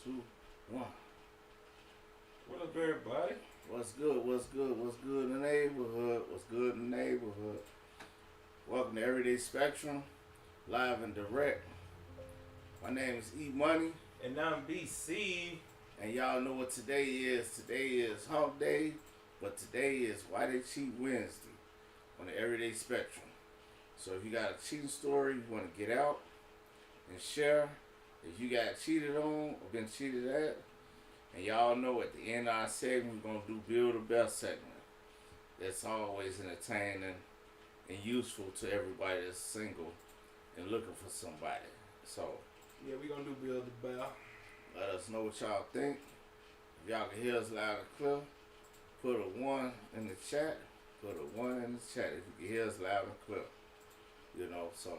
2, 1. What up, everybody? What's good? What's good? What's good in the neighborhood? What's good in the neighborhood? Welcome to Everyday Spectrum, live and direct. My name is E Money, And I'm BC. and y'all know what today is. Today is Hump Day, but today is Why They Cheat Wednesday on the Everyday Spectrum. So if you got a cheating story you want to get out and share, if you got cheated on or been cheated at, and y'all know at the end of our segment we're gonna do Build the Best segment. That's always entertaining and useful to everybody that's single and looking for somebody. So Yeah, we gonna do Build the Bell. let us know what y'all think. If y'all can hear us loud and clear, put a 1 in the chat. Put a 1 in the chat if you can hear us loud and clear. You know, so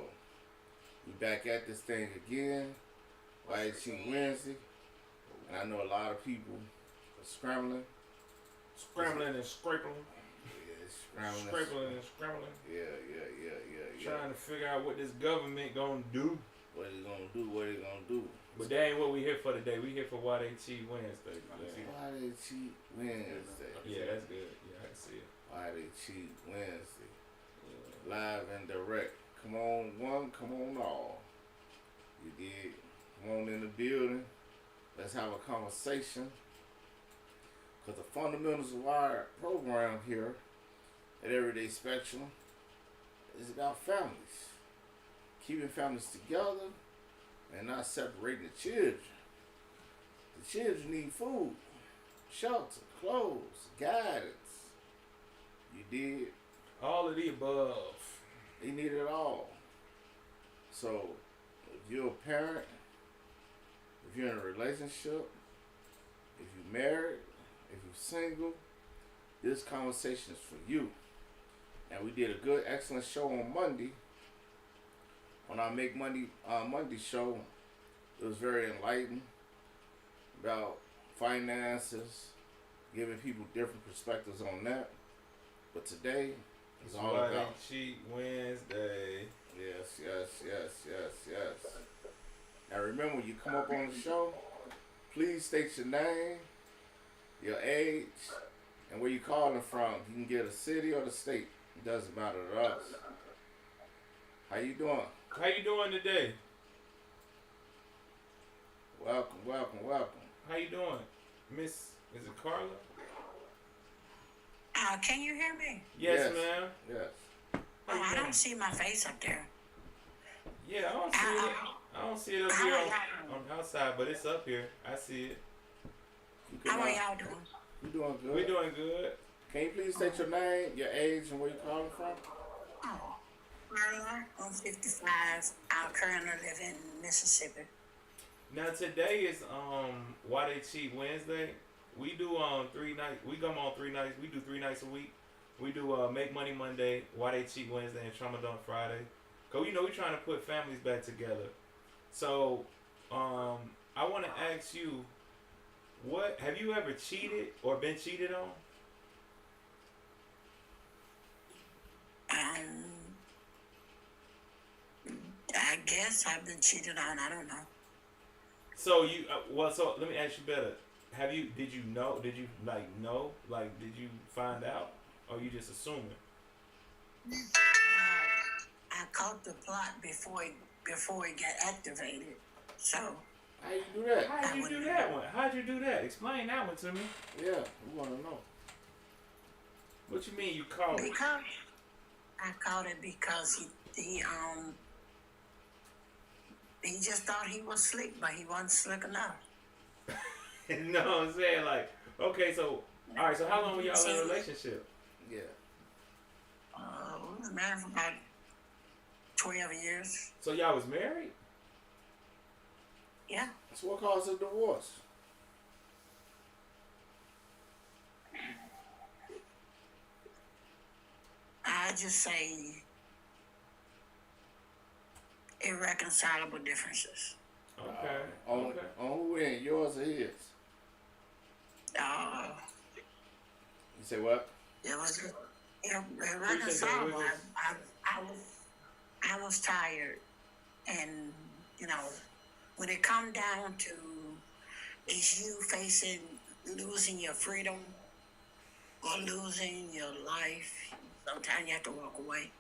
we back at this thing again. Why They Cheat Wednesday. And I know a lot of people are scrambling. Scrambling and scraping. Yeah, scrambling. Scraping and scrambling. Yeah. Trying to figure out what this government gonna do. What they gonna do? What they gonna do? But that ain't what we here for today. We here for Why They Cheat Wednesday. Why They Cheat Wednesday? Yeah, that's good. Yeah, I can see it. Why They Cheat Wednesday? Yeah. Live and direct. Come on, one. Come on, all. You did. Come on in the building. Let's have a conversation. Because the fundamentals of our program here at Everyday Spectrum is about families. Keeping families together and not separating the children. The children need food, shelter, clothes, guidance. You did. All of the above. They need it all. So, if you're a parent, if you're in a relationship, if you're married, if you're single, this conversation is for you. And we did a good, excellent show on Monday. On our Make Money Monday show, it was very enlightening about finances, giving people different perspectives on that. But today is all Why about They Cheat Wednesday. yes. Now remember, when you come up on the show, please state your name, your age, and where you calling from. You can get a city or the state. It doesn't matter to us. How you doing? How you doing today? Welcome. How you doing? Miss, is it Carla? Can you hear me? Yes, ma'am. Yes. How you I doing? don't see my face up there. Yeah, I don't see it. I don't see it up here on the outside, but it's up here. I see it. You can, How are y'all doing? You doing good? We're doing good. Can you please state your name, your age, and where you calling from? Oh, Marla, I'm 55. I currently live in Mississippi. Now today is Why They Cheat Wednesday. We do 3 nights. We come on 3 nights. We do 3 nights a week. We do Make Money Monday, Why They Cheat Wednesday, and Trauma Dump Friday. Cause we're trying to put families back together. So I want to ask you, what have you ever cheated or been cheated on? I guess I've been cheated on. I don't know. So you so let me ask you better. Did you know? Did you know? Did you find out, or you just assuming? I caught the plot before it got activated. So How you do that? How'd you do that one? How'd you do that? Explain that one to me. Yeah, we want to know. What you mean you caught it? because I caught it because he just thought he was slick, but he wasn't slick enough. No, I'm saying okay, so all right, so how long were y'all in a relationship? Yeah. We was married for about 12 years. So y'all was married? Yeah. So what caused the divorce? I just say irreconcilable differences. Okay. On who end? Yours or his? You say what? It was irreconcilable. I was tired, and when it come down to is you facing losing your freedom or losing your life. Sometimes you have to walk away.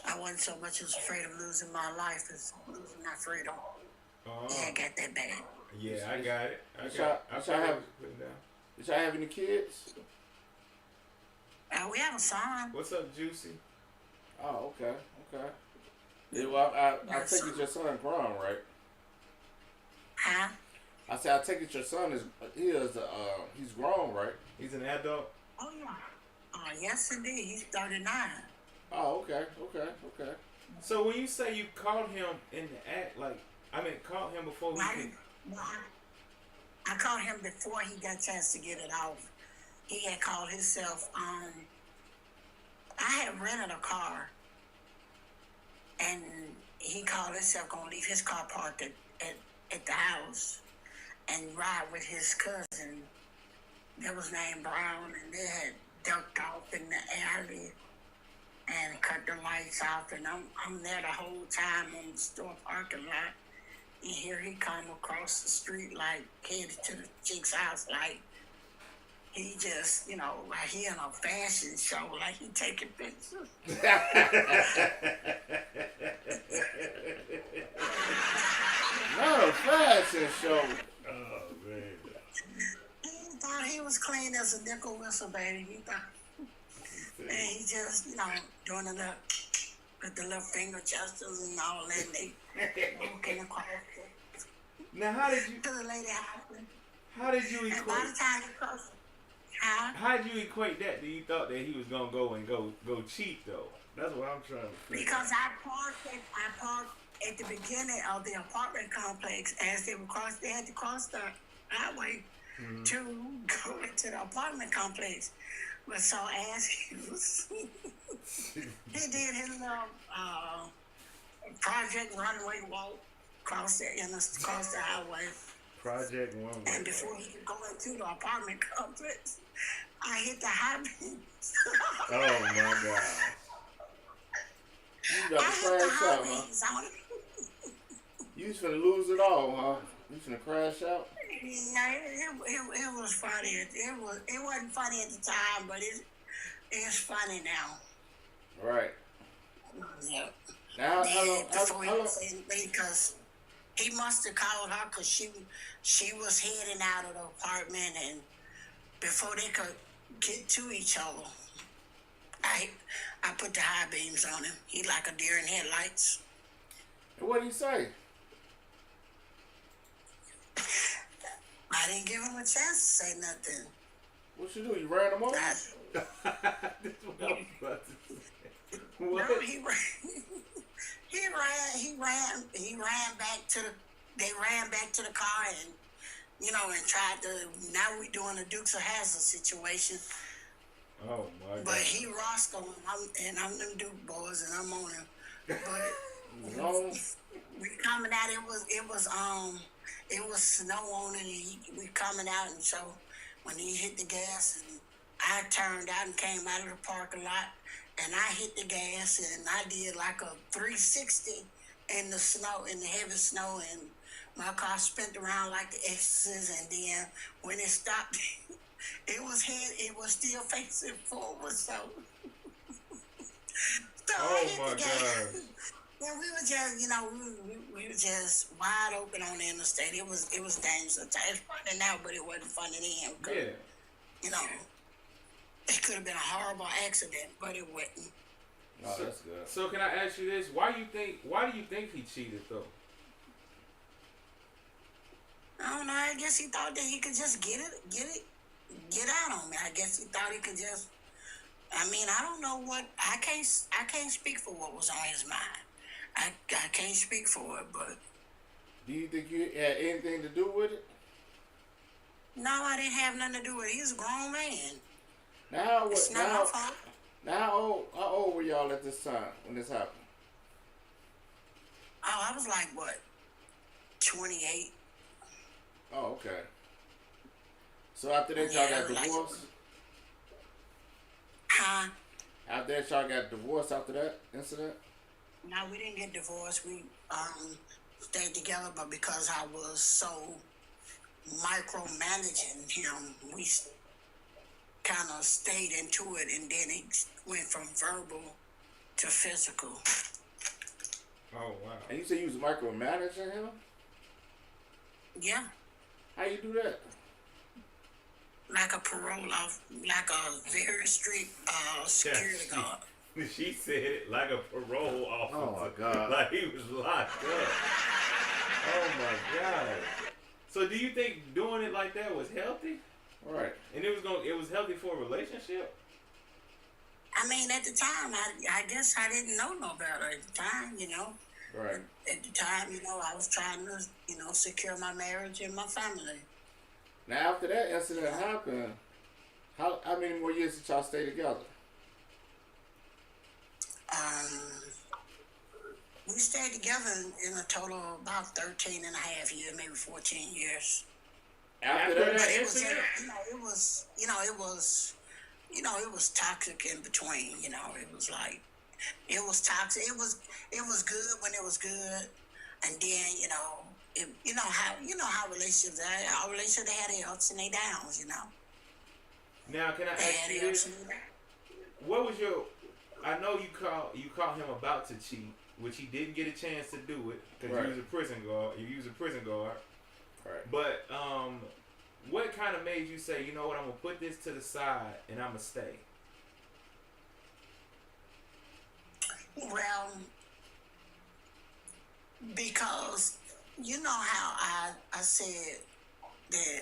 I wasn't so much as afraid of losing my life as losing my freedom. Yeah, I got that bad. Yeah, I got it. I Did got. I y'all have? put it down. Did y'all have any kids? We have a son. What's up, Juicy? Oh, okay. Yeah, well, I take it your son grown, right? Huh? I said I take it your son he's grown, right? He's an adult. Oh, yeah. Yes, indeed. He's 39. Oh, okay. So when you say you caught him in the act, like, I mean, caught him before he I caught him before he got a chance to get it off. He had called himself, I had rented a car, and he called himself going to leave his car parked at the house and ride with his cousin that was named Brown, and they had ducked off in the alley and cut the lights off, and I'm there the whole time on the store parking lot, and here he come across the street like headed to the chick's house, like he just, like he in a fashion show, like he taking pictures. Not a fashion show. Oh man. He thought he was clean as a nickel whistle, baby. He thought, and he just, doing with the little finger gestures and all that. And they walking across Now, how did you? to the lady house. How did you And by equate? the time he crossed, huh? How did you equate that? Do you thought that he was gonna go cheat though? That's what I'm trying to figure. Because I parked at the beginning of the apartment complex. As they had to cross the highway to go into the apartment complex. But so as he was, he did his little project runway walk across the highway. Project One. And before he could go into the apartment complex, I hit the high beam. Oh my God. You got I to hit the crash high out, huh? beams on it. You was finna lose it all, huh? You finna crash out? Yeah, it was funny. It wasn't funny at the time, but it's funny now. Right. Yeah. Now, Before he was in, because he must have called her because she was heading out of the apartment, and before they could get to each other, I put the high beams on him. He like a deer in headlights. And what did he say? I didn't give him a chance to say nothing. What you do? You ran him over? That's what I was about to say. What? No, he ran back to the. They ran back to the car and and tried to. Now we doing a Dukes of Hazzard situation. Oh my God. But he Roscoe and I'm them Duke boys and I'm on him. But No. we coming out. It was snow on it. And we coming out, and so when he hit the gas, and I turned out and came out of the parking lot, and I hit the gas, and I did like a 360 in the snow, in the heavy snow, and my car spun around like the Exorcist, and then when it stopped, it was still facing forward, so. Oh my God. And we were just, we were just wide open on the interstate. It was dangerous. It's funny now, but it wasn't funny then. Yeah. It could have been a horrible accident, but it wasn't. Oh, that's good. So can I ask you this? Why do you think he cheated though? I don't know. I guess he thought that he could just get out on me. I guess he thought he could just. I mean, I don't know what. I can't speak for what was on his mind. I can't speak for it, but. Do you think you had anything to do with it? No, I didn't have nothing to do with it. He's a grown man. Now what? It's not my fault. Now how old were y'all at this time when this happened? Oh, I was like, what, 28? Oh, okay. So after that, y'all got divorced? Huh? After that, y'all got divorced after that incident? No, we didn't get divorced. We stayed together, but because I was so micromanaging him. We kind of stayed into it, and then it went from verbal to physical. Oh wow. And you say you was micromanaging him? Yeah, How you do that? like a parole off, like a very strict security guard. She said it like a parole officer. Oh my God. Like he was locked up. Oh my God. So do you think doing it like that was healthy? Right. And it was healthy for a relationship? I mean, at the time, I guess I didn't know no better at the time, you know. Right. At the time, you know, I was trying to, you know, secure my marriage and my family. Now after that incident happened, how many more years did y'all stay together? We stayed together in a total of about 13 and a half years, maybe 14 years. After After that that But it was, incident? it was toxic in between. You know, it was like, it was toxic. It was good when it was good, and then you know how relationships are. Our relationships, they had their ups and their downs. You know, Now can I they ask had you their ups this? and their downs. What was your? I know you caught him about to cheat, which he didn't get a chance to do it because Right. you was a prison guard. You was a prison guard. Right. But what kind of made you say, you know what, I'm gonna put this to the side and I'm gonna stay? Well, because you know how I said that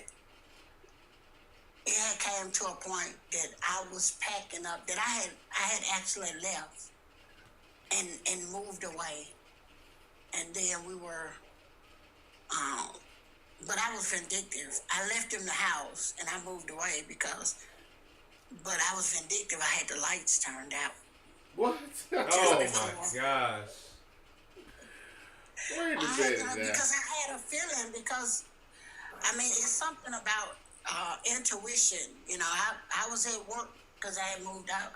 it had came to a point that I was packing up, that I had actually left and moved away, and then we were but I was vindictive. I left him the house and I moved away but I was vindictive. I had the lights turned out. What? Oh my gosh. Where the bed is that? Because I had a feeling, because I mean, it's something about intuition. You know, I was at work because I had moved out.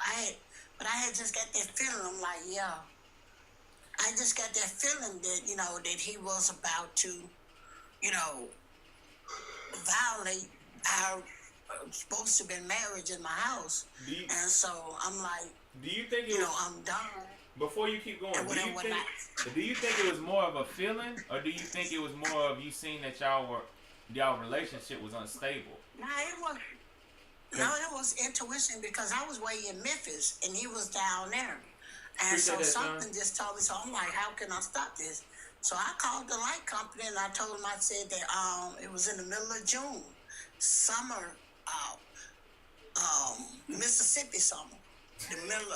But I had just got that feeling. I'm like, yeah. I just got that feeling that, you know, that he was about to, you know, violate our supposed to be marriage in my house. And so I'm like, Do you think it you was, know, I'm done. before you keep going, And do you think it was more of a feeling, or do you think it was more of you seeing that y'all relationship was unstable? No, it was intuition, because I was way in Memphis and he was down there. And Appreciate so that, something John. just told me, so I'm like, how can I stop this? So I called the light company and I told them, I said that it was in the middle of June, summer, Mississippi summer, the middle,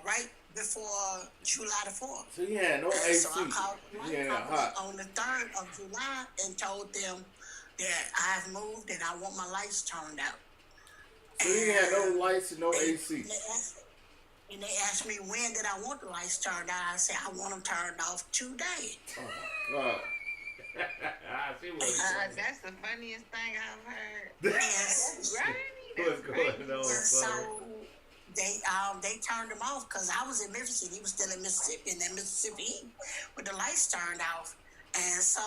right before July the 4th. So you had no AC. So I called the light company hot. on the 3rd of July and told them that I've moved and I want my lights turned out. So you had no lights and no AC. And they asked me, when did I want the lights turned out? I said, I want them turned off today. Oh my God. She was funny. That's the funniest thing I've heard. Yes. Right? What's going on, And son? so they turned them off, because I was in Memphis and he was still in Mississippi, and then Mississippi with the lights turned off. And so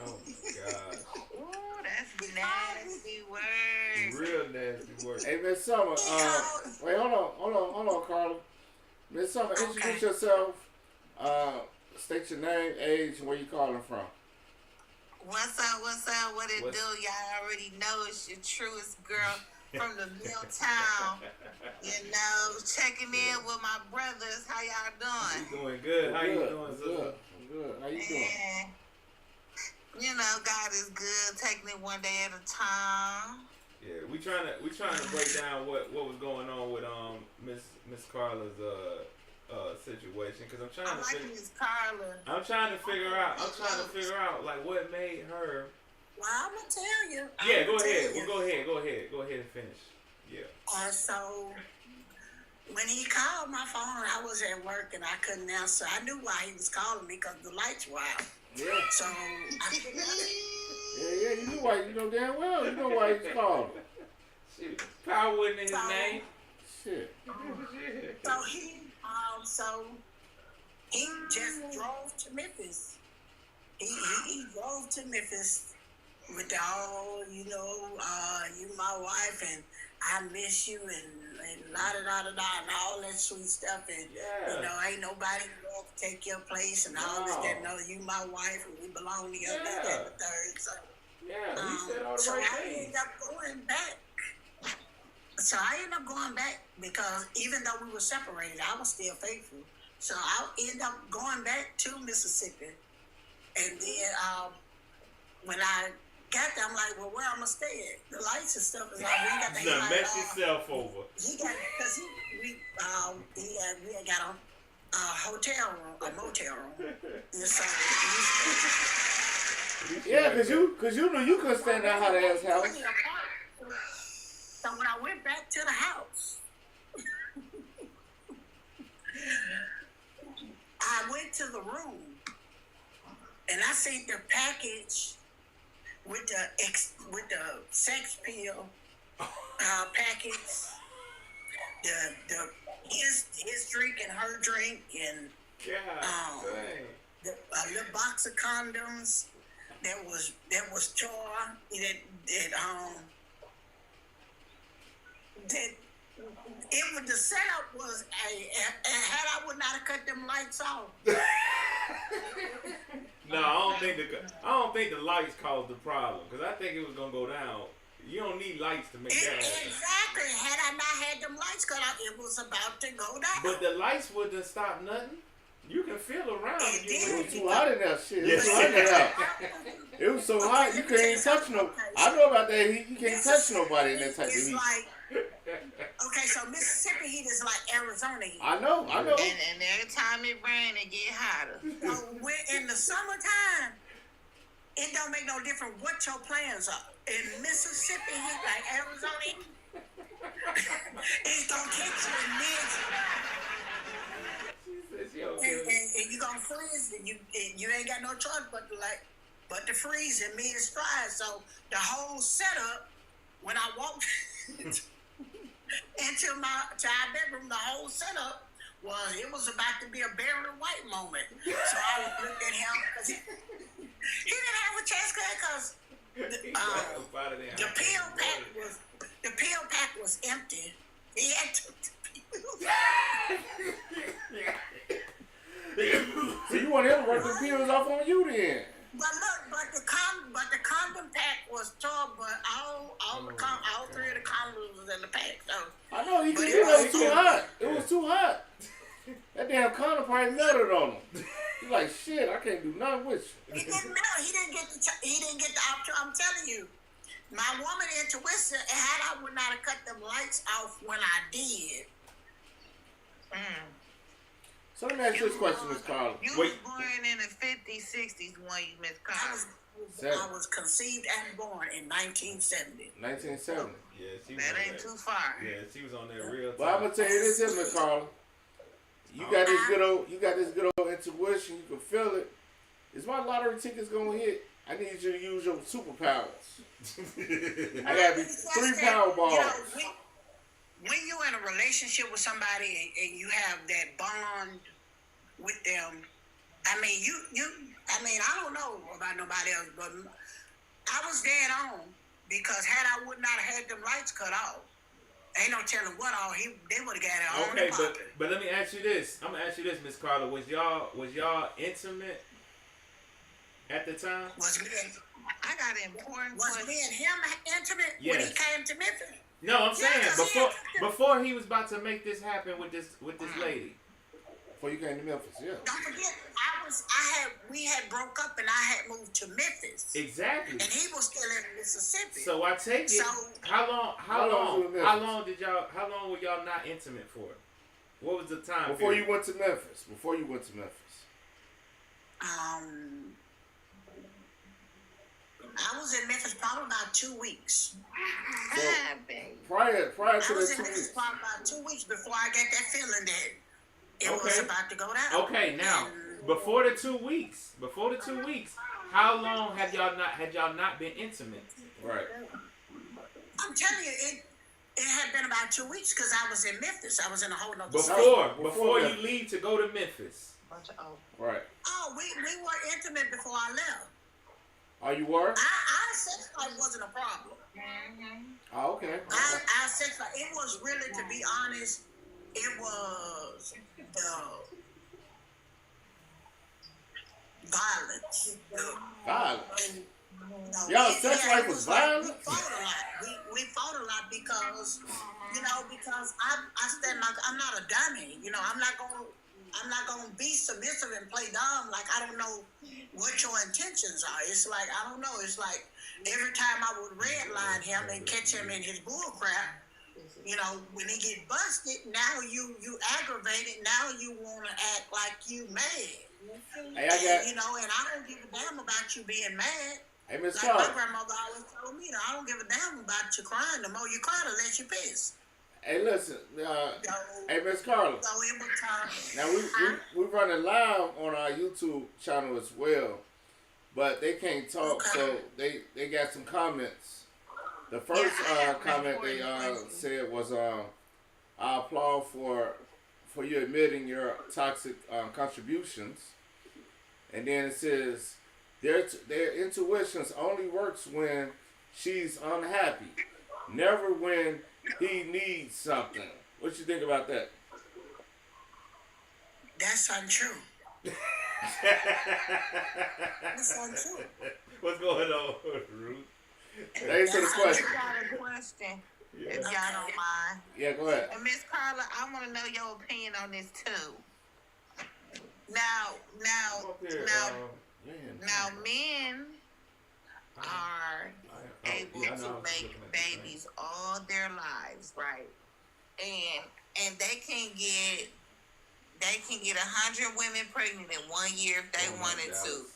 Oh my God. Ooh, that's nasty words. Real nasty work. Hey, Miss Summer. Wait, hold on, Carla. Miss Summer, introduce yourself. State your name, age, and where you calling from. What's up? What it What's- do? Y'all already know it's your truest girl from the mill town. You know, checking in with my brothers. How y'all doing? You doing good. How you doing, I'm sister? good. I'm good. How you doing? And, you know, God is good, taking it one day at a time. Yeah, we trying to break down what was going on with Miss Carla's situation, because I'm I like Miss Carla. I'm trying to figure out like what made her. well, I'm gonna tell you. Yeah, go ahead. Well, go ahead and finish. Yeah. And so when he called my phone, I was at work and I couldn't answer. I knew why he was calling me, because the lights were out. Yeah. So I couldn't answer. Yeah, you knew why. You know damn well. You know why he's calling. Shit. Power wasn't in his So- name. Shit. So he just drove to Memphis. He drove to Memphis with the all, you my wife, and I miss you, and la da da da da, and all that sweet stuff, and ain't nobody there to take your place, and all this, that, no, you my wife, and we belong together, that, and the third, so. You said all the So right I things. ended up going back. So I ended up going back because even though we were separated, I was still faithful. So I ended up going back to Mississippi, and then when I got there, I'm like, well, where I'm gonna stay at? The lights and stuff is like, we got to Now mess yourself over. He got because we had got a hotel room, a motel room. And so Yeah, cause you knew you couldn't stay in that hot ass house. So when I went back to the house, I went to the room and I seen the package with the sex pill package, his drink and her drink, and the little box of condoms that was torn, the setup was had I would not have cut them lights off. No, I don't think the lights caused the problem, because I think it was gonna go down. You don't need lights to make that happen. Exactly. Had I not had them lights cut off, it was about to go down. But the lights wouldn't stop nothing. You can feel around. It was too hot in that shit. It was too hot in that house. It was so hot you can't touch no. I know about that heat. You can't touch nobody in that type of heat. Okay, so Mississippi heat is like Arizona heat. I know. And every time it rains, it get hotter. So in the summertime, it don't make no difference what your plans are. In Mississippi heat, like Arizona heat, it's gonna catch you in mid. And you gonna freeze, and you ain't got no choice but to freeze and mid stride. So the whole setup, when I walked into our bedroom, the whole setup was about to be a Barry White moment. So I looked at him because he didn't have a chance because the pill pack was empty. He had took the pills. So you want him to work the pills off on you then? But look, but the condom pack was torn, but all three of the condoms was in the pack. So I know it was too hot. It was too hot. That damn condom probably melted on him. He's like, shit, I can't do nothing with you. He didn't melt. He didn't get the option. I'm telling you, my woman intuition. Had I would not have cut them lights off when I did. So let me ask you this question, Miss Carla. You was born in the 50s, 60s when you Miss Carla. I was conceived and born in 1970. 1970. Yeah, she was that ain't too far. Yeah, she was on there real time. But I'm gonna tell you this, here, Miss Carla. You got this good old intuition. You can feel it. Is my lottery tickets gonna hit? I need you to use your superpowers. I gotta be 3 Powerballs. When you're in a relationship with somebody and you have that bond with them, I mean, I don't know about nobody else, but I was dead on because had I would not have had them lights cut off, ain't no telling what all they would have got it on. Okay, but let me ask you this. I'm gonna ask you this, Miss Carla. Was y'all intimate at the time? I got an important question. Was me and him intimate when he came to Memphis? No, I'm saying before he was about to make this happen with this lady. Before you came to Memphis, yeah. Don't forget, we had broke up and I had moved to Memphis. Exactly. And he was still in Mississippi. So I take it. How long were y'all not intimate for? What was the time before period? you went to Memphis? I was in Memphis probably about 2 weeks. So prior to I the was 2 in weeks. Memphis probably about 2 weeks before I got that feeling that it was about to go down. Okay, now before the 2 weeks, how long had y'all not been intimate? Right. I'm telling you, it had been about 2 weeks because I was in Memphis. I was in a whole nother Before you leave to go to Memphis. Right. Oh, we were intimate before I left. Oh, you were? I said life wasn't a problem. Oh, okay. Our sex life, it was really, to be honest, it was the violence. Violence. No, Y'all sex life was violent? We fought a lot. We fought a lot because, because I stand like, I'm not a dummy. I'm not gonna be submissive and play dumb. Like, I don't know what your intentions are. It's like, I don't know. It's like every time I would redline him and catch him in his bull crap, when he get busted, now you aggravated. Now you want to act like you mad. Hey, and I don't give a damn about you being mad. Hey, Miss Like Carla. my grandmother always told me, I don't give a damn about you crying. The more you cry, the less you piss. Hey, listen. Hey, Miss Carla. So it was time. Now, we running live on our YouTube channel as well, but they can't talk, so they got some comments. The first comment they said was, I applaud for you admitting your toxic contributions. And then it says, their intuitions only works when she's unhappy, never when he needs something. What you think about that? That's untrue. That's untrue. What's going on, Ruth? Thanks for the question. I got a question, if y'all don't mind. Yeah, go ahead. And Miss Carla, I want to know your opinion on this too. Now, men are able to make babies all their lives, right? And they can get 100 women pregnant in 1 year if they wanted to.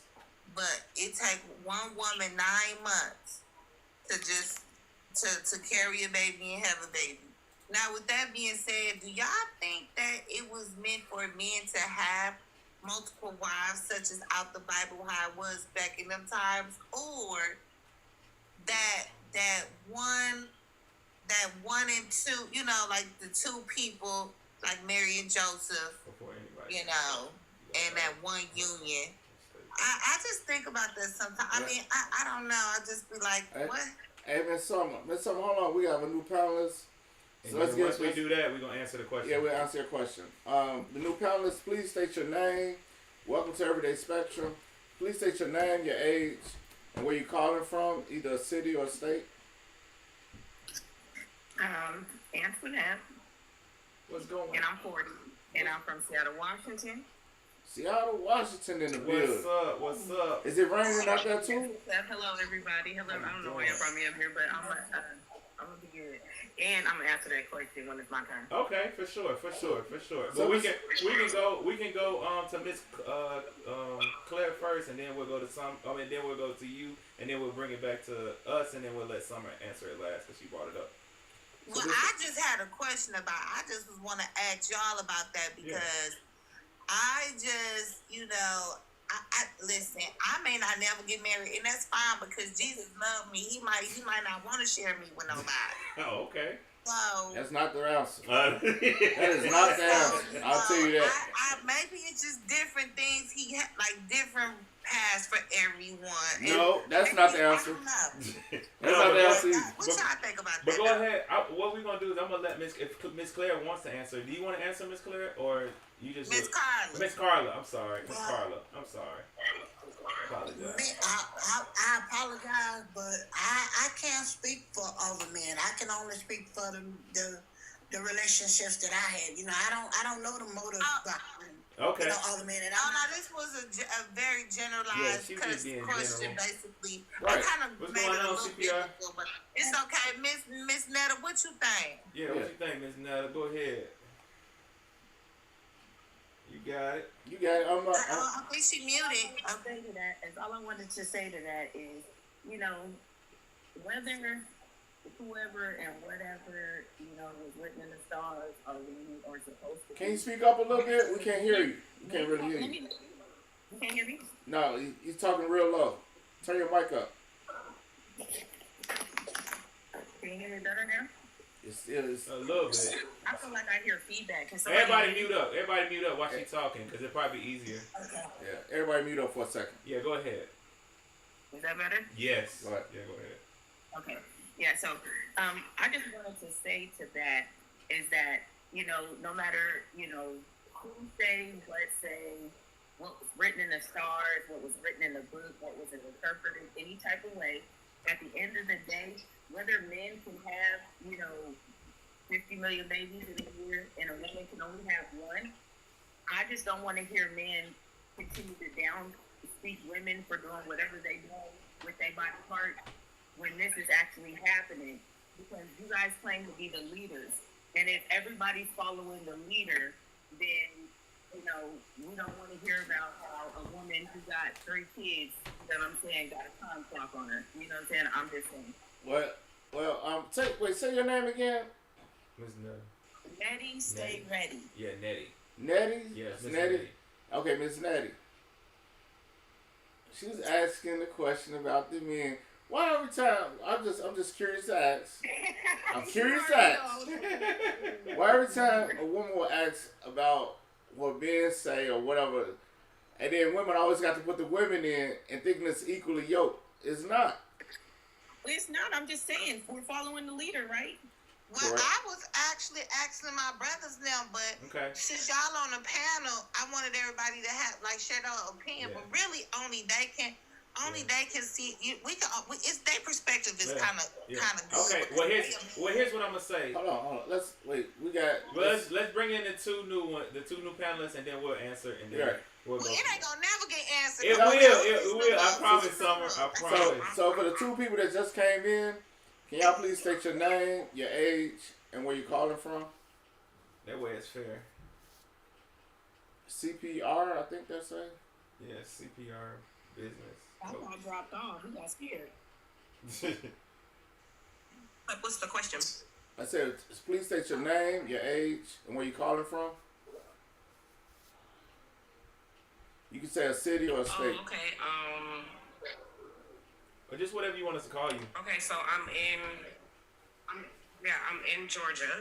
But it takes one woman 9 months to just to carry a baby and have a baby. Now, with that being said, do y'all think that it was meant for men to have multiple wives, such as out the Bible, how it was back in them times, or that one and two, like the two people, like Mary and Joseph, and that one union? I just think about that sometimes. I mean, I don't know. I just be like, what? Hey, Miss Summer, hold on. We have a new panelist. So let's once we do that, we're going to answer the question. Yeah, we'll answer your question. The new panelists, please state your name. Welcome to Everyday Spectrum. Please state your name, your age, and where you're calling from, either a city or a state. Antoinette. What's going on? And I'm 40. And I'm from Seattle, Washington. Seattle, Washington in the building. What's up? Is it raining out there too? Hello, everybody. Hello. I don't know why y'all brought me up here, but I'm gonna be good. And I'm gonna answer that question when it's my turn. Okay, for sure. So we can go to Miss Claire first, and then we'll go to then we'll go to you, and then we'll bring it back to us, and then we'll let Summer answer it last because she brought it up. Well, I just had a question I just want to ask y'all about that because I just, I listen, I may not never get married, and that's fine because Jesus loved me. He might not want to share me with nobody. Oh, okay. So that's not the answer. That is not the answer. I'll tell you that. Maybe it's just different things. He had like different paths for everyone. No, that's not the answer. That's not the answer. What y'all think about that? But go ahead. What we're gonna do is I'm gonna let if Miss Claire wants to answer. Do you want to answer, Miss Claire, or you just Miss Carla? Miss Carla. I'm sorry, Miss Carla. I'm sorry. Apologize. I apologize, but I can't speak for other men. I can only speak for the relationships that I had. I don't know the motive behind other men. And this was a very generalized question, basically. Right. I kind of What's made going it a on, little CPR? bit, but it's okay. Miss Netta, what you think? Yeah, what you think, Miss Netta? Go ahead. You got it. I think she muted. I'll say to that is all I wanted to say to that is, whether whoever and whatever, was written in the stars are really or supposed to. Can you speak up a little bit? We can't hear you. We can't really hear you. You can't hear me? No, he's talking real low. Turn your mic up. Can you hear me better now? It's a little bit. I feel like I hear feedback. Everybody mute up. Everybody mute up while she's talking, because it'll probably be easier. Okay. Yeah, everybody mute up for a second. Yeah, go ahead. Is that better? Yes. Go ahead. Yeah, go ahead. Okay. Yeah. So, I just wanted to say to that is that no matter who say what what was written in the stars, what was written in the book, what was interpreted any type of way, at the end of the day, whether men can have 50 million babies in a year and a woman can only have one, I just don't want to hear men continue to down speak women for doing whatever they do with their body parts when this is actually happening, because you guys claim to be the leaders, and if everybody's following the leader, then we don't want to hear about how a woman who got 3 kids, got a time clock on her. You know what I'm saying? I'm just saying. Say your name again. Miss Nettie, stay ready. Yeah, Nettie. Nettie? Yes, Miss Nettie. Okay, Miss Nettie. She was asking the question about the men. Why every time? I'm just curious to ask. I'm curious to ask. Why every time a woman will ask about what men say or whatever, and then women always got to put the women in and thinking it's equally yoked. It's not. It's not. I'm just saying we're following the leader, right? Well, Correct. I was actually asking my brothers now, but since y'all on the panel, I wanted everybody to have share their opinion. Yeah. But really, only they can see. It's their perspective is kind of good. Okay. Well, here's what I'm gonna say. Hold on. Let's wait. Let's bring in the two new panelists, and then we'll answer, and then we'll go. It ain't gonna never get answered. It will. I promise, Summer. I promise. So for the 2 people that just came in, can y'all please state your name, your age, and where you're calling from? That way it's fair. CPR, I think that's it. Yeah, CPR business. I thought I dropped off. He got scared. What's the question? I said, please state your name, your age, and where you're calling from. You can say a city or a state. Oh, okay. Or just whatever you want us to call you. Okay, so I'm in Georgia,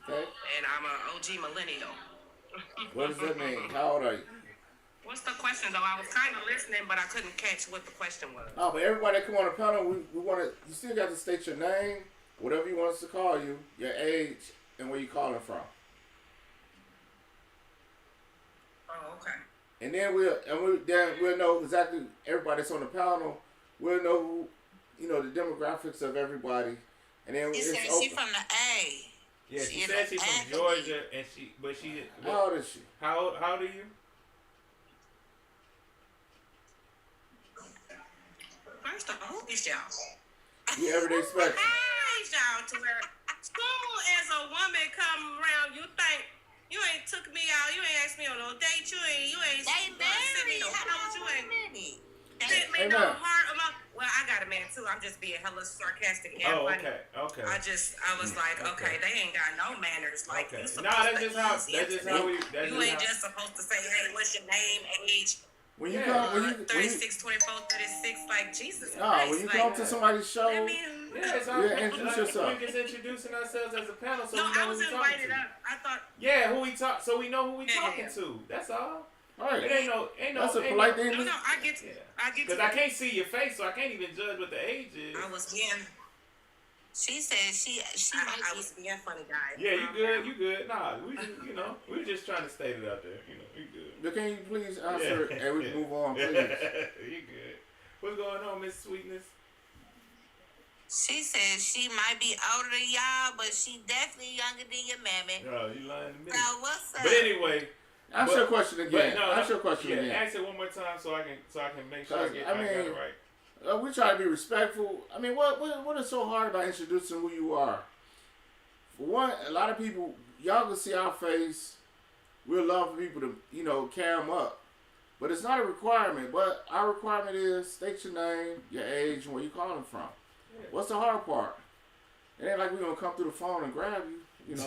Okay. and I'm an OG millennial. What does that mean? How old are you? What's the question, though? I was kind of listening, but I couldn't catch what the question was. Oh, but everybody that come on the panel, we want to. You still got to state your name, whatever you want us to call you, your age, and where you calling from. Oh, okay. And then we'll know exactly everybody that's on the panel. We'll know who, the demographics of everybody, and then She said she from the A. Yeah, she said she's from Georgia, and How old is she? How old are you? First of all, who is y'all? You everyday spectrum. Who is y'all to where soon as a woman come around, you think you ain't took me out, you ain't asked me on no date, you ain't They sent me married. no clothes, you ain't Many. sent me no heart amount. Well, I got a man too. I'm just being hella sarcastic and funny. Okay. I was like, okay, they ain't got no manners. Like you supposed that's to just how we. You ain't just supposed to say, hey, what's your name, age? When you come, 36, 24, 36, like Jesus No, Christ. when you like, come to somebody's show, it's introduce yourself. We're just introducing ourselves as a panel, so no, we know I was who we invited talking up. I thought. Yeah, who we talk, so we know who we talking to. That's all. Right. It ain't no. That's a polite thing. No, I get you. Because I can't see your face, so I can't even judge what the age is. I was being. She said I was being funny, guys. Yeah, you good. Nah, we were just trying to state it out there. You good. But can you please answer and we can move on, please? You good. What's going on, Miss Sweetness? She said she might be older than y'all, but she definitely younger than your mammy. No, you lying to me. So what's up? But anyway. Ask your question again. Ask your question again. Ask it one more time so I can make sure I got it right. We try to be respectful. I mean, what is so hard about introducing who you are? For one, a lot of people, y'all can see our face. We'll love for people to, carry them up. But it's not a requirement. But our requirement is state your name, your age, and where you calling from. Yeah. What's the hard part? It ain't like we're going to come through the phone and grab you,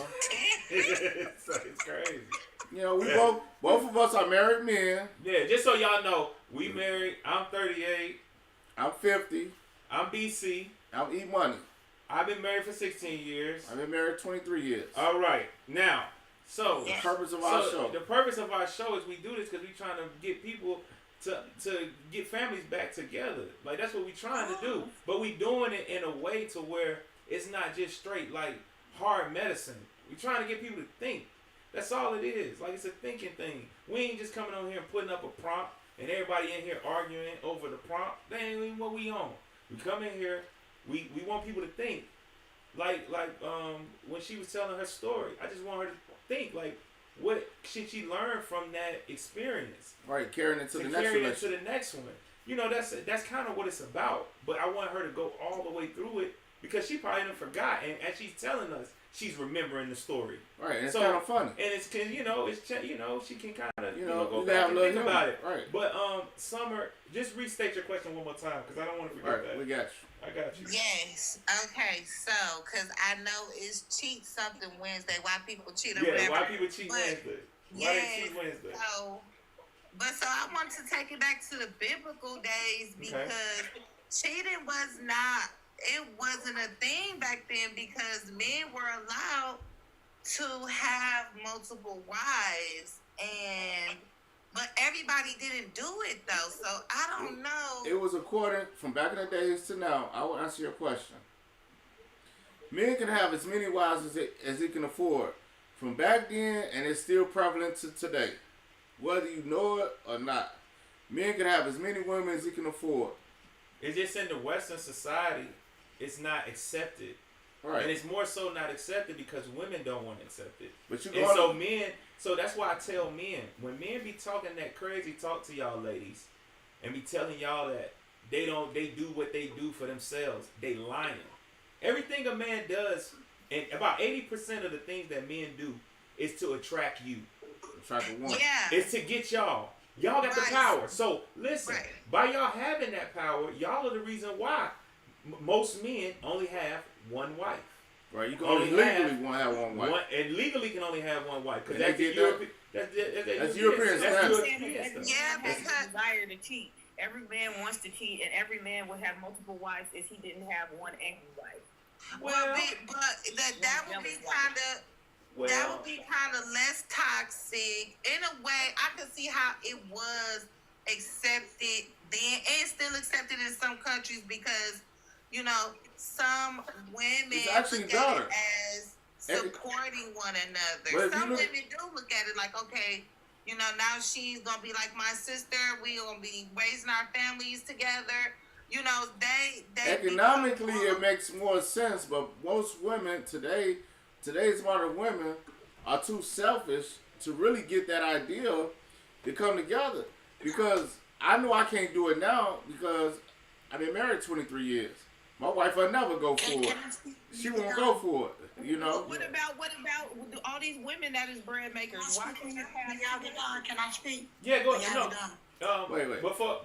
It's crazy. We both of us are married men. Yeah, just so y'all know, we married. I'm 38. I'm 50. I'm BC. I'm E Money. I've been married for 16 years. I've been married 23 years. All right. Now, the purpose of our show. The purpose of our show is we do this because we're trying to get people to get families back together. Like that's what we trying to do. But we doing it in a way to where it's not just straight like hard medicine. We trying to get people to think. That's all it is. Like it's a thinking thing. We ain't just coming on here and putting up a prompt and everybody in here arguing over the prompt. That ain't even what we on. We come in here, we want people to think. Like when she was telling her story, I just want her to think like what should she learn from that experience? Right, carrying it to the next carry one. it to the next one. You know, that's kind of what it's about. But I want her to go all the way through it because she probably done forgot, and as she's telling us, she's remembering the story. Right, and it's kind of funny. And it's cause she can kind of go you back and think humor about it. Right. But Summer, just restate your question one more time because I don't want to forget that. We got you. I got you. Yes. Okay. So, because I know it's Cheat Something Wednesday. Why people cheat or Yeah, whatever. why people cheat But, Wednesday? Why yes, they cheat Wednesday? So I want to take it back to the biblical days because cheating wasn't a thing back then because men were allowed to have multiple wives but everybody didn't do it though, so I don't know. It was according from back in the days to now. I will answer your question. Men can have as many wives as he can afford. From back then, and it's still prevalent to today. Whether you know it or not. Men can have as many women as he can afford. It's just in the Western society, it's not accepted. Right. And it's more so not accepted because women don't want to accept it. But you so that's why I tell men, when men be talking that crazy talk to y'all ladies and be telling y'all that they do what they do for themselves, they lying. Everything a man does, and about 80% of the things that men do is to attract you. Attract a woman. Yeah. It's to get y'all. Y'all got the power. So listen, Right. by y'all having that power, y'all are the reason why most men only have one wife. Right, you can only legally want to have one wife. And legally can only have one wife. Because And that's European stuff. Yeah, because desire to cheat. Every man wants to cheat, and every man would have multiple wives if he didn't have one angry wife. that would be kind of. That would be kind of less toxic. In a way, I can see how it was accepted then and still accepted in some countries because, some women look at it as supporting one another. Some women do look at it like, okay, now she's going to be like my sister. We're going to be raising our families together. They economically, it makes more sense, but most women today's modern women are too selfish to really get that idea to come together. Because I know I can't do it now because I've been married 23 years. My wife will never go for it. She won't go for it, What about all these women that is bread makers? Why can't you have? Can I speak? Yeah, go ahead. Wait. Before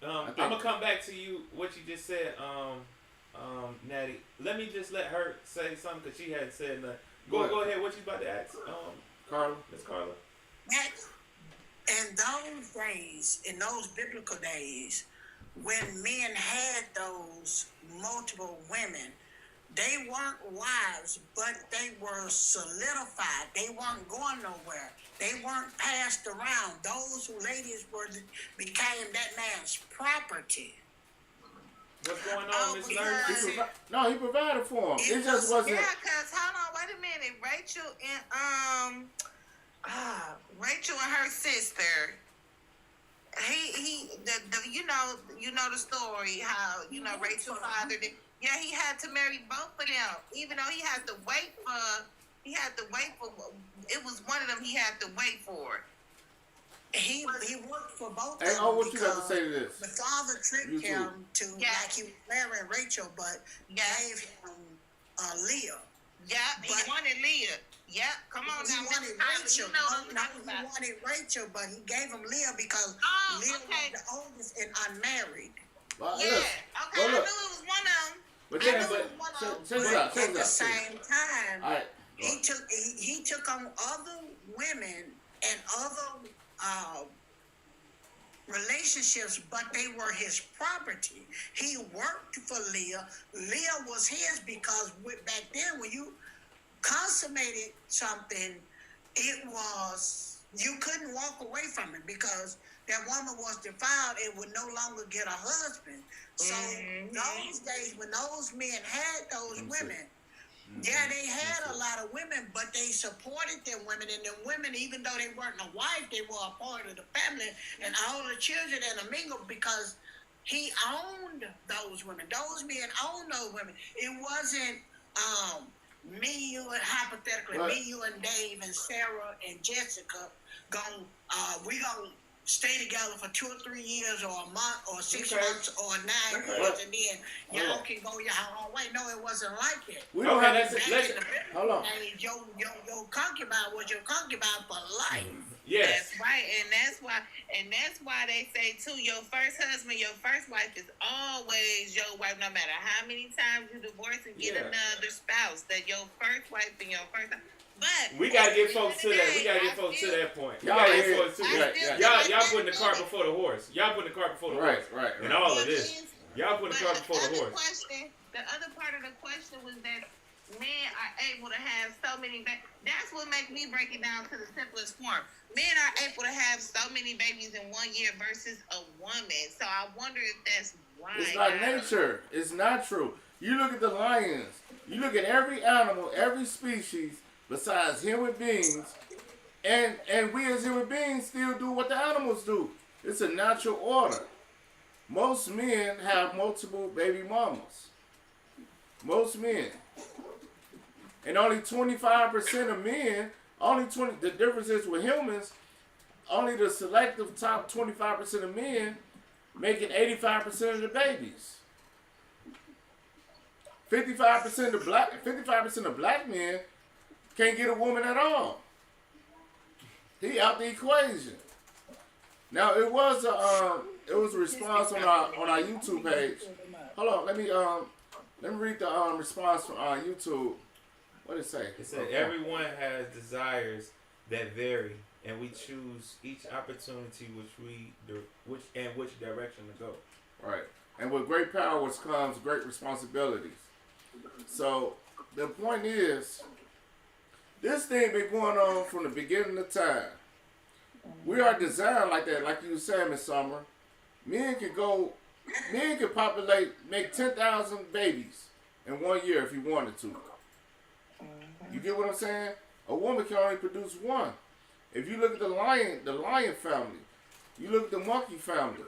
I'm gonna come back to you. What you just said, Natty. Let me just let her say something because she hadn't said nothing. Go ahead. What you about to ask, Carla? Miss Carla. In those days, in those biblical days, when men had those multiple women, they weren't wives, but they were solidified. They weren't going nowhere. They weren't passed around. Those ladies became that man's property. What's going on, Miss Nurse? No, he provided for him. It just wasn't. Yeah, because hold on, wait a minute. Rachel and her sister. You know the story how Rachel fathered it. Yeah, he had to marry both of them, even though he had to wait for. It was one of them he had to wait for. He worked for both of them. What you got to say to this? The father tricked him to like he was marrying Rachel, but gave him Leah. Yeah, he wanted Leah. Yeah, come on now. He wanted Rachel. He wanted Rachel, but he gave him Leah because Leah was the oldest and unmarried. Well, I knew it was one of them. But at the same time, right. he took on other women and other relationships, but they were his property. He worked for Leah. Leah was his because back then when you consummated something, it was, you couldn't walk away from it because that woman was defiled and would no longer get a husband. So those days when those men had those women, yeah, they had a lot of women, but they supported them women, and them women, even though they weren't a wife, they were a part of the family, and all the children and mingled because he owned those women. Those men owned those women. It wasn't me, you, and hypothetically, me, you, and Dave, and Sarah, and Jessica we gonna stay together for 2 or 3 years, or a month, or 6 months, or 9 years, and then y'all can go your own way. No, it wasn't like that. We don't have that. Hold on. Your concubine was your concubine for life. Yes. That's right, and that's why they say too, your first husband, your first wife is always your wife, no matter how many times you divorce and get another spouse. That your first wife and your first. But we gotta get folks to that. We gotta get folks to that point. Y'all putting the cart before the horse. Y'all putting the cart before the horse. Right. And all of this. Y'all putting the cart before the horse. The other part of the question was that men are able to have so many babies. That's what makes me break it down to the simplest form. Men are able to have so many babies in 1 year versus a woman. So I wonder if that's why. It's not nature. It's not true. You look at the lions. You look at every animal, every species, besides human beings, and we as human beings still do what the animals do. It's a natural order. Most men have multiple baby mamas. Most men. And only 25% of men, the difference is with humans, only the selective top 25% of men making 85% of the babies. 55% of black men can't get a woman at all. He out the equation. Now it was a response on our YouTube page. Hold on, let me read the response from YouTube. What did it say? It said everyone has desires that vary, and we choose each opportunity which direction to go. Right, and with great power comes great responsibilities. So the point is, this thing been going on from the beginning of time. We are designed like that, like you were saying, Miss Summer. Men can populate, make 10,000 babies in 1 year if you wanted to. You get what I'm saying? A woman can only produce one. If you look at the lion family, you look at the monkey family,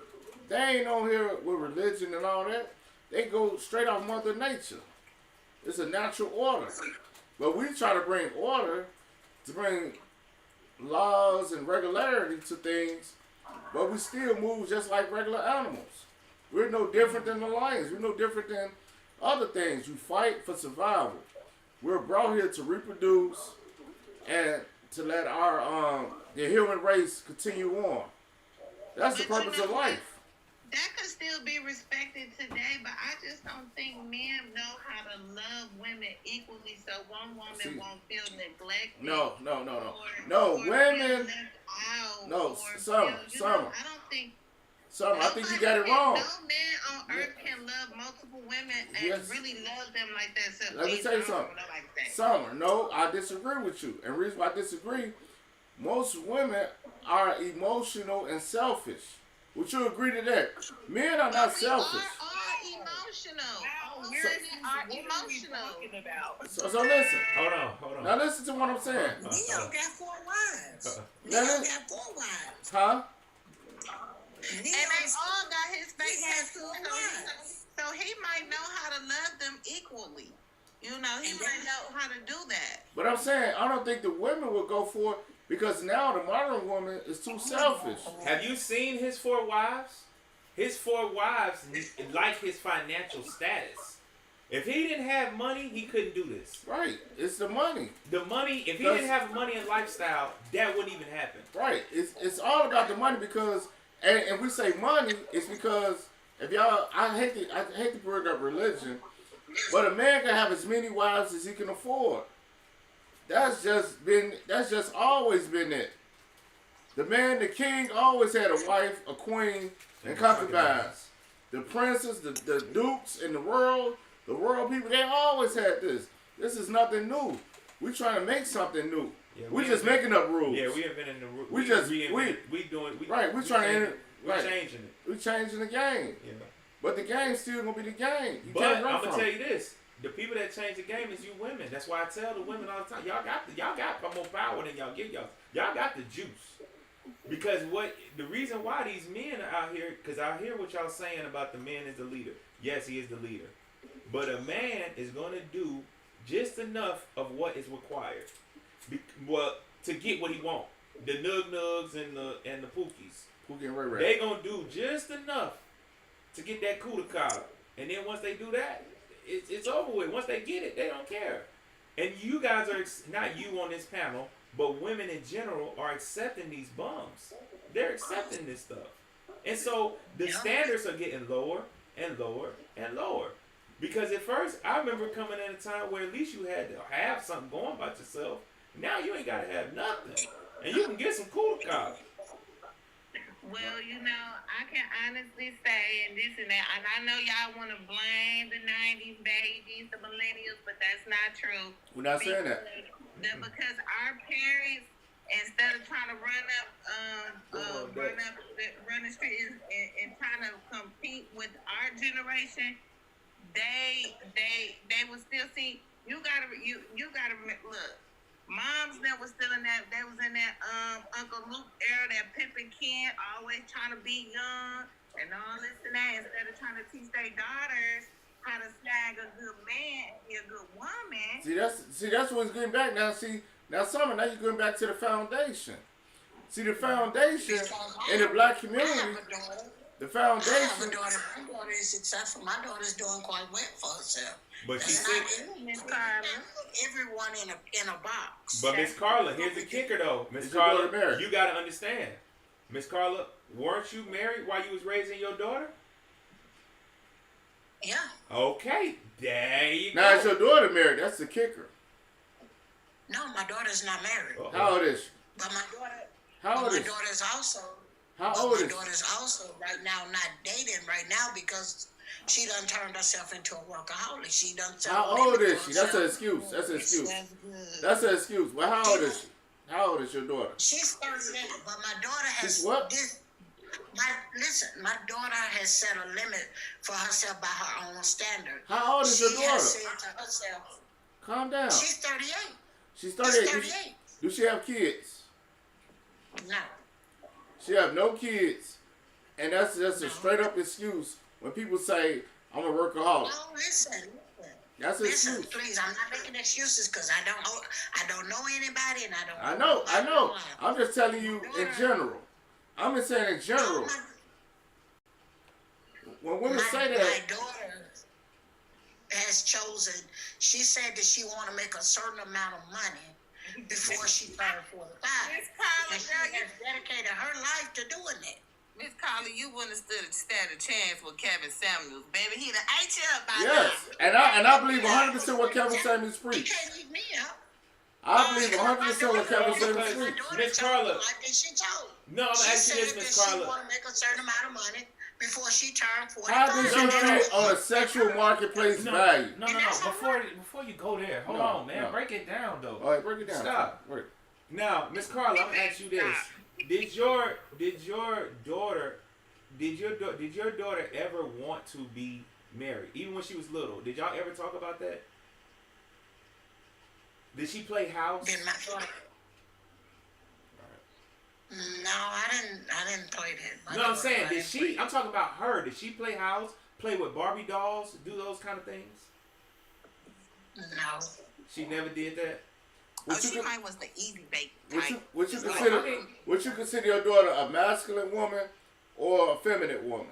they ain't on here with religion and all that. They go straight off Mother Nature. It's a natural order. But we try to bring order, to bring laws and regularity to things, but we still move just like regular animals. We're no different than the lions. We're no different than other things. You fight for survival. We're brought here to reproduce and to let our the human race continue on. That's the purpose of life. That could still be respected today, but I just don't think men know how to love women equally, so one woman won't feel neglected. No, or women. No, Summer. I don't think. Summer, I think you got it wrong. No man on earth can love multiple women and really love them like that. So let me tell you something. Summer, no, I disagree with you. And the reason why I disagree, most women are emotional and selfish. Would you agree to that? Men are not selfish. We are emotional. Women are emotional. So listen. Hold on. Now listen to what I'm saying. Neo got 4 wives. Neo got 4 wives. Huh? And they all got his face tattoos, so he might know how to love them equally. You know, he might know how to do that. But I'm saying, I don't think the women will go for it because now the modern woman is too selfish. Have you seen his 4 wives? His 4 wives like his financial status. If he didn't have money, he couldn't do this. Right. It's the money. The money, if he didn't have money and lifestyle, that wouldn't even happen. Right. It's all about the money because, and we say money, it's because if y'all, I hate to bring up religion, but a man can have as many wives as he can afford. That's just always been it. The man, the king, always had a wife, a queen, and concubines. The princes, the dukes in the world people, they always had this. This is nothing new. We're trying to make something new. Yeah, we just making up rules. Yeah, we inventing the rules. We changing it. We changing the game. Yeah. But the game's still gonna be the game. But I'm gonna tell you this: the people that change the game is you women. That's why I tell the women all the time: y'all got more power than y'all give y'all. Y'all got the juice. Because the reason why these men are out here, because I hear what y'all saying about the man is the leader. Yes, he is the leader. But a man is gonna do just enough of what is required, to get what he want. The nugs and the pookies. Pookie and Ray Ray. They gonna do just enough to get that cooler collar, and then once they do that, it's over with. Once they get it, they don't care. And you guys are not you on this panel, but women in general are accepting these bums. They're accepting this stuff, and so the standards are getting lower and lower and lower. Because at first, I remember coming at a time where at least you had to have something going about yourself. Now you ain't gotta have nothing, and you can get some cooler collar. Well, I can honestly say, and this and that, and I know y'all want to blame the 90s babies, the millennials, but that's not true. We're not saying that. Because our parents, instead of trying to run the street and trying to compete with our generation, they will still see. You gotta look. Moms that was still in that, they was in that Uncle Luke era, that Pip and Ken, always trying to be young and all this and that, instead of trying to teach their daughters how to snag a good man, be a good woman. See, that's what's getting back now. Summer, now you're going back to the foundation. See, the foundation in the black community. The foundation. I have a daughter. My daughter is successful. My daughter's doing quite well for herself. But she said, Miss Carla, everyone in a box. But Miss Carla, here's the kicker though. Miss Carla, you gotta understand. Miss Carla, weren't you married while you was raising your daughter? Yeah. Okay, there you go. Now is your daughter married? That's the kicker. No, my daughter's not married. Uh-oh. How old is she? But my daughter. How old is she? My daughter's also. How old is she? My daughter's also right now not dating right now because she done turned herself into a workaholic. She done. How old is she? That's an excuse. That's an excuse. That's an excuse. Well, how old is she? How old is your daughter? She's 38, but my daughter has. She's what? My daughter has set a limit for herself by her own standard. How old is your daughter? She has said to herself. Calm down. She's 38. She's 38. Do she have kids? No. She have no kids, and that's just a straight up excuse when people say I'm a workaholic. No, listen. That's an excuse. Please, I'm not making excuses because I don't know anybody, and I know. I'm just telling you in general. I'm just saying in general. When women say that, my daughter has chosen. She said that she want to make a certain amount of money before she turned 45. And she has dedicated her life to doing it. Miss Carla, you wouldn't have stand a chance with Kevin Samuels, baby. He'd have ate you up by now. Yes, and I believe 100% what Kevin Samuels preached. He can't eat me up. I believe 100% what Kevin Samuels preached. Miss Carla. No, I'm asking this, Miss Carla. She want to make a certain amount of money before she turned 45. How did she treat on a sexual marketplace value? No. Before you go there, hold on, man. Break it down, though. All right, break it down. Stop. Break. Now, Miss Carla, I'm gonna ask you this: Did your daughter ever want to be married, even when she was little? Did y'all ever talk about that? Did she play house? Did my daughter? No, I didn't play that. No, I'm saying, did she? I'm talking about her. Did she play house? Play with Barbie dolls? Do those kind of things? No. She never did that. She probably was the easy bake. Would you consider your daughter a masculine woman or a feminine woman?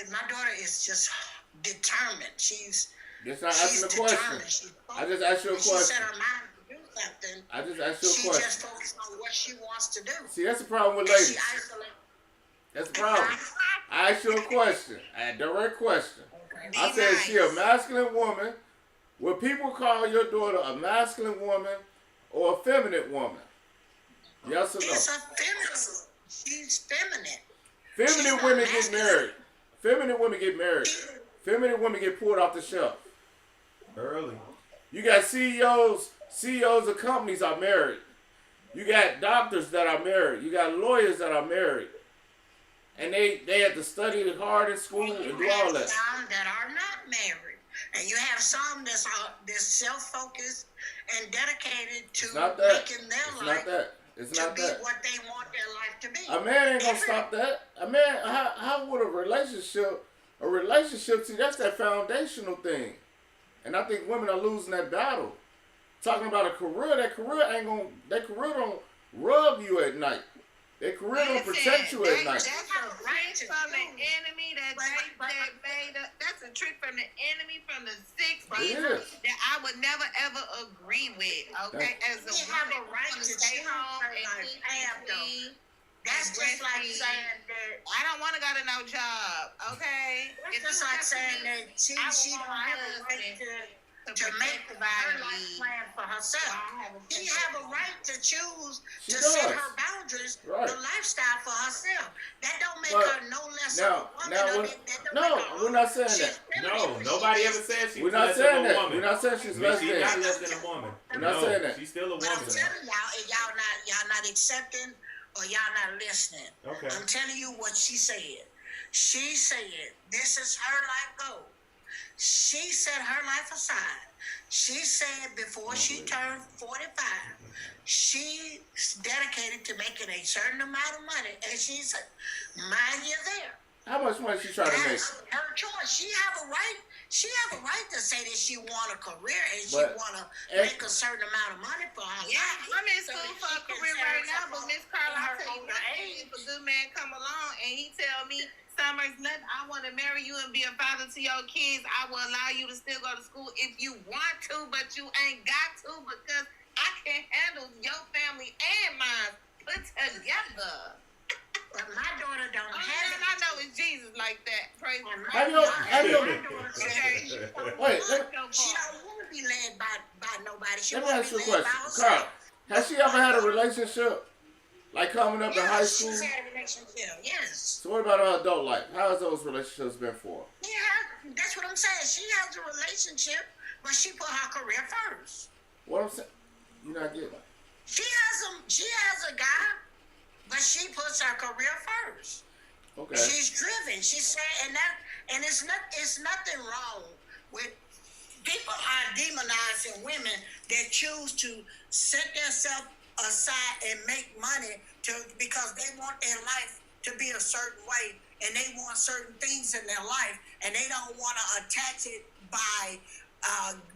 My daughter is just determined. She's not asking a question. I just asked you a question. She set her mind to do something. I just asked you a question. She just focused on what she wants to do. See, that's the problem with ladies. That's the problem. I asked you a question. A direct question. Okay. I said, is she a masculine woman? Would people call your daughter a masculine woman or a feminine woman? Yes or no? It's a feminine. She's feminine. Feminine women get married. Feminine women get married. Feminine women get pulled off the shelf. Early. You got CEOs of companies are married. You got doctors that are married. You got lawyers that are married. And they have to study hard in school and do all that. Some that are not married. And you have some that's self-focused and dedicated to making their life to be what they want their life to be. A man ain't gonna stop that. A man, how would a relationship, see, that's that foundational thing. And I think women are losing that battle. Talking about a career, that career don't rub you at night. That career don't protect you at night. That's a trick from the enemy that's a trick from the enemy from the 60s that I would never ever agree with. Okay, as a woman, right to stay home and keep that's just like saying that I don't want to go to no job. Okay, it's just like saying that she don't have a right to make her life plan for herself. She have a right to choose to set her boundaries, the lifestyle for herself. That don't make her no less of a woman. We're not saying that. No, nobody ever said she's We're not less saying of a that. woman. We're not saying she's less She's than. not less than a woman. We're not saying that. She's still a woman. But I'm telling y'all, if y'all not accepting or y'all not listening. Okay. I'm telling you what she said. She said this is her life goal. She set her life aside. She said before she turned 45, she's dedicated to making a certain amount of money. And she said, mind you there. How much money she trying to make? That's her choice. She have a right to say that she want a career and she want to make a certain amount of money for her life. I'm in school for a career right now, but Miss Carla, I tell you what, if a good man come along and he tell me, Summer's nothing, I want to marry you and be a father to your kids, I will allow you to still go to school if you want to, but you ain't got to because I can't handle your family and mine put together. But my daughter don't have it. I know it's Jesus like that. Praise God. Have you? Wait, she don't want to be led by nobody. She let me ask you a led question. by herself. Carl, has she ever had a relationship? Like coming up in high school? She's had a relationship, yes. So what about her adult life? How has those relationships been for her? Yeah, that's what I'm saying. She has a relationship, but she put her career first. What I'm saying? You're not getting it. She has a guy, but she puts her career first. Okay. She's driven. She's saying and it's nothing wrong with people are demonizing women that choose to set themselves aside and make money because they want their life to be a certain way and they want certain things in their life and they don't want to attach it by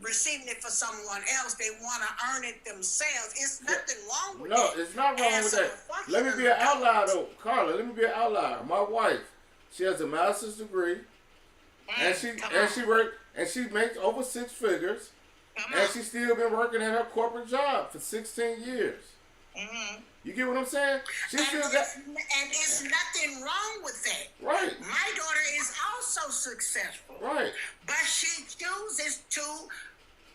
receiving it for someone else. They want to earn it themselves. It's nothing wrong with that. No, it's not wrong with that. Let me be an outlier though, Carla. Let me be an outlier. My wife, she has a master's degree, and she makes over 6 figures, and she's still been working at her corporate job for 16 years. Mm-hmm. You get what I'm saying? And it's nothing wrong with that. Right. My daughter is also successful. Right. But she chooses to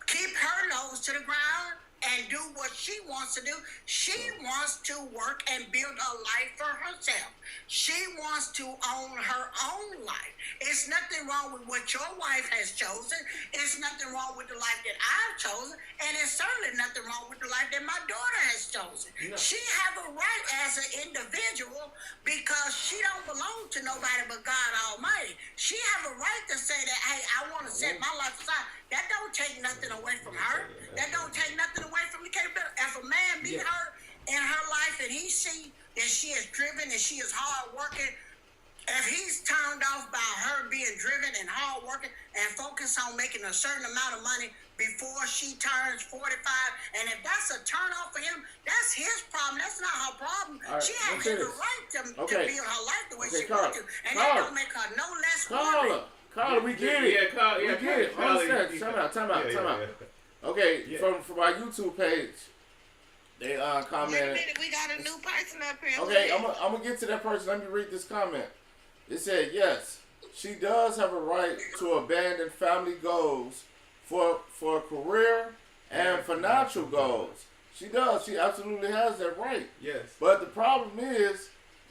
keep her nose to the ground and do what she wants to do. She wants to work and build a life for herself. She wants to own her own life. It's nothing wrong with what your wife has chosen. It's nothing wrong with the life that I've chosen. And it's certainly nothing wrong with the life that my daughter has chosen. No. She have a right as an individual because she don't belong to nobody but God Almighty. She have a right to say that, hey, I want to set my life aside. That don't take nothing away from her. That don't take nothing away from the capability. If a man meet her in her life and he see that she is driven and she is hard working, if he's turned off by her being driven and hard working and focus on making a certain amount of money before she turns 45, and if that's a turn off for him, that's his problem. That's not her problem. Right, she has the right to build her life the way she wants to. And that don't make her no less woman. Carla, we get it. We get it. Understand? Time out. Okay, from our YouTube page, they commented. Wait a minute, we got a new person up here. Okay, I'm gonna get to that person. Let me read this comment. It said, yes, she does have a right to abandon family goals for career and financial goals. She does. She absolutely has that right. Yes. But the problem is,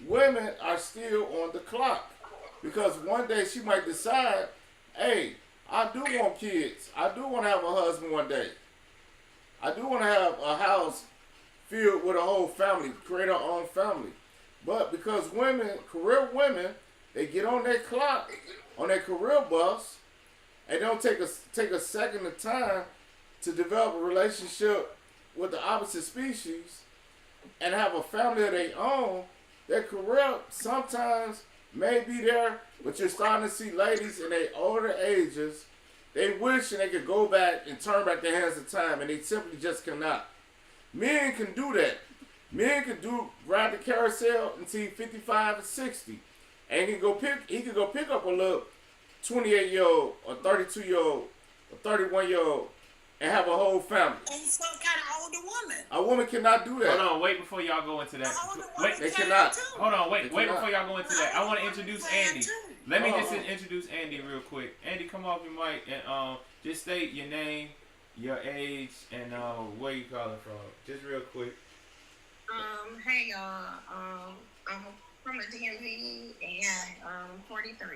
women are still on the clock. Because one day she might decide, hey, I do want kids. I do want to have a husband one day. I do want to have a house filled with a whole family, create our own family. But because career women, they get on their clock, on their career bus, and don't take a second of time to develop a relationship with the opposite species and have a family of their own, their career sometimes may be there, but you're starting to see ladies in their older ages, they wish they could go back and turn back their hands of time, and they simply just cannot. Men can do that. Men can ride the carousel until he's 55 or 60. And he can go pick up a little 28-year-old or 32-year-old or 31-year-old and have a whole family. And some kind of older woman. A woman cannot do that. Hold on, wait before y'all go into that. Wait, they cannot. Hold on, wait before y'all go into that. I want to introduce Andy. Let me just introduce Andy real quick. Andy, come off your mic and just state your name, your age, and where you calling from. Just real quick. Hey y'all. I'm from the DMV and 43.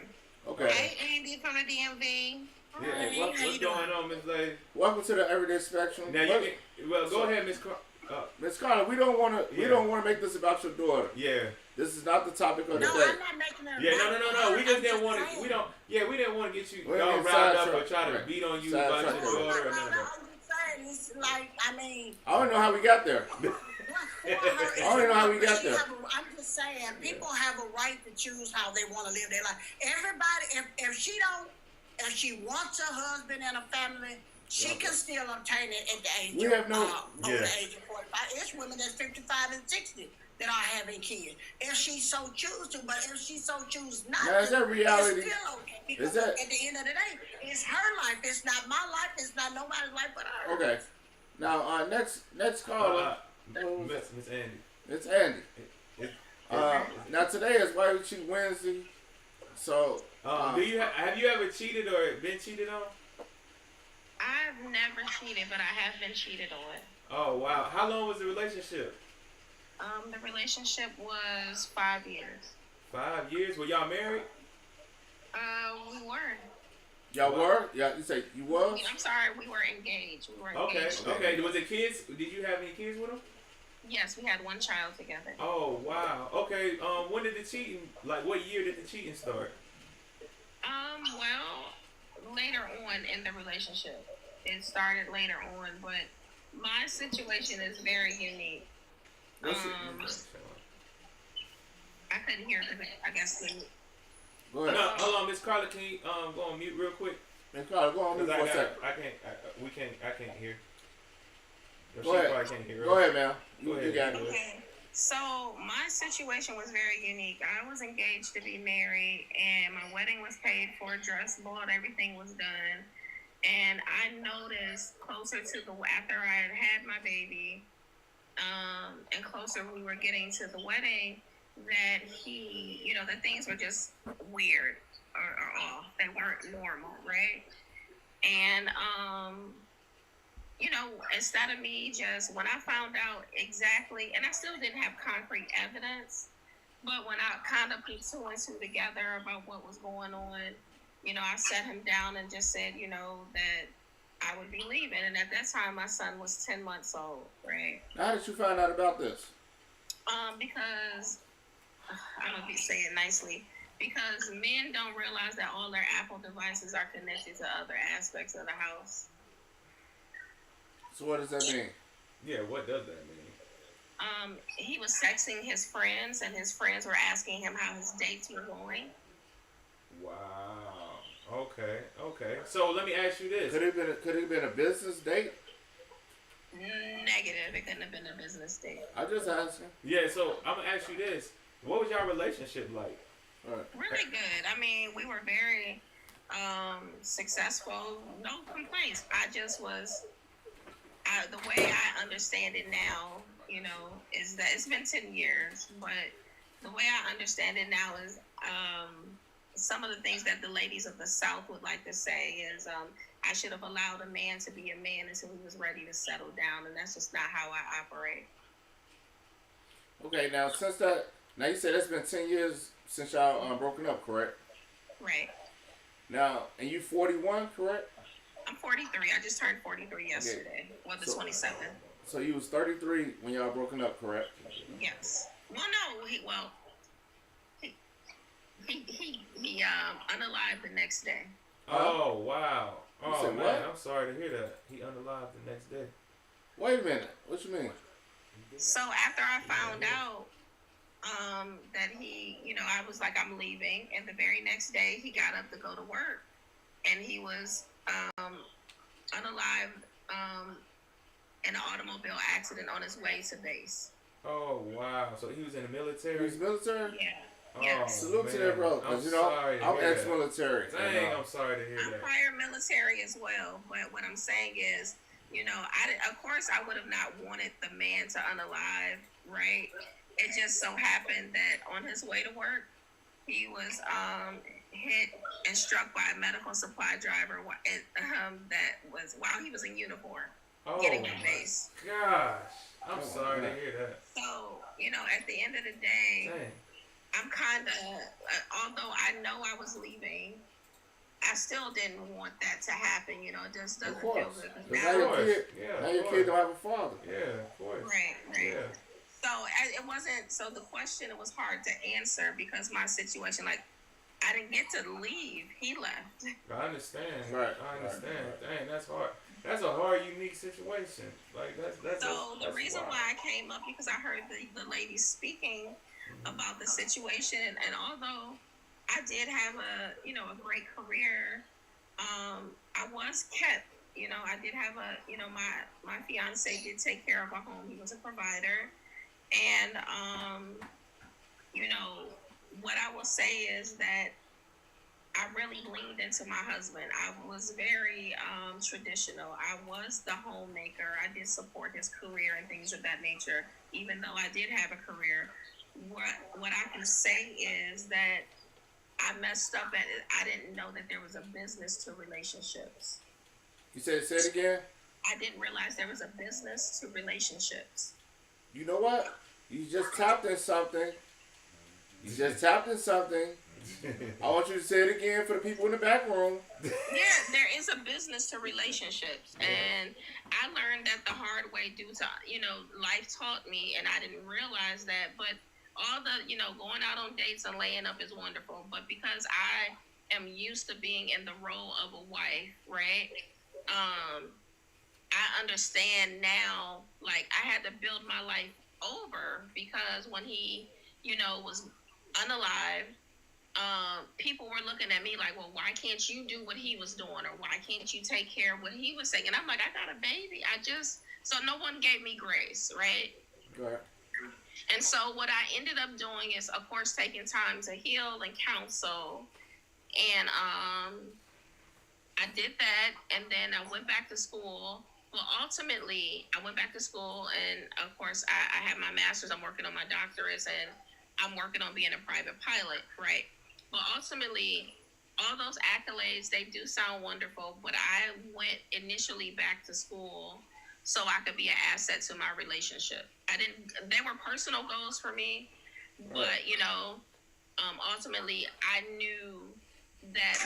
Okay. Hey Andy from the DMV. Yeah, what's going on, Miss Lady? Welcome to the Everyday Spectrum. Now go ahead, Miss Miss Carla, we don't want to make this about your daughter. Yeah. This is not the topic of the day. No, I'm not making her. Yeah, no. We just didn't want to. We didn't want to get you all riled up or try to beat on you about your daughter or none of that. I'm just saying, it's like, I mean. I don't know how we got there. I don't even know how we got there. I'm just saying, people have a right to choose how they want to live their life. Everybody, if she wants a husband and a family, she can still obtain it at the age over the age of 45. It's women that's 55 and 60 that are having kids. If she so choose to, but if she so choose not now, is that reality? it's still okay. Because at the end of the day, it's her life. It's not my life. It's not nobody's life but hers. Okay. Now, next caller. Miss Andy. It's Andy. Now today is White Cheat Wednesday, so. Have you ever cheated or been cheated on? I've never cheated, but I have been cheated on. Oh wow! How long was the relationship? The relationship was 5 years. 5 years? Were y'all married? We were. Y'all were? Yeah, you say you was? I'm sorry, we were engaged. Okay. Was it kids? Did you have any kids with them? Yes, we had one child together. Oh wow. Okay. When did the cheating? Like, what year did the cheating start? Well, later on in the relationship. It started later on, but my situation is very unique. I couldn't hear because I guess Go ahead. No, hold on, Miss Carla. Can you go on mute real quick? Miss Carla, go on mute for a second. I can't hear. Go ahead. Can't hear. Go ahead, man. Go ahead. You got it. Okay. So my situation was very unique. I was engaged to be married, and my wedding was paid for, dress bought, everything was done. And I noticed closer to after I had my baby, and closer we were getting to the wedding, that that things were just weird or off. They weren't normal, right? And instead of me just, when I found out exactly, and I still didn't have concrete evidence, but when I kind of put two and two together about what was going on, I sat him down and just said, that I would be leaving. And at that time, my son was 10 months old, right? How did you find out about this? Because, I'm going to say it nicely, because men don't realize that all their Apple devices are connected to other aspects of the house. So what does that mean? Yeah, what does that mean? He was texting his friends, and his friends were asking him how his dates were going. Wow. Okay. So let me ask you this: Could it have been a business date? Negative. It couldn't have been a business date. I just asking. Yeah. So I'm gonna ask you this: what was your relationship like? Really good. I mean, we were very successful. No complaints. I just was. The way I understand it now, is that it's been 10 years, but the way I understand it now is some of the things that the ladies of the South would like to say is I should have allowed a man to be a man until he was ready to settle down, and that's just not how I operate. Okay, now you said it's been 10 years since y'all broken up, correct? Right. Now, and you 41, correct? I'm 43. I just turned 43 yesterday. Okay. Well, the 27th. So you was 33 when y'all broken up, correct? Yes. Well, no. He unalived the next day. Oh, wow. Oh, man, what? I'm sorry to hear that. He unalived the next day. Wait a minute. What you mean? So after I found out that he, I was like, I'm leaving, and the very next day he got up to go to work, and he was unalived in an automobile accident on his way to base. Oh, wow. So he was in the military? He was military? Yeah. Oh, yes. Salute to that, bro. Because, I'm ex-military. Dang, I'm sorry to hear that. I'm prior military as well. But what I'm saying is, of course, I would have not wanted the man to unalive, right? It just so happened that on his way to work, he was hit and struck by a medical supply driver that was while he was in uniform, getting to base. Gosh, I'm sorry to hear that. So, at the end of the day, dang. I'm kind of, although I know I was leaving, I still didn't want that to happen. It just doesn't feel good. Now your kid don't have a father. Yeah, of course. Right. Yeah. So it wasn't. So the question, it was hard to answer because my situation, like, I didn't get to leave. He left. I understand. Right. I understand. Right. Dang, that's hard. That's a hard, unique situation. Like that's. So the reason wild. why I came up because I heard the lady speaking about the situation, and although I did have a great career, I was kept. I did have my fiance did take care of our home. He was a provider, and what I will say is that I really leaned into my husband. I was very traditional. I was the homemaker. I did support his career and things of that nature, even though I did have a career. What I can say is that I messed up at it. I didn't know that there was a business to relationships. You say it again? I didn't realize there was a business to relationships. You know what? You just tapped in something. I want you to say it again for the people in the back room. Yeah, there is a business to relationships. And I learned that the hard way due to, life taught me, and I didn't realize that. But all the, going out on dates and laying up is wonderful. But because I am used to being in the role of a wife, right? I understand now, like, I had to build my life over because when he, was unalived, people were looking at me like, well, why can't you do what he was doing? Or why can't you take care of what he was saying? And I'm like, I got a baby. So no one gave me grace, right? Right. And so what I ended up doing is, of course, taking time to heal and counsel. And I did that. And then I went back to school. Well, ultimately, I went back to school. And, of course, I have my master's. I'm working on my doctorates. And I'm working on being a private pilot, right? But ultimately, all those accolades, they do sound wonderful. But I went initially back to school so I could be an asset to my relationship. They were personal goals for me, but, ultimately I knew that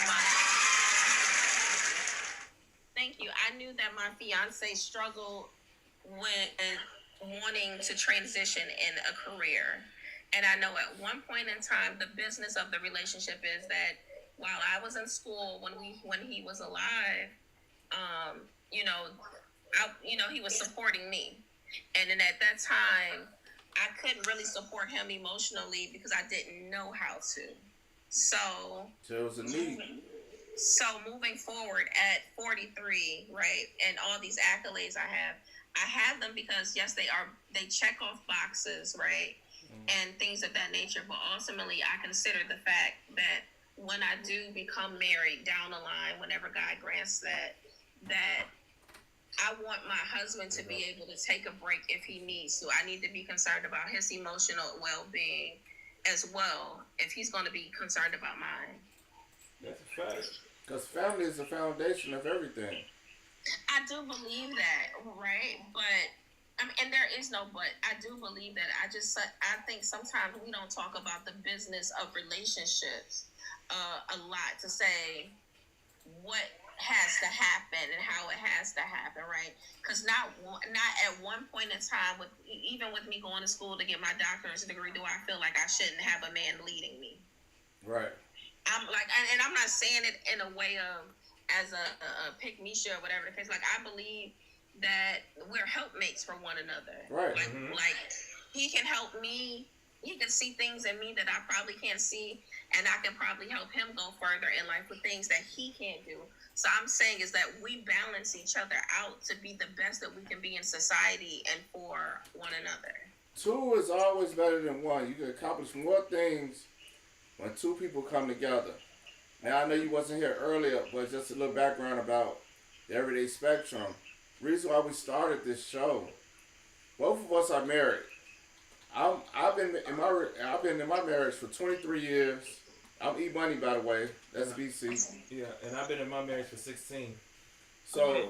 I knew that my fiance struggled with wanting to transition in a career. And I know at one point in time, the business of the relationship is that while I was in school, when he was alive, he was supporting me. And then at that time, I couldn't really support him emotionally because I didn't know how to. So it was a need. So moving forward at 43, right, and all these accolades I have them because, yes, they check off boxes, right, and things of that nature. But ultimately, I consider the fact that when I do become married down the line, whenever God grants that I want my husband to be able to take a break if he needs to. I need to be concerned about his emotional well-being as well, if he's going to be concerned about mine. That's a fact. Because family is the foundation of everything. I do believe that, right? But, and there is no but. I do believe that. I think sometimes we don't talk about the business of relationships a lot to say, what has to happen and how it has to happen, right? Because not at one point in time, even with me going to school to get my doctorate degree, do I feel like I shouldn't have a man leading me? Right. I'm like, and I'm not saying it in a way of as a pick me shit or whatever the case. Like, I believe that we're helpmates for one another. Right. Like he can help me. He can see things in me that I probably can't see, and I can probably help him go further in life with things that he can't do. So I'm saying is that we balance each other out to be the best that we can be in society and for one another. Two is always better than one. You can accomplish more things when two people come together. Now, I know you wasn't here earlier, but just a little background about the Everyday Spectrum. Reason why we started this show, both of us are married. I've been in my marriage for 23 years. I'm E Money, by the way. That's BC. Yeah, and I've been in my marriage for 16. So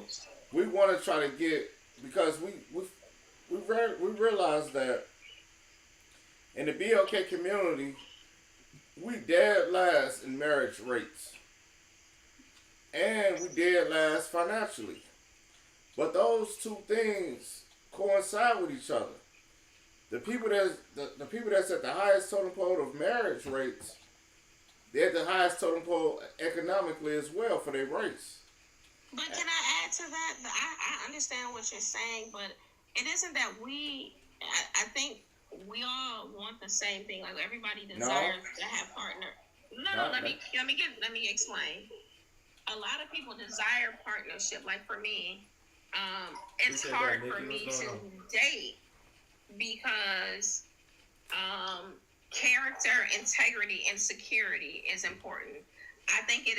we want to try to get, because we realize that in the BLK community, we dead last in marriage rates, and we dead last financially. But those two things coincide with each other. The people that's at the highest totem pole of marriage rates, they're at the highest totem pole economically as well for their race. But can I add to that? I understand what you're saying, but it isn't that I think we all want the same thing. Like, everybody desires to have partner. No, let me explain. A lot of people desire partnership. Like, for me, it's hard for me to date because character, integrity, and security is important. I think it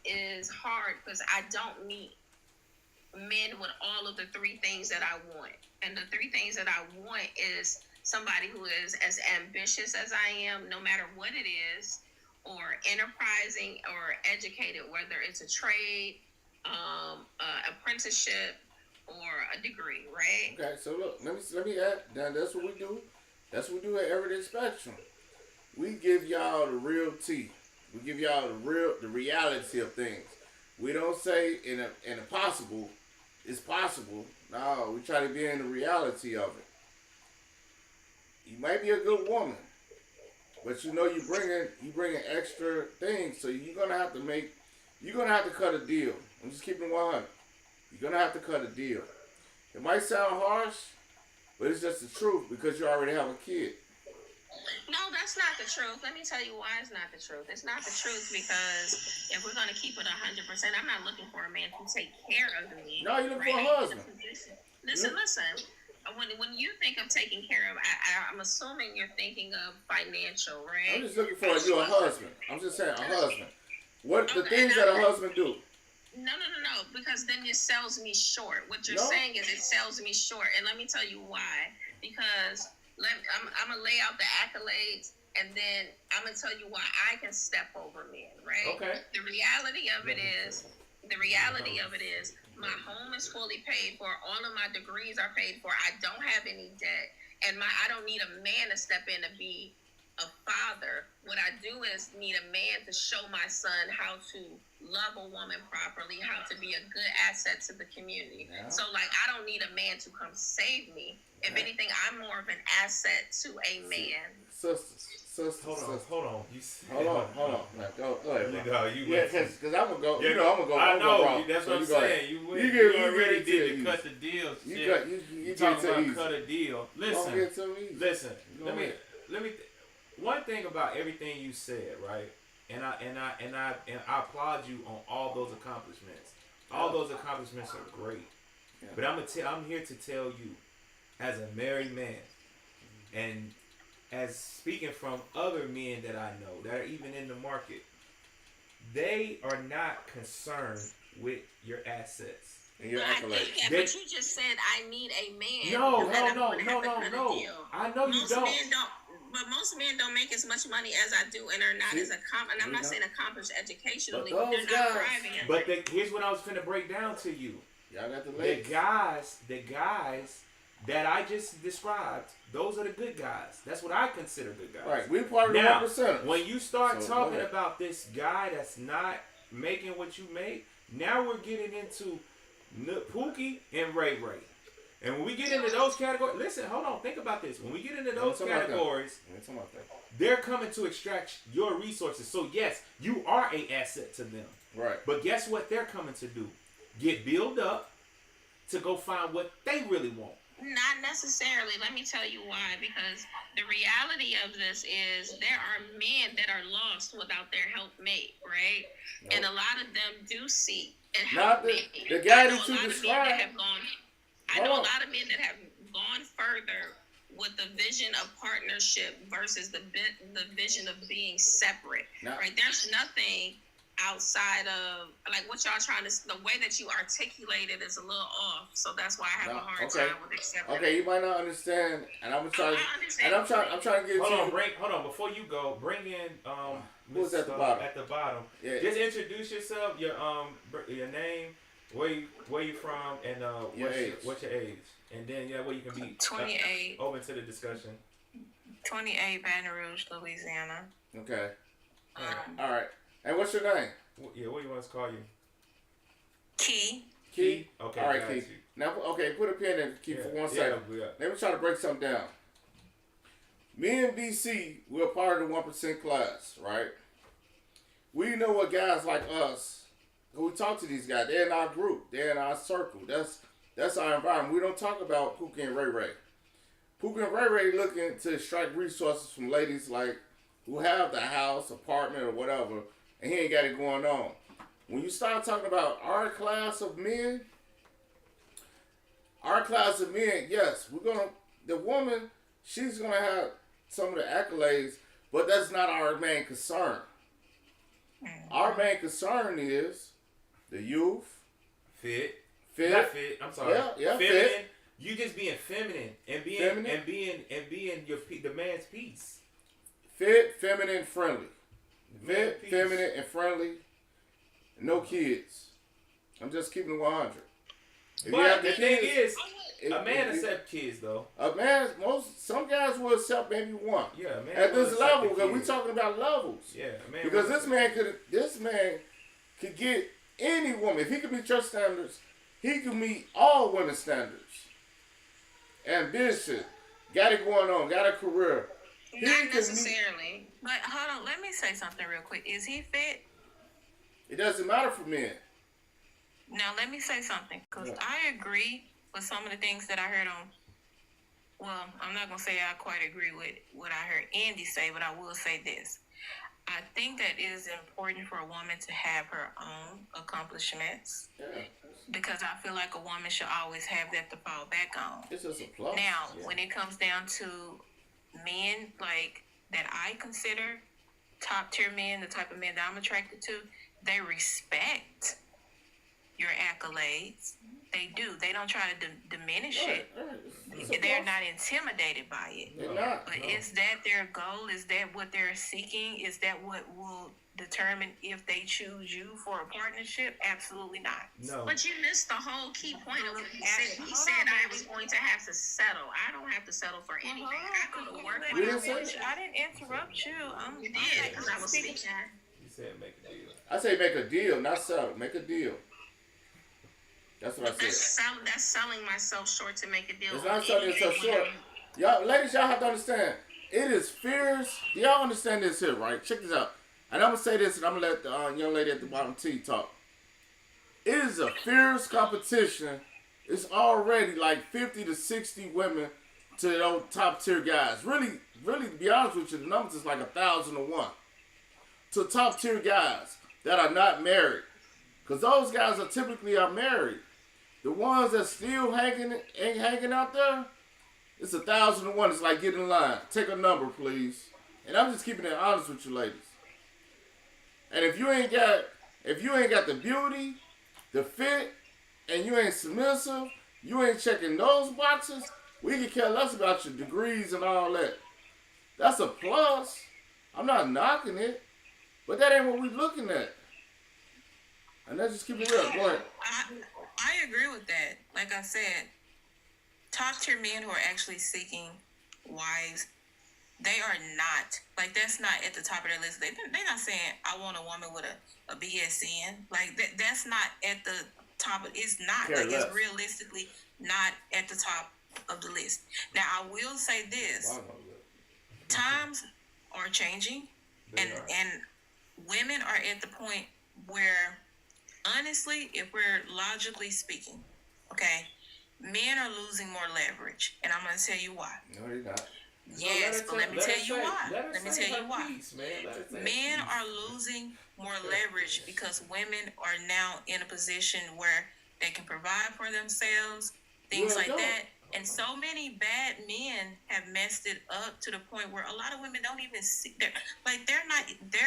is hard because I don't meet men with all of the three things that I want. And the three things that I want is somebody who is as ambitious as I am, no matter what it is, or enterprising or educated, whether it's a trade, apprenticeship, or a degree, right? Okay, so look, let me add. Now that's what we do. That's what we do at Everyday Spectrum. We give y'all the real tea. We give y'all the reality of things. We don't say in a possible, it's possible. No, we try to be in the reality of it. You might be a good woman, but you know you bringing extra things, so you're gonna have to cut a deal. I'm just keeping it 100. You're gonna have to cut a deal. It might sound harsh, but it's just the truth because you already have a kid. No, that's not the truth. Let me tell you why it's not the truth. It's not the truth because if we're going to keep it 100%, I'm not looking for a man to take care of me. No, you're looking for a husband. Listen. When you think of taking care of, I'm assuming you're thinking of financial, right? I'm just looking for you a husband. I'm just saying a husband. What the things that a husband do? No, because then it sells me short. What you're saying is it sells me short. And let me tell you why. Because I'm going to lay out the accolades, and then I'm going to tell you why I can step over men, right? Okay. The reality of it is, my home is fully paid for. All of my degrees are paid for. I don't have any debt. And I don't need a man to step in to be a father. What I do is need a man to show my son how to love a woman properly, how to be a good asset to the community. Yeah. So, like, I don't need a man to come save me. If anything, I'm more of an asset to a man. Sisters. Hold on. Hold on. Now, go ahead. Because I'm gonna go. Yeah, I'm gonna go. I know. Wrong. That's so what I'm saying. You already did to cut the deal. You talking about cut a deal? Listen. Let me. One thing about everything you said, right? And I applaud you on all those accomplishments. All those accomplishments are great. Yeah. But I'm here to tell you, as a married man, and as speaking from other men that I know that are even in the market, they are not concerned with your assets. And your accolades. But you just said I need a man. No. I know you don't. But most men don't make as much money as I do, and are not as accomplished. And I'm not saying accomplished educationally. But they're not thriving. But here's what I was finna break down to you. Y'all got the legs. The guys that I just described, those are the good guys. That's what I consider good guys. Right, we're part of the 1%. When you start talking about this guy that's not making what you make, now we're getting into Pookie and Ray Ray. And when we get into those categories, listen, hold on, think about this. When we get into those categories, they're coming to extract your resources. So yes, you are an asset to them. Right. But guess what they're coming to do? Get built up to go find what they really want. Not necessarily. Let me tell you why. Because the reality of this is there are men that are lost without their helpmate, right? Nope. And a lot of them do seek and help me. The guy that you described. I know a lot of men that have gone further with the vision of partnership versus the vision of being separate. Right? There's nothing outside of like what y'all trying to. The way that you articulate it is a little off, so that's why I have a hard time with accepting. Okay, you might not understand, and I'm trying. I'm trying to get. Hold on. Before you go, bring in who's at the bottom? At the bottom. Yeah. Just introduce yourself. Your name. Where you from, and what's your age, and then where you can be 28. Open to the discussion. 28, Baton Rouge, Louisiana. Okay. All right. And what's your name? Yeah, what do you want us to call you? Key. Key. Okay. All right, Key. Now, okay, put a pin in Key for 1 second. Let me try to break something down. Me and BC, we're part of the 1% class, right? We know what guys like us. We talk to these guys. They're in our group. They're in our circle. That's our environment. We don't talk about Pookie and Ray Ray. Pookie and Ray Ray looking to extract resources from ladies like who have the house, apartment, or whatever, and he ain't got it going on. When you start talking about our class of men, yes, the woman, she's gonna have some of the accolades, but that's not our main concern. Our main concern is the youth. Fit. Not fit. I'm sorry. Yeah, feminine. Fit. You just being feminine and being the man's piece. Fit, feminine, friendly. Fit, feminine, and friendly. No kids. I'm just keeping it 100. But the thing is, a man accepts kids though. Some guys will accept maybe one. Yeah, man. At this level, because we're talking about levels. Yeah, man. Because this man could get any woman. If he could meet your standards, he could meet all women's standards. Ambition, got it going on, got a career. Not necessarily. But hold on, let me say something real quick. Is he fit? It doesn't matter for men. Now let me say something, because I agree with some of the things that I heard on. Well, I'm not gonna say I quite agree with what I heard Andy say, but I will say this. I think that it is important for a woman to have her own accomplishments. Yeah. Because I feel like a woman should always have that to fall back on. It's just a plus. Now, when it comes down to men like that I consider top tier men, the type of men that I'm attracted to, they respect your accolades. They do. They don't try to diminish it. They're not intimidated by it. But is that their goal? Is that what they're seeking? Is that what will determine if they choose you for a partnership? Absolutely not. No. But you missed the whole key point of what he said. He said I was going to have to settle. I don't have to settle for anything. I go to work. I didn't interrupt you. You did, because I was speaking. You said make a deal. I say make a deal, not settle. Make a deal. That's what I said. That's selling myself short to make a deal. It's not selling yourself short. Y'all, ladies, y'all have to understand. It is fierce. Do y'all understand this here, right? Check this out. And I'm going to say this, and I'm going to let the young lady at the bottom T talk. It is a fierce competition. It's already like 50 to 60 women to those top tier guys. Really, to be honest with you, the numbers is like 1,000 to 1. To top tier guys that are not married. Because those guys are typically married. The ones that still hanging out there, it's 1,000 to 1. It's like get in line. Take a number, please. And I'm just keeping it honest with you ladies. And if you ain't got the beauty, the fit, and you ain't submissive, you ain't checking those boxes, we can care less about your degrees and all that. That's a plus. I'm not knocking it. But that ain't what we looking at. And let's just keep it real. Go ahead. I agree with that. Like I said, top tier men who are actually seeking wives they are not, like, that's not at the top of their list. They're not saying, I want a woman with a BSN. Like, that's not at the top of, it's not. Like, it's realistically not at the top of the list. Now, I will say this. Times are changing, and women are at the point where, honestly, if we're logically speaking, okay, men are losing more leverage, and I'm going to tell you why. No, you're not. Yes, but let me tell you why. Men are losing more leverage because women are now in a position where they can provide for themselves, things like that. And so many bad men have messed it up to the point where a lot of women don't even see, there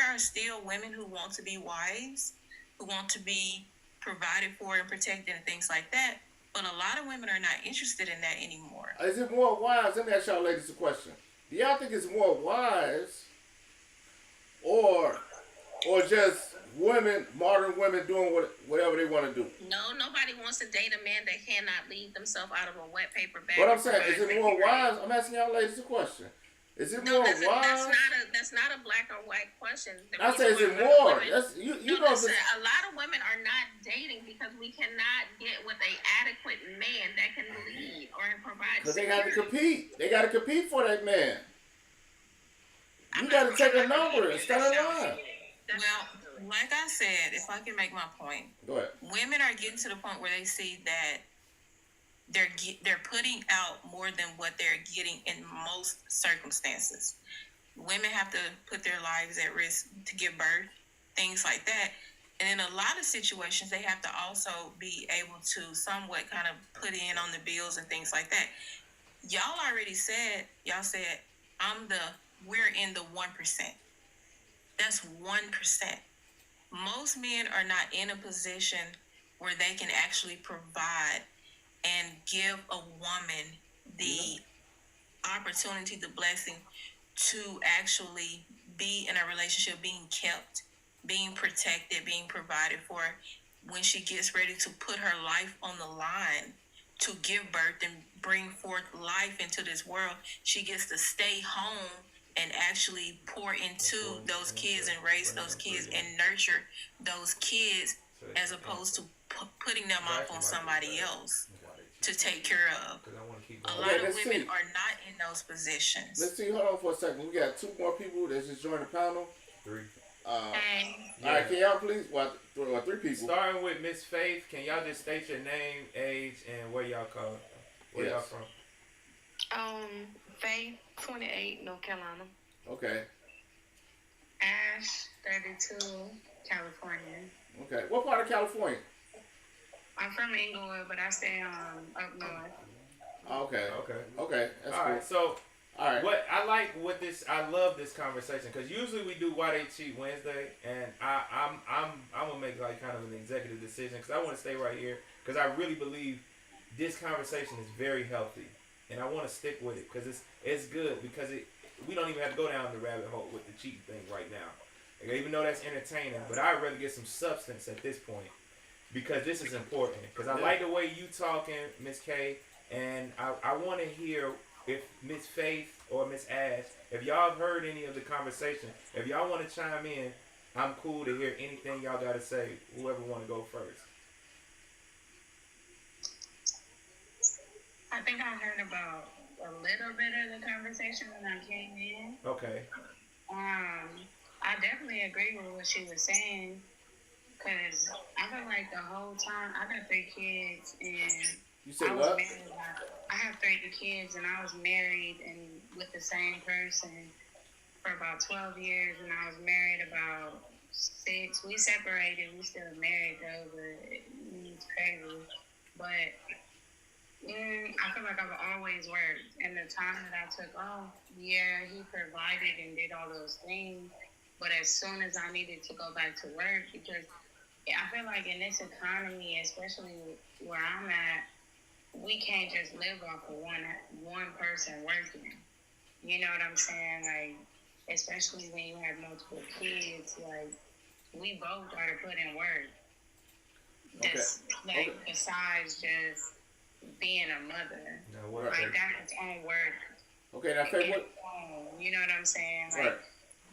are still women who want to be wives, who want to be provided for and protected and things like that. But a lot of women are not interested in that anymore. Is it more wise? Let me ask y'all ladies a question. Do y'all think it's more wise or just women, modern women doing whatever they want to do? No, nobody wants to date a man that cannot leave themselves out of a wet paper bag. What I'm saying, is it more wise? I'm asking y'all ladies a question. Is it more wise? That's not a black or white question. I say, is it more? A lot of women are not dating because we cannot get with an adequate man that can lead or provide. Because they got to compete. They got to compete for that man. You got to take a number and stand in line. Well, like I said, if I can make my point, go ahead. Women are getting to the point where they see that they're putting out more than what they're getting in most circumstances. Women have to put their lives at risk to give birth, things like that. And in a lot of situations, they have to also be able to somewhat kind of put in on the bills and things like that. Y'all already said, we're in the 1%. That's 1%. Most men are not in a position where they can actually provide and give a woman the opportunity, the blessing to actually be in a relationship, being kept, being protected, being provided for. When she gets ready to put her life on the line to give birth and bring forth life into this world, she gets to stay home and actually pour into those kids and raise those kids and nurture those kids, as opposed to putting them off on somebody else to take care of. A lot of women are not in those positions. Let's see. Hold on for a second. We got 2 more people that just joined the panel. 3. All right, can y'all please? 3 people. Starting with Miss Faith, can y'all just state your name, age, and where y'all come? Where y'all from? Faith, 28, North Carolina. Okay. Ash, 32, California. Okay. What part of California? I'm from Inglewood, but I stay up north. Okay. That's all cool. Right. So, all right. I love this conversation because usually we do Why They Cheat Wednesday, and I'm gonna make like kind of an executive decision because I want to stay right here because I really believe this conversation is very healthy, and I want to stick with it because it's good because we don't even have to go down the rabbit hole with the cheating thing right now. Like, even though that's entertaining, but I'd rather get some substance at this point because this is important. Because I like the way you talking, Miss K, and I want to hear if Miss Faith or Miss Ash, if y'all have heard any of the conversation, if y'all want to chime in, I'm cool to hear anything y'all got to say, whoever want to go first. I think I heard about a little bit of the conversation when I came in. Okay. I definitely agree with what she was saying because I feel like the whole time I got 3 kids and you said I what? was married. I have 3 kids and I was married and with the same person for about 12 years and I was married about 6. We separated. We still married though, but it's crazy. But I feel like I've always worked. And the time that I took off, he provided and did all those things. But as soon as I needed to go back to work, because I feel like in this economy, especially where I'm at, we can't just live off of one person working. You know what I'm saying? Like, especially when you have multiple kids, like, we both got to put in work. Besides just being a mother. Like, that's its own work Okay, now Faith, what? You know what I'm saying? Like, Right.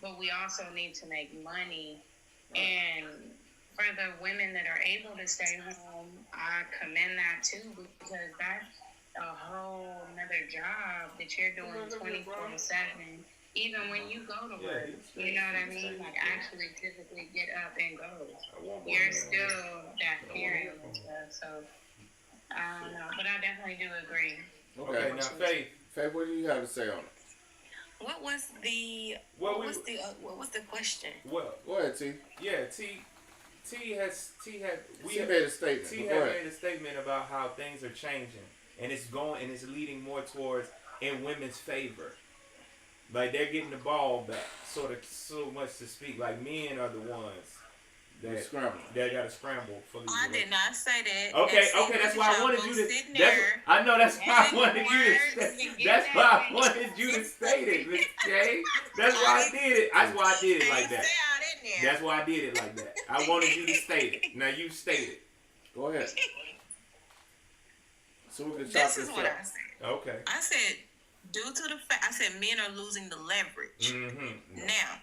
but we also need to make money. And for the women that are able to stay home, I commend that too, because that's a whole nother job that you're doing 24/7. Even when you go to work, you know what I mean? Like actually physically get up and go. You're still that parent and stuff. So I don't know, but I definitely do agree. Okay, now Faith, what do you have to say on it? What was the question? Well, go ahead, T. Yeah, T made a statement. T had made a statement about how things are changing, and it's leading more towards in women's favor. Like they're getting the ball back, so much to speak. Like men are the ones that gotta scramble for the. I did not say that. Okay, that's why I wanted you to. I know that's why I wanted you to. That's why I wanted you to state it, Miss J. That's why I did it. That's why I did it like that. That's why I did it like that. I wanted you to state it. Now you state it. Go ahead. So we can this is what I said. Okay. I said, due to the fact, I said men are losing the leverage. Mm-hmm. Now,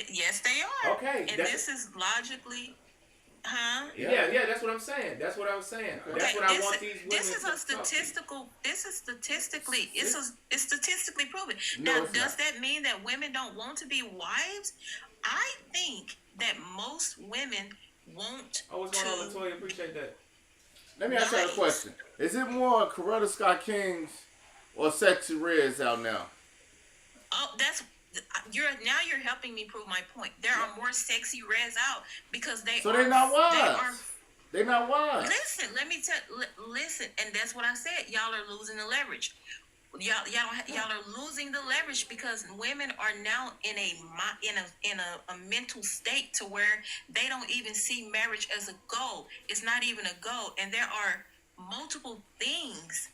yes, they are. Okay. And this is logically, Yeah, that's what I'm saying. That's what I was saying. Okay. That's what I want these women This is statistically proven. No, now, does that mean that women don't want to be wives? I think that most women want what's going on, Latoya? Appreciate that. Let me ask you a question. Is it more Coretta Scott Kings or Sexy Reds out now? Oh, you're helping me prove my point. There are more sexy reds out because they're not wives. They're not wives. Listen, listen, and that's what I said. Y'all are losing the leverage. Y'all are losing the leverage because women are now in a mental state to where they don't even see marriage as a goal. It's not even a goal, and there are multiple things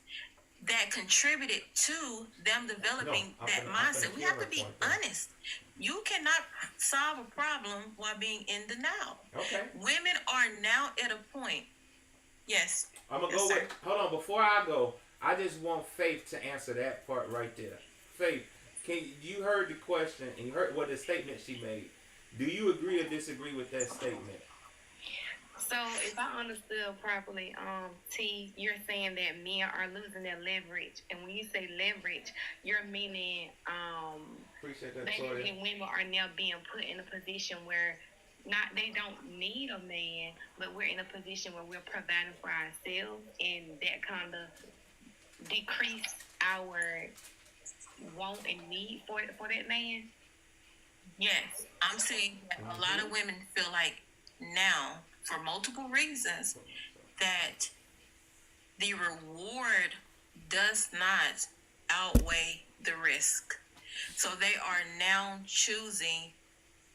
that contributed to them developing that mindset. We have to be honest. You cannot solve a problem while being in denial. Okay. Women are now at a point. Yes. I'm gonna go with. Hold on, before I go, I just want Faith to answer that part right there. Faith, you heard the question and you heard what the statement she made. Do you agree or disagree with that statement? So, if I understood properly, T, you're saying that men are losing their leverage, and when you say leverage, you're meaning appreciate that, basically women are now being put in a position where they don't need a man, but we're in a position where we're providing for ourselves, and that kind of decrease our want and need for that man. Yes, I'm saying that a lot of women feel like now, for multiple reasons, that the reward does not outweigh the risk. So they are now choosing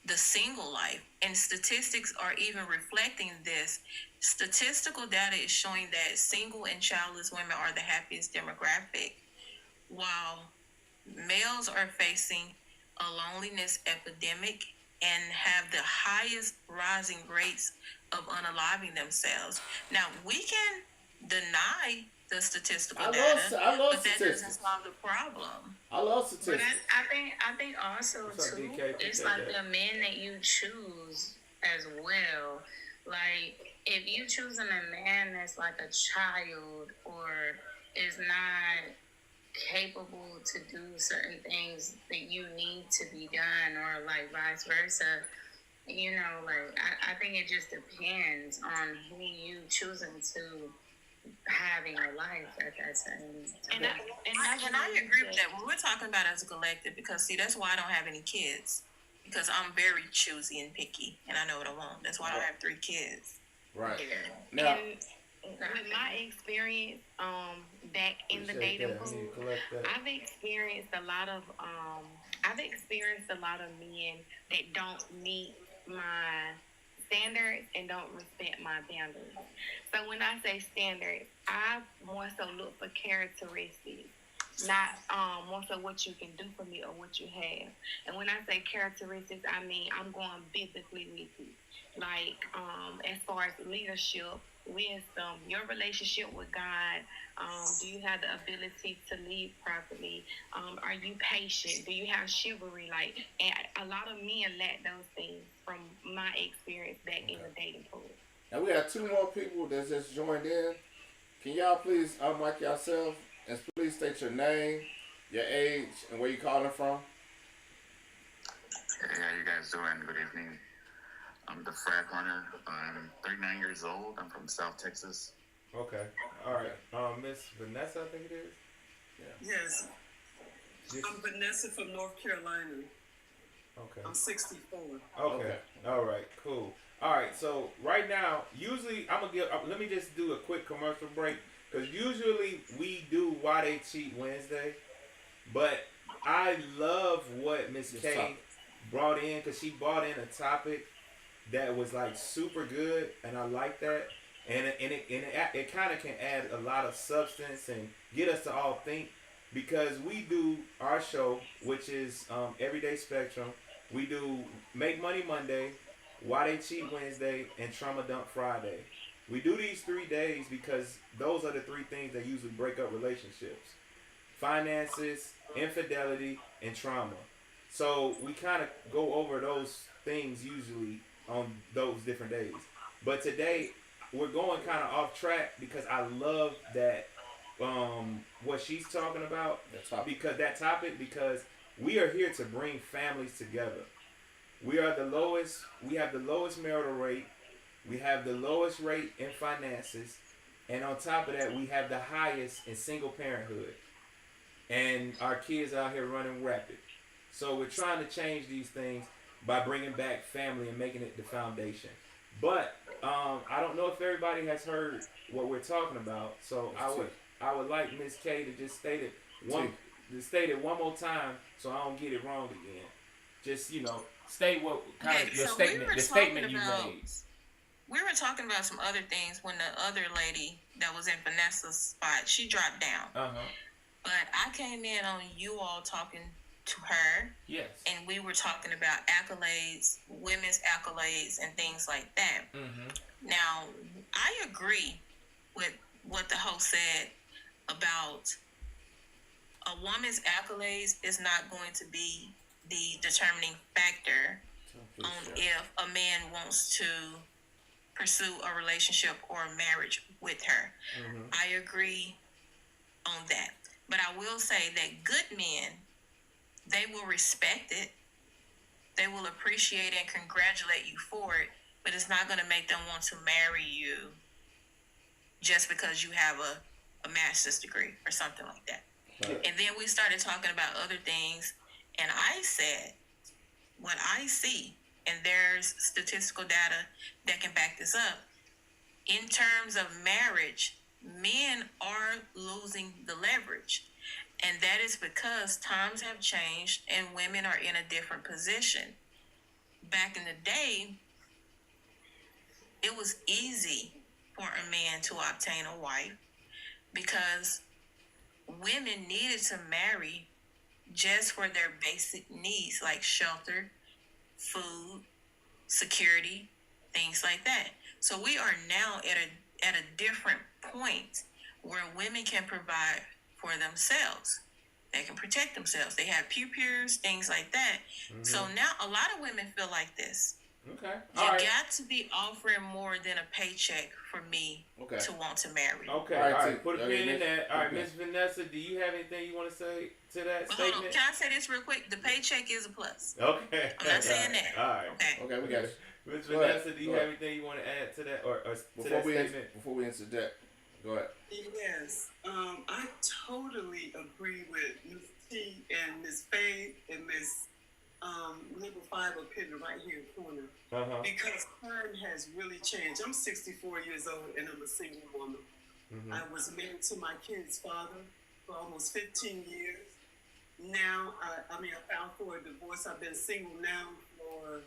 the single life. And statistics are even reflecting this. Statistical data is showing that single and childless women are the happiest demographic, while males are facing a loneliness epidemic and have the highest rising rates of unaliving themselves. Now, we can deny the statistical data, but that doesn't solve the problem. I love statistics. But I think also too, it's like the men that you choose as well. Like if you choosing a man that's like a child or is not capable to do certain things that you need to be done, or like vice versa, you know, like I think it just depends on who you choosing to have in your life at that time. And I agree with that. We're talking about as a collective, because see, that's why I don't have any kids, because I'm very choosy and picky, and I know what I want. That's why I don't have 3 kids. Right. Yeah. Now, with my experience, back in the dating pool, I've experienced a lot of men that don't meet my standards and don't respect my boundaries. So when I say standards, I more so look for characteristics. not more so what you can do for me or what you have. And when I say characteristics, I mean I'm going biblically with you. Like as far as leadership, wisdom, your relationship with God, do you have the ability to lead properly? Are you patient? Do you have chivalry? Like, and a lot of men lack those things from my experience back in the dating pool. And we have two more people that just joined in. Can y'all please unmic yourself and please state your name, your age, and where you calling from? Hey, how you guys doing? Good evening. I'm the frat runner. I'm 39 years old. I'm from South Texas. Okay. All right. Miss Vanessa, I think it is. Yeah. Yes. I'm Vanessa from North Carolina. Okay. I'm 64. Okay. All right. Cool. All right. So right now, usually I'm gonna give. Let me just do a quick commercial break because usually we do Why They Cheat Wednesday, but I love what Miss K brought in because she brought in a topic that was like super good, and I like that. And it kind of can add a lot of substance and get us to all think, because we do our show, which is Everyday Spectrum. We do Make Money Monday, Why They Cheat Wednesday, and Trauma Dump Friday. We do these 3 days because those are the three things that usually break up relationships: finances, infidelity, and trauma. So we kind of go over those things usually on those different days. But today we're going kind of off track because I love that what she's talking about, because we are here to bring families together. We have the lowest marital rate, we have the lowest rate in finances, and on top of that we have the highest in single parenthood. And our kids out here running rapid. So we're trying to change these things by bringing back family and making it the foundation. But I don't know if everybody has heard what we're talking about. So I would like Ms. K to just state it one more time so I don't get it wrong again. Just state what kind of your statement, the statement you made. We were talking about some other things when the other lady that was in Vanessa's spot, she dropped down. But I came in on you all talking to her. Yes. And we were talking about accolades, women's accolades, and things like that. Now, I agree with what the host said about a woman's accolades is not going to be the determining factor on if a man wants to pursue a relationship or a marriage with her. I agree on that. But I will say that good men, they will respect it. They will appreciate and congratulate you for it, but it's not going to make them want to marry you just because you have a master's degree or something like that. Right. And then we started talking about other things, and I said, what I see, and there's statistical data that can back this up, in terms of marriage, men are losing the leverage. And that is because times have changed and women are in a different position. Back in the day, it was easy for a man to obtain a wife because women needed to marry just for their basic needs like shelter, food, security, things like that. So we are now at a different point where women can provide for themselves. They can protect themselves. They have peers, things like that. So now a lot of women feel like this. Okay. You got to be offering more than a paycheck for me to want to marry. Okay. All right. Put a pin in that. All right, Miss Vanessa, do you have anything you want to say to that statement? Hold on. Can I say this real quick? The paycheck is a plus. Okay. I'm not saying that. All right. Okay, we got it. Miss Vanessa, do you have anything you want to add to that or to that statement? Before we interject, go ahead. Yes, I totally agree with Ms. T and Ms. Faye and Ms. Number 5 up here right here in the corner. Because time has really changed. I'm 64 years old and I'm a single woman. I was married to my kid's father for almost 15 years. Now, I filed for a divorce. I've been single now for,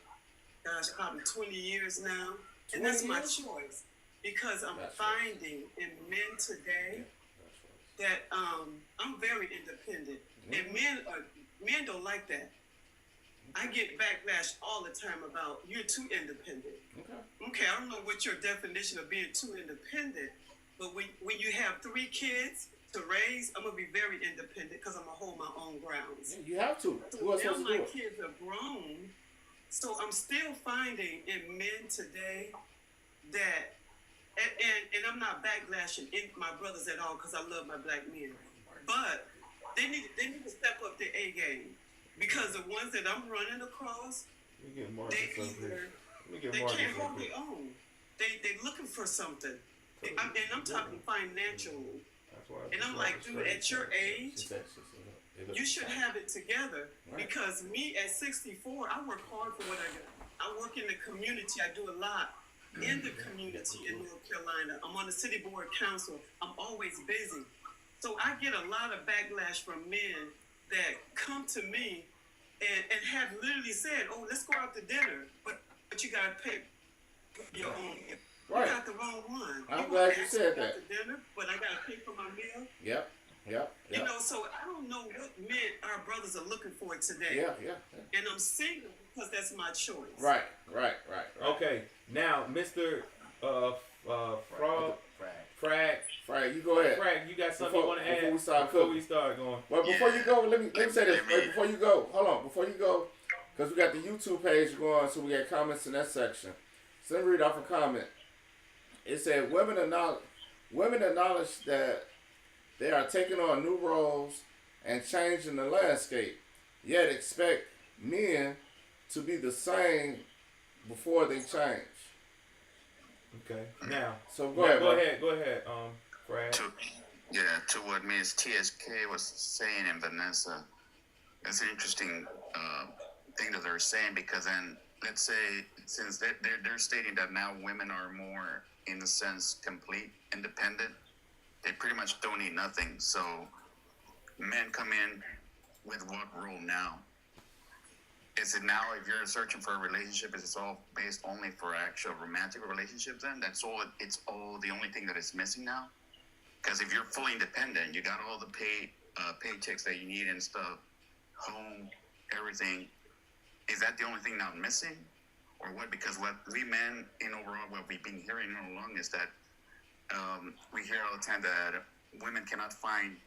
probably 20 years now. And that's my choice. Because I'm finding in men today that I'm very independent, and men don't like that. I get backlash all the time about you're too independent. Okay, I don't know what your definition of being too independent, but when you have 3 kids to raise, I'm gonna be very independent because I'm gonna hold my own grounds. Yeah, you have to. So now my kids are grown, so I'm still finding in men today that, and I'm not backlashing my brothers at all because I love my black men, but they need to step up their A game. Because the ones that I'm running across, they can't hold their own. They looking for something. And I'm talking financially. And I'm like, dude, at your age, you should have it together. Because me at 64, I work hard for what I got. I work in the community. I do a lot in the community in North Carolina. I'm on the city board council. I'm always busy. So I get a lot of backlash from men that come to me and have literally said, oh, let's go out to dinner, but you got to pay your own. Right. You got the wrong one. I'm glad you said that. Out to dinner, but I got to pay for my meal. Yep. You know, so I don't know what men our brothers are looking for today. Yeah. And I'm single because that's my choice. Right. Okay, now, Mr. Frag, you go ahead. Frag, you got something you want to add before we start going? Well, before you go, let me say this. Wait, before you go, hold on. Before you go, because we got the YouTube page going, so we got comments in that section. So let me read off a comment. It said, women acknowledge that they are taking on new roles and changing the landscape, yet expect men to be the same before they change. Okay. Now, so go ahead, Brad. To what Ms. TSK was saying and Vanessa, that's an interesting thing that they're saying, because then let's say, since they're stating that now women are more, in a sense, complete independent, they pretty much don't need nothing. So men come in with what role now? Is it now, if you're searching for a relationship, is it all based only for actual romantic relationships then? That's all, it's all the only thing that is missing now? Because if you're fully independent, you got all the paychecks that you need and stuff, home, everything, is that the only thing now missing? Or what? Because what we men, in overall, what we've been hearing all along is that we hear all the time that women cannot find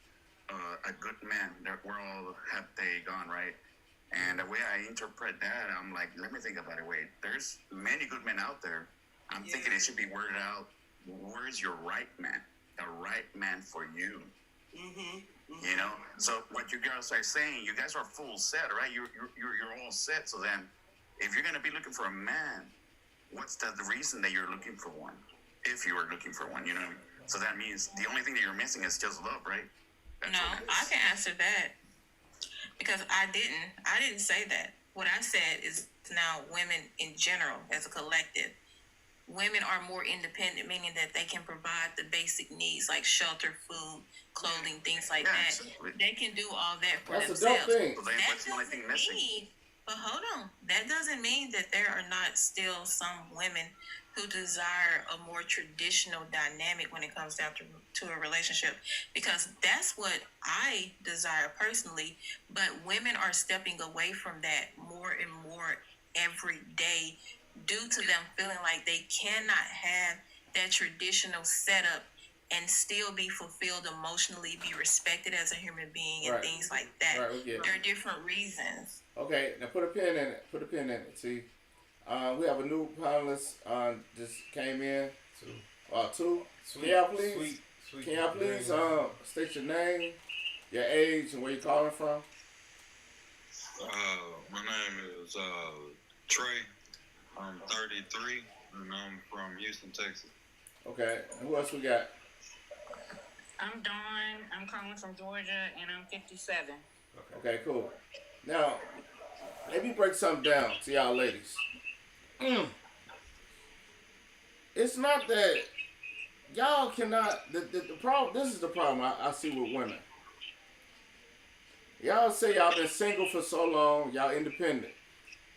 a good man. We're all have they gone, right? And the way I interpret that, I'm like, let me think about it. Wait, there's many good men out there. I'm thinking it should be worded out. Where's your right man? The right man for you. You know. So what you guys are saying, you guys are full set, right? You're all set. So then, if you're gonna be looking for a man, what's the reason that you're looking for one? If you are looking for one, you know. So that means the only thing that you're missing is just love, right? That's I can answer that. Because I didn't say that. What I said is now women in general, as a collective, women are more independent, meaning that they can provide the basic needs like shelter, food, clothing, things like that. Absolutely. They can do all that for themselves. That's a dope thing. What's the only thing missing? But hold on. That doesn't mean that there are not still some women who desire a more traditional dynamic when it comes down to a relationship, because that's what I desire personally. But women are stepping away from that more and more every day due to them feeling like they cannot have that traditional setup and still be fulfilled emotionally, be respected as a human being, and things like that. There are different reasons. Okay, now put a pin in it. See, we have a new panelist just came in. Two. Can y'all please state your name, your age, and where you're calling from? My name is Trey. I'm 33, and I'm from Houston, Texas. Okay, and who else we got? I'm Dawn. I'm calling from Georgia, and I'm 57. Okay, cool. Now, let me break something down to y'all ladies. It's not that y'all cannot. The problem. This is the problem I see with women. Y'all say y'all been single for so long, y'all independent,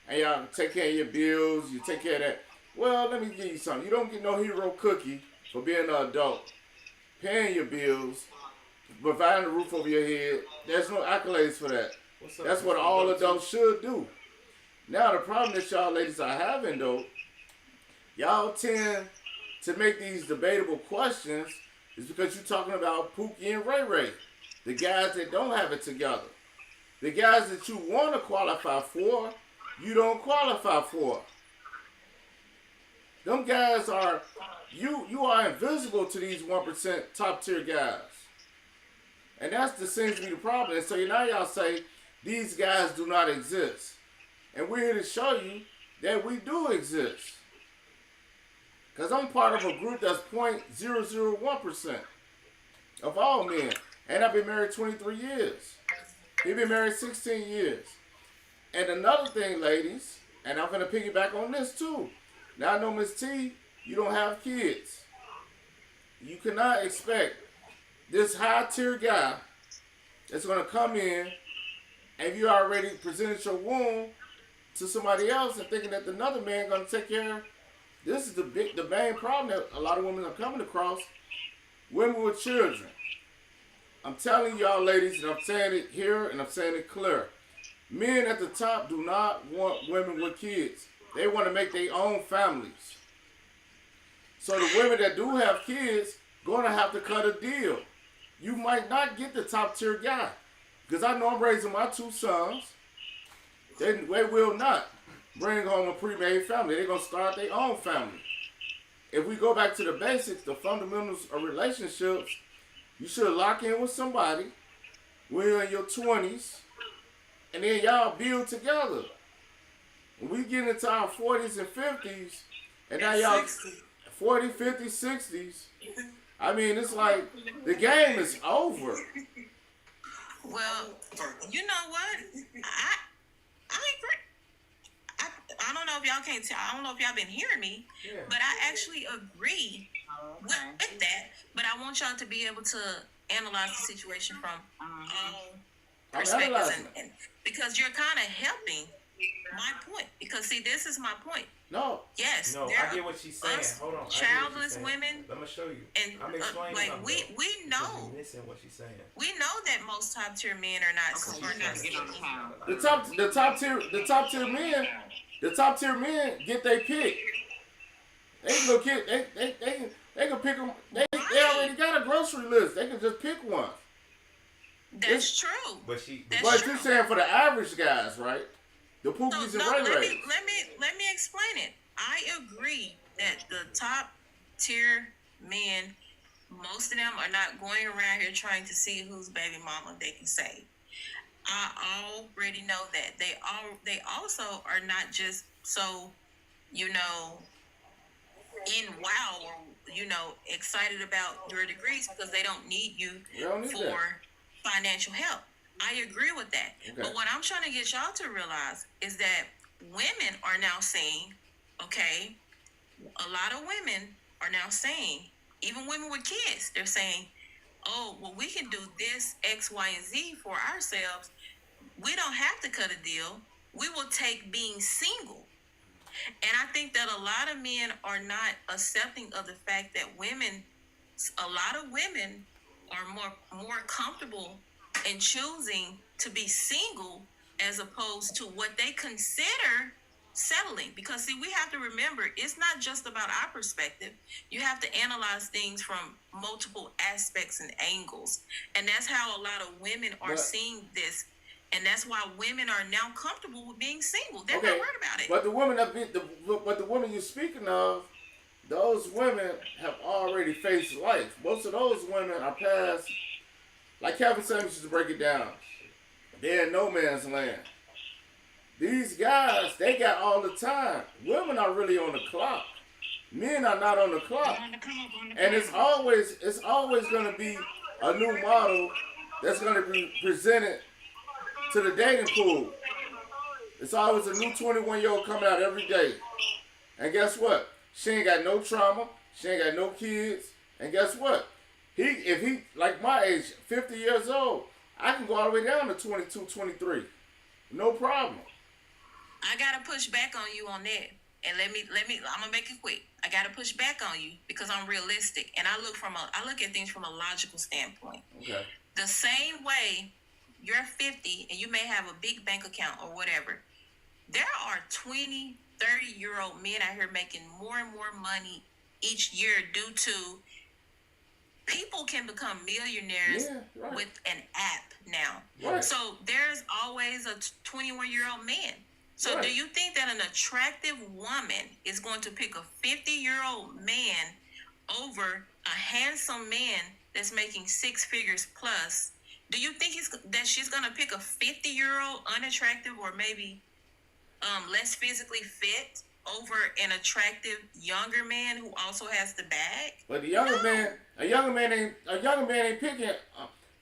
and y'all take care of your bills. You take care of that. Well, let me give you something. You don't get no hero cookie for being an adult, paying your bills, providing a roof over your head. There's no accolades for that. That's what all adults should do. Now the problem that y'all ladies are having though, y'all tend to make these debatable questions is because you're talking about Pookie and Ray Ray, the guys that don't have it together. The guys that you want to qualify for, you don't qualify for. Them guys are, you are invisible to these 1% top tier guys. And that's seems to be the problem. And so now y'all say, these guys do not exist. And we're here to show you that we do exist. Because I'm part of a group that's 0.001% of all men. And I've been married 23 years. He's been married 16 years. And another thing, ladies, and I'm going to piggyback on this too. Now I know, Miss T, you don't have kids. You cannot expect this high-tier guy that's going to come in and you already presented your womb to somebody else and thinking that another man going to take care of. This is the main problem that a lot of women are coming across. Women with children. I'm telling y'all ladies, and I'm saying it here and I'm saying it clear. Men at the top do not want women with kids. They want to make their own families. So the women that do have kids going to have to cut a deal. You might not get the top tier guy. Because I know I'm raising my 2 sons. They will not bring home a pre-made family. They're going to start their own family. If we go back to the basics, the fundamentals of relationships, you should lock in with somebody when you're in your 20s, and then y'all build together. When we get into our 40s and 50s, and now y'all 40, 50, 60s, I mean, it's like the game is over. Well, you know what? I agree. I don't know if y'all can't tell. I don't know if y'all been hearing me, but I actually agree with that. But I want y'all to be able to analyze the situation from all perspectives, and because you're kind of helping my point. Because see, this is my point. No. Yes. No, I get what she's saying. Hold on. Childless women. I'm gonna show you. And I'm explaining like something. we know. You're missing what she's saying. We know that most top tier men are not. The top tier men get their pick. They can go get they can pick them. They already got a grocery list. They can just pick one. That's true. But you're saying for the average guys, right? The Pookies and Ray Rays. Let me explain it. I agree that the top tier men, most of them are not going around here trying to see whose baby mama they can save. I already know that. They also are not just so, in wow or, excited about your degrees because they don't need you for financial help. I agree with that. Okay. But what I'm trying to get y'all to realize is that women are now saying, okay, a lot of women are now saying, even women with kids, they're saying, oh, well, we can do this, X, Y, and Z for ourselves. We don't have to cut a deal. We will take being single. And I think that a lot of men are not accepting of the fact that a lot of women are more comfortable in choosing to be single as opposed to what they consider settling. Because see, we have to remember, it's not just about our perspective. You have to analyze things from multiple aspects and angles. And that's how a lot of women are seeing this. And that's why women are now comfortable with being single. They're not worried about it. But the women you're speaking of, those women have already faced life. Most of those women are past, like Kevin Samuels used to break it down, they're in no man's land. These guys, they got all the time. Women are really on the clock. Men are not on the clock. And it's always going to be a new model that's going to be presented to the dating pool. It's always a new 21-year-old coming out every day. And guess what? She ain't got no trauma. She ain't got no kids. And guess what? If he, like my age, 50 years old, I can go all the way down to 22, 23. No problem. I got to push back on you on that. And let me. I'm gonna make it quick. I gotta push back on you because I'm realistic, and I look at things from a logical standpoint. Okay. The same way you're 50 and you may have a big bank account or whatever. There are 20, 30-year-old men out here making more and more money each year due to people can become millionaires with an app now. Right. So there's always a 21-year-old man. So do you think that an attractive woman is going to pick a 50-year-old man over a handsome man that's making 6 figures plus? Do you think that she's going to pick a 50-year-old unattractive or maybe less physically fit over an attractive younger man who also has the bag? But a younger man ain't picking.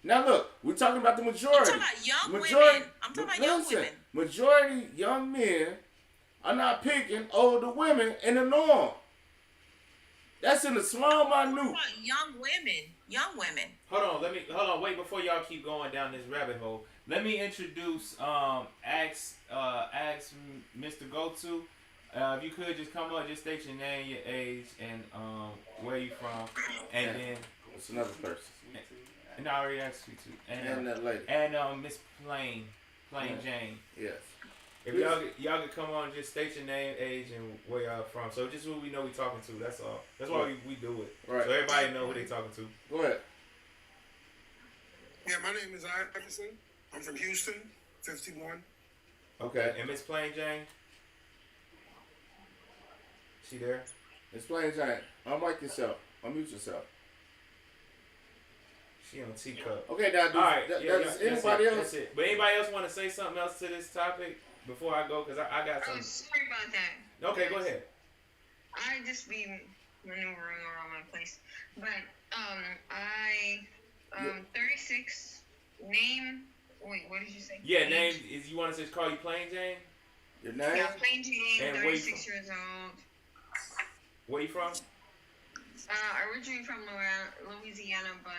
Now look, we're talking about the majority. I'm talking about young women. I'm talking about young women. Majority young men are not picking older women in the norm. That's in the small minute. Young women. Hold on, wait before y'all keep going down this rabbit hole. Let me introduce ask Mr. Go-To. If you could just come up, just state your name, your age, and where you from, and then it's another person. And I already asked you to. And that lady. And Miss Plain Jane. Yes. If y'all could come on, just state your name, age, and where y'all from. So just who we know we talking to. That's all. That's why we do it. Right. So everybody know who they talking to. Go ahead. Yeah, my name is Iverson. I'm from Houston, 51. Okay. And Miss Plain Jane? She there? Miss Plain Jane, unmic yourself. Unmute yourself. She on teacup. Okay, now, all right. anybody else? That's it. But anybody else want to say something else to this topic before I go? Because I got some. Oh, sorry about that. Okay, go ahead. I just be maneuvering all over the place. But, 36, name, wait, what did you say? Yeah, name, is you want to just call you Plain Jane? Your name? Yeah, Plain Jane, 36 years old. Where you from? Originally from Louisiana, but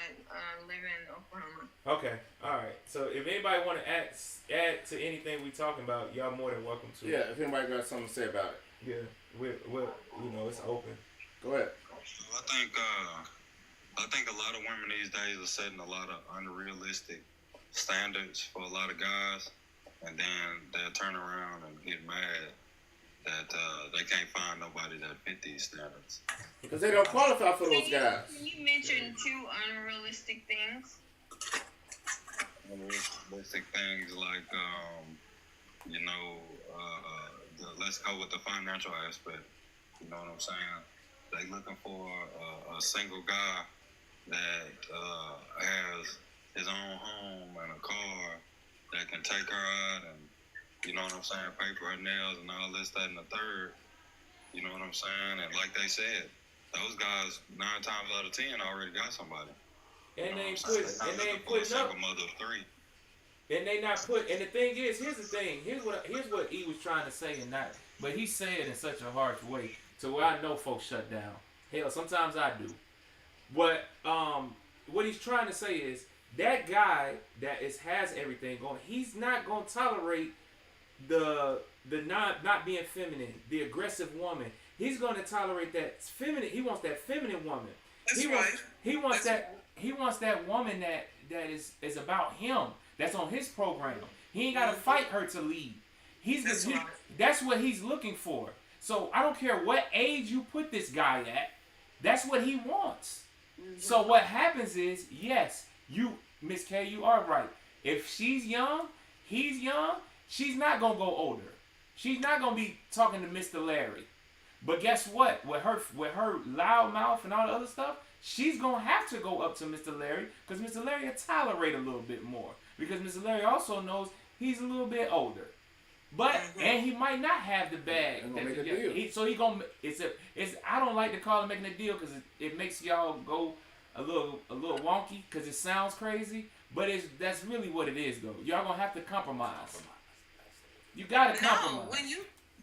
live in Oklahoma. Okay, all right. So if anybody want to add to anything we talking about, y'all more than welcome to. Yeah, if anybody got something to say about it. Yeah, we're it's open. Go ahead. I think a lot of women these days are setting a lot of unrealistic standards for a lot of guys, and then they'll turn around and get mad that they can't find nobody that fit these standards. Because they don't qualify for those guys. Can you mention 2 unrealistic things? Unrealistic things like, let's go with the financial aspect. You know what I'm saying? They looking for a single guy that has his own home and a car that can take her out and, you know what I'm saying, pay for her nails and all this, that, and the third. You know what I'm saying? And like they said, those guys 9 times out of 10 already got somebody. And they ain't putting up. Mother of 3. And they not put. And the thing is, here's the thing. Here's what he was trying to say, but he said it in such a harsh way to where I know folks shut down. Hell, sometimes I do. But what he's trying to say is that guy that has everything going, he's not gonna tolerate the not being feminine, the aggressive woman. He's gonna tolerate that feminine. He wants that feminine woman. He wants that woman that is about him. That's on his program. He ain't gotta fight her to lead. That's what he's looking for. So I don't care what age you put this guy at. That's what he wants. Mm-hmm. So what happens is, yes, Miss K, you are right. If she's young, he's young, she's not going to go older. She's not going to be talking to Mr. Larry. But guess what? With her loud mouth and all the other stuff, she's going to have to go up to Mr. Larry because Mr. Larry will tolerate a little bit more. Because Mr. Larry also knows he's a little bit older. But and he might not have the bag. Make a deal. So he gonna. I don't like to call it making a deal because it makes y'all go a little wonky because it sounds crazy. But that's really what it is though. Y'all gonna have to compromise. You gotta compromise. No,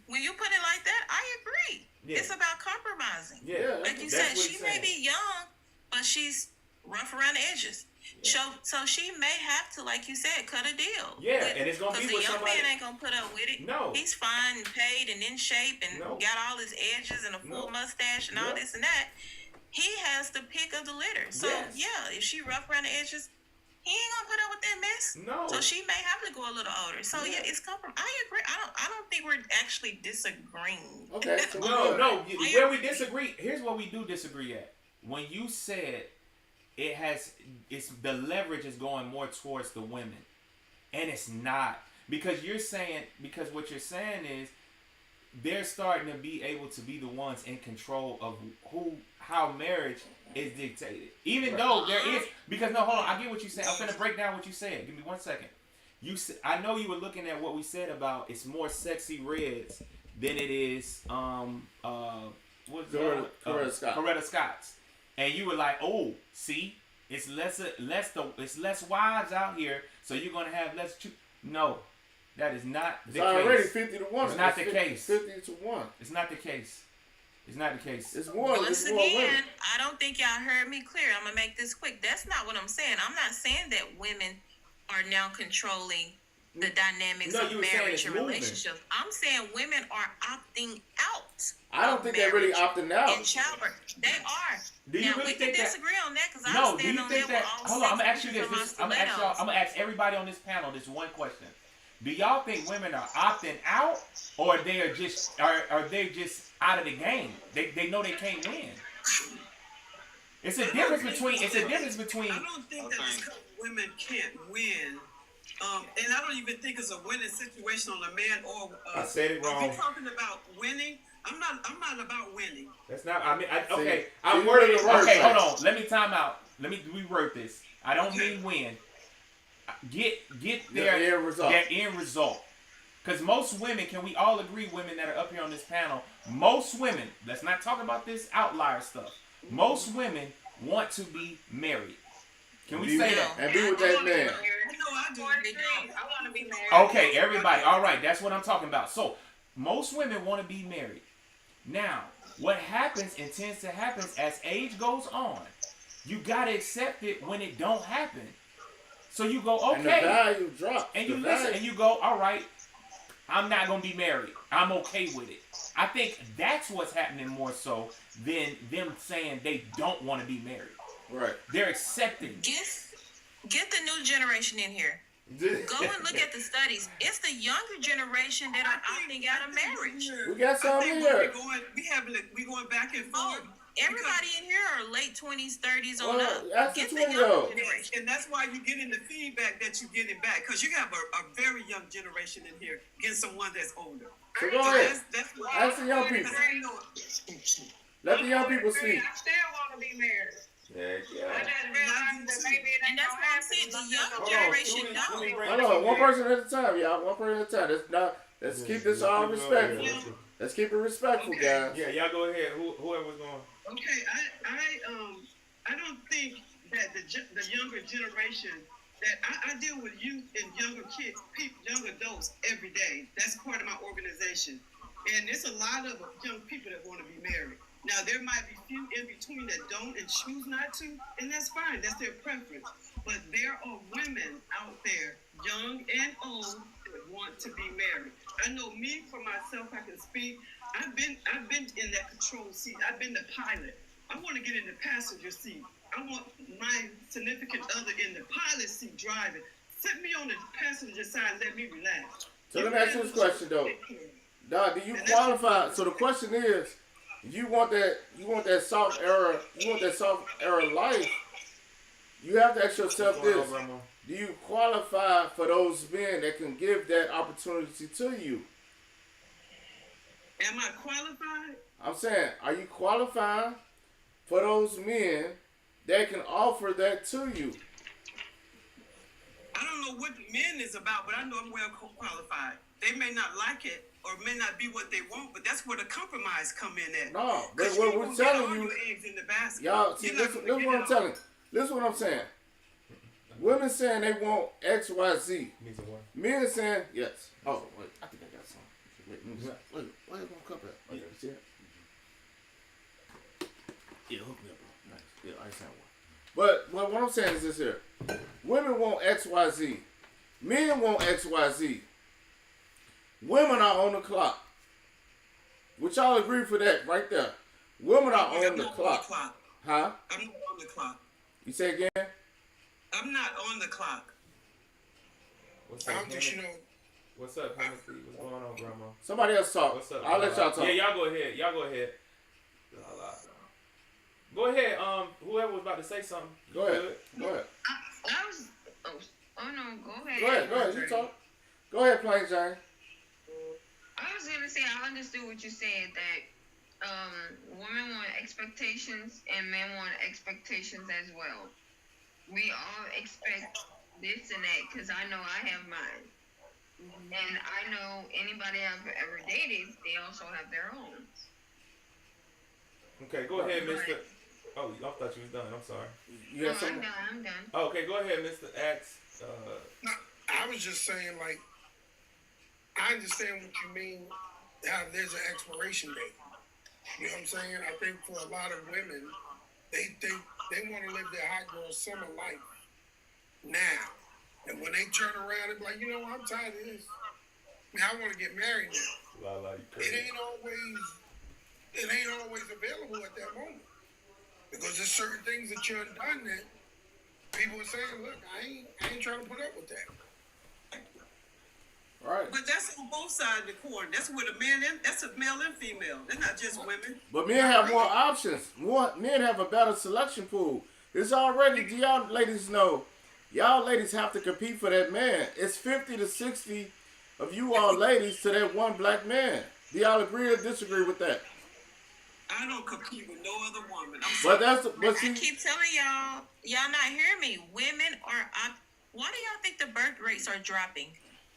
when you put it like that, I agree. Yeah. It's about compromising. Yeah. Like you said, she may be young, but she's rough around the edges. So she may have to, like you said, cut a deal. Yeah, and it's gonna be with young somebody. man ain't gonna put up with it. No, he's fine and paid and in shape and got all his edges and a full mustache and all this and that. He has the pick of the litter. So yeah, if she rough around the edges, he ain't gonna put up with that mess. No. So she may have to go a little older. So yeah, it's compromise. I agree. I don't think we're actually disagreeing. Okay. So no. Where we disagree, here's what we do disagree at. When you said it's the leverage is going more towards the women, and it's not, because what you're saying is they're starting to be able to be the ones in control of how marriage is dictated. Even though there is, because no, hold on, I get what you said. I'm gonna break down what you said. Give me 1 second. I know you were looking at what we said about it's more sexy reds than it is Coretta Scott's. And you were like, oh, see, it's less wives out here, so you're gonna have less. No, that is not the case. It's already 50 to 1. It's not the case. 50 to 1. It's not the case. It's not the case. It's more. Once again, I don't think y'all heard me clear. I'm gonna make this quick. That's not what I'm saying. I'm not saying that women are now controlling the dynamics of marriage and relationships. I'm saying women are opting out. I don't think they're really opting out. In childbirth, they are. Do you now really we can think disagree on that because No, I do you stand on think that. Hold on, I'm gonna ask you this. I'm gonna ask everybody on this panel this one question. Do y'all think women are opting out, or they are just are they just out of the game? They know they can't win. It's a difference between. I don't think that it's because women can't win. And I don't even think it's a winning situation on a man or. I said it wrong. Are we talking about winning? I'm not about winning. That's not. I mean, okay. I'm wording it right. Okay, hold on. Let me time out. Let me reword this. I don't mean win. Get their end result. Because most women, can we all agree, women that are up here on this panel, most women, let's not talk about this outlier stuff. Most women want to be married. Can we say that? And be with that man. I do. I want to be married. Okay, everybody. All right, that's what I'm talking about. So, most women want to be married. Now, what happens and tends to happen as age goes on, you got to accept it when it don't happen. So you go, okay. And the value drops. And you listen and you go, all right, I'm not going to be married. I'm okay with it. I think that's what's happening more so than them saying they don't want to be married. Right. They're accepting. Get the new generation in here. Go and look at the studies. It's the younger generation that are opting out of marriage. We got some here. We going back and forth. Everybody in here are late 20s, 30s on up. That's Get the the younger generation. And that's why you get in the feedback that you get it back. Because you have a very young generation in here against someone that's older. So go ahead. That's why. Ask the young people. Let the young people speak. I still want to be married. Yeah. I just realized that maybe it And ain't that's gonna what I'm happen. saying. The younger generation don't. Hold on, one person at a time, y'all. One person at a time. Let's keep this all respectful. Let's keep it respectful, guys. Yeah, y'all go ahead. Whoever's going. Okay, I don't think that the younger generation that I deal with youth and younger kids, young adults every day. That's part of my organization, and there's a lot of young people that want to be married. Now there might be few in between that don't and choose not to, and that's fine. That's their preference. But there are women out there, young and old, that want to be married. I know me for myself. I can speak. I've been in that control seat. I've been the pilot. I want to get in the passenger seat. I want my significant other in the pilot seat driving. Sit me on the passenger side and let me relax. So let me ask you this question though. Dog, do you qualify? So the question is, you want that soft era life. You have to ask yourself this. Do you qualify for those men that can give that opportunity to you? Am I qualified? I'm saying, are you qualified for those men that can offer that to you? I don't know what men is about, but I know I'm well qualified. They may not like it or may not be what they want, but that's where the compromise come in at. No, that's what we're telling you. Eggs in the basket. Y'all, see, listen what I'm telling you. Listen what I'm saying. Women saying they want X, Y, Z. Men saying yes. Oh, wait, I think I got some. Wait, why is my cup at? Okay, see it? Yeah, hook me up. Nice. Yeah, I just had one. But what I'm saying is this here. Women want XYZ. Men want XYZ. Women are on the clock. Would y'all agree for that right there? Women are on the clock. Huh? I'm not on the clock. You say again? I'm not on the clock. What's I up, don't think she know. What's up, Timothy? What's going on, Grandma? Somebody else talk. What's up? I'll let y'all talk. Yeah, y'all go ahead. Go ahead. Whoever was about to say something. Go ahead. Go ahead. I was. Oh no. Go ahead. Go ahead. You talk. Go ahead, Plain Jane. I was gonna say I understood what you said that women want expectations and men want expectations as well. We all expect this and that because I know I have mine. And I know anybody I've ever dated, they also have their own. Okay, go ahead, Mr. Oh, I thought you was done. I'm sorry. You have something? I'm done. Oh, okay, go ahead, Mr. X. No, I was just saying, like, I understand what you mean, how there's an expiration date. You know what I'm saying? I think for a lot of women, they think they want to live their hot girl summer life now. And when they turn around and be like, you know what, I'm tired of this. Man, I want to get married now. It ain't always available at that moment. Because there's certain things that you've done that people are saying, look, I ain't trying to put up with that. Right. But that's on both sides of the coin. That's where the men in. That's a male and female. That's not just women. But men have more options. Men have a better selection pool. It's already, do y'all ladies know, y'all ladies have to compete for that man. It's 50 to 60 of you all ladies to that one black man. Do y'all agree or disagree with that? I don't compete with no other woman. I keep telling y'all not hearing me. Women are why do y'all think the birth rates are dropping?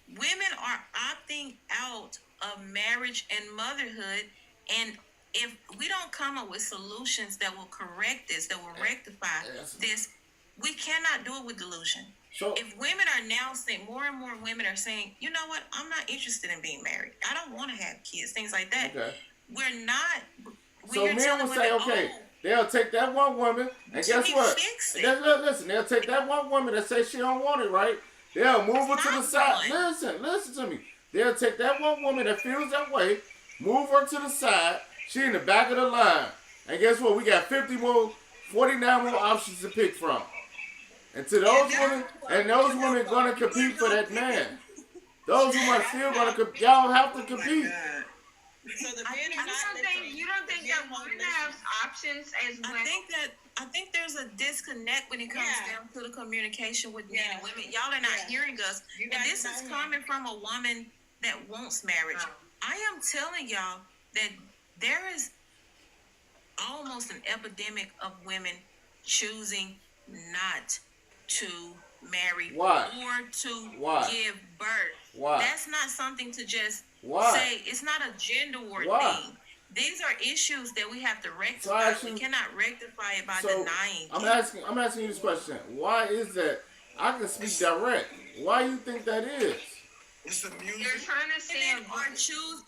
Women are opting out of marriage and motherhood, and if we don't come up with solutions that will correct this, that will rectify this, we cannot do it with delusion. So if women are now saying, more and more women are saying, you know what, I'm not interested in being married. I don't want to have kids, things like that. Okay. We're not. So men will say, okay, they'll take that one woman, and guess what? Listen, they'll take that one woman that says she don't want it, right? They'll move her to the side. Listen to me. They'll take that one woman that feels that way, move her to the side. She in the back of the line. And guess what? We got 49 more options to pick from. And to those women gonna compete for that man. Those women are still gonna compete. Y'all have to compete. So the men are not. You don't think that women have options as well? I think there's a disconnect when it comes down to the communication with men and women. Y'all are not hearing us. And this is coming from a woman that wants marriage. I am telling y'all that there is almost an epidemic of women choosing not to marry or to give birth. Why? That's not something to just say. It's not a gender war thing. These are issues that we have to rectify. We cannot rectify it by denying. I'm asking you this question. Why is that? I can speak direct. Why do you think that is? It's the music. They're trying to say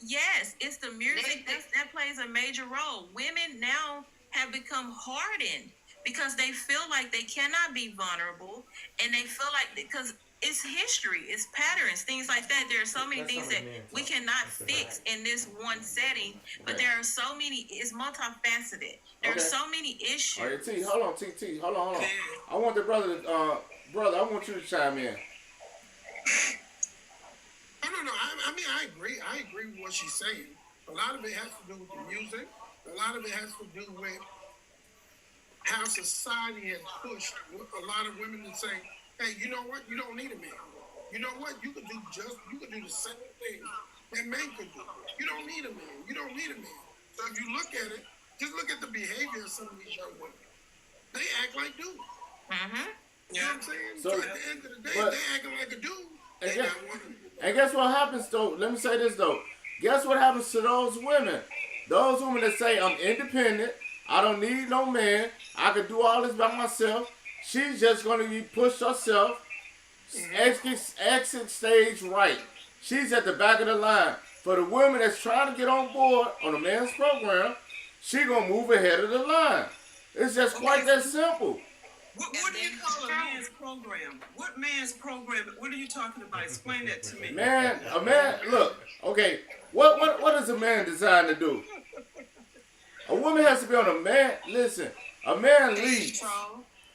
yes, it's the music that plays a major role. Women now have become hardened because they feel like they cannot be vulnerable, and they feel like because it's history, it's patterns, things like that. There are so many things that we cannot fix in this one setting, but there are so many. It's multifaceted. There are so many issues. All right, T, hold on. I want the brother. I want you to chime in. No. I mean, I agree. I agree with what she's saying. A lot of it has to do with the music. A lot of it has to do with how society has pushed a lot of women to say, hey, you know what? You don't need a man. You know what? You could do the same thing that men could do. You don't need a man. You don't need a man. So if you look at it, just look at the behavior of some of these young women. They act like dudes. Mm-hmm. You know what I'm saying? So at the end of the day, they acting like a dude. And guess what happens, though? Let me say this, though. Guess what happens to those women? Those women that say, I'm independent. I don't need no man. I can do all this by myself. She's just going to be pushed herself. Exit stage right. She's at the back of the line. For the women that's trying to get on board on a man's program, she going to move ahead of the line. It's just quite that simple. What do you call a man's program? What man's program? What are you talking about? Explain that to me. A man. Look, okay. What is a man designed to do? A woman has to be on a man. Listen, a man leads.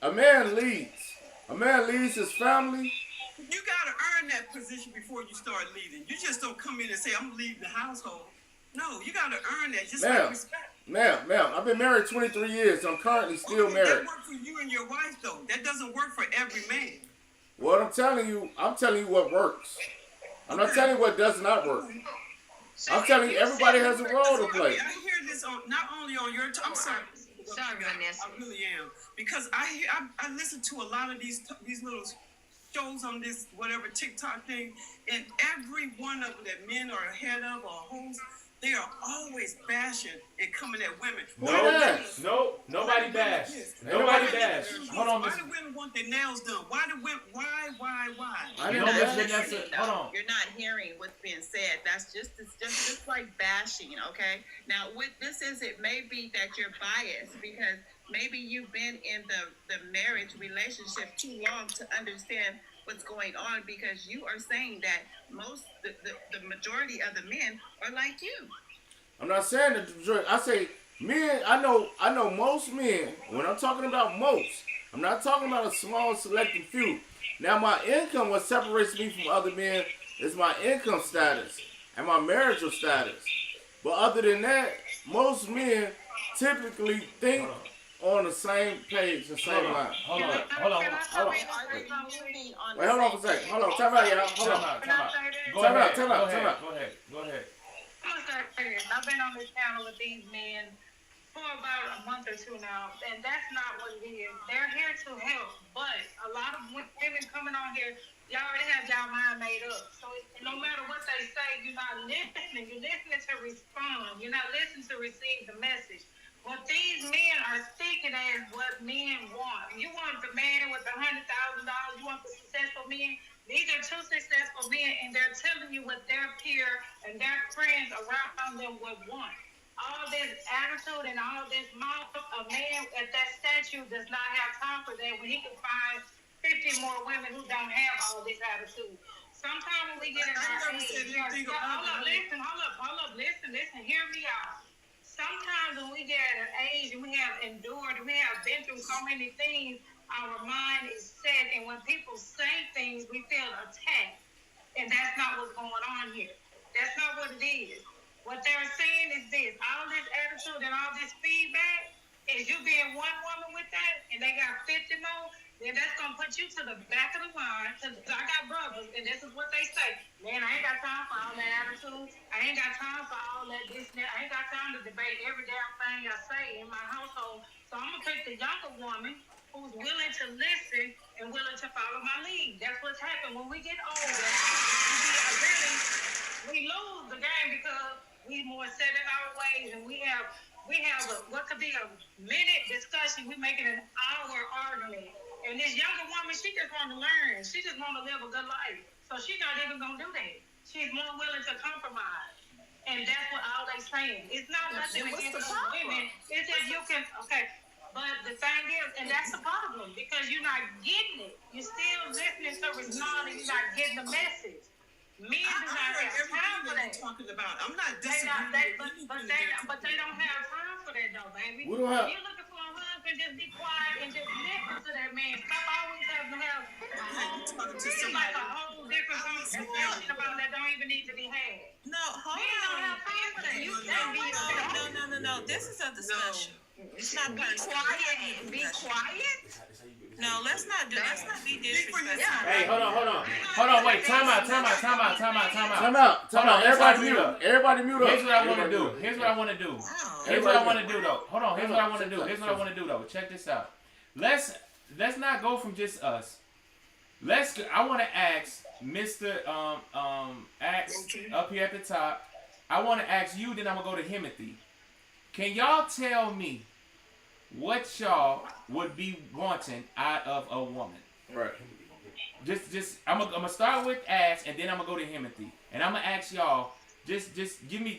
A man leads. A man leads his family. You gotta earn that position before you start leading. You just don't come in and say, "I'm leading the household." No, you gotta earn that. Just like respect. Ma'am, I've been married 23 years. I'm currently still married. That works for you and your wife, though. That doesn't work for every man. What I'm telling you what works. I'm not telling you what does not work. I'm telling you, everybody has a role to play. I hear this not only on your. I'm sorry. Sorry, Vanessa. I really am, because I listen to a lot of these little shows on this whatever TikTok thing, and every one of them that men are ahead of or hosts, they are always bashing and coming at women. Nobody bash. Nobody bash. Hold on, why do women want their nails done? Why? You're not hearing what's being said. It's just like bashing, okay? Now, what this is, it may be that you're biased because maybe you've been in the marriage relationship too long to understand what's going on, because you are saying that the majority of the men are like you. I'm not saying that the majority. I say men. I know most men. When I'm talking about most, I'm not talking about a small selected few. Now, my income, what separates me from other men, is my income status and my marital status. But other than that, most men typically think on the same page, the same line. Hold on. Wait, hold on for a second. Hold on. Time out, y'all. Hold on. Time out. Go ahead. I've been on this panel with these men for about a month or two now, and that's not what it is. They're here to help, but a lot of women coming on here, y'all already have y'all mind made up. So no matter what they say, you're not listening. You're listening to respond. You're not listening to receive the message. What these men are speaking as what men want. You want the man with $100,000. You want the successful men. These are two successful men, and they're telling you what their peer and their friends around them would want. All this attitude and all this mouth, a man at that statue does not have time for that when he can find 50 more women who don't have all this attitude. Sometimes when we get in our age, hold up, listen, hear me out. Sometimes when we get at an age and we have endured and we have been through so many things, our mind is set, and when people say things, we feel attacked. And that's not what's going on here. That's not what it is. What they're saying is this: all this attitude and all this feedback is you being one woman with that, and they got 50 more, then that's going to put you to the back of the line. Because I got brothers, and this is what they say: man, I ain't got time for all that attitude. I ain't got time for all that this and that. I ain't got time to debate every damn thing I say in my household. So I'm going to pick the younger woman who's willing to listen and willing to follow my lead. That's what's happened when we get older. We lose the game because we more set in our ways, and we have what could be a minute discussion. We make it an hour argument. And this younger woman, she just want to learn. She just want to live a good life. So she's not even going to do that. She's more willing to compromise. And that's what all they saying. It's not nothing against women. It's just you can, okay. But the thing is, and that's the problem, because you're not getting it. You're still listening to respond, and you're not getting the message. Men do not have time for that. I'm not disagreeing. But they don't have time for that, though, baby. We don't have. You're looking for a husband, just be quiet and just listen to that man. Stop always having to have a whole different conversation about that don't even need to be had. No, hold on. No. This is a discussion. It's not quiet. Be quiet. No, let's not be disrespectful. Hey, hold on, wait, time out. Everybody mute up. Here's what I want to do. Hold on, here's what I want to do though. Check this out. Let's not go from just us. I want to ask Mr. Axe up here at the top. I want to ask you, then I'm going to go to Himothy. Can y'all tell me what y'all would be wanting out of a woman? Right. Just I'm gonna start with Ash, and then I'm gonna go to Himothy, and I'm gonna ask y'all, Just give me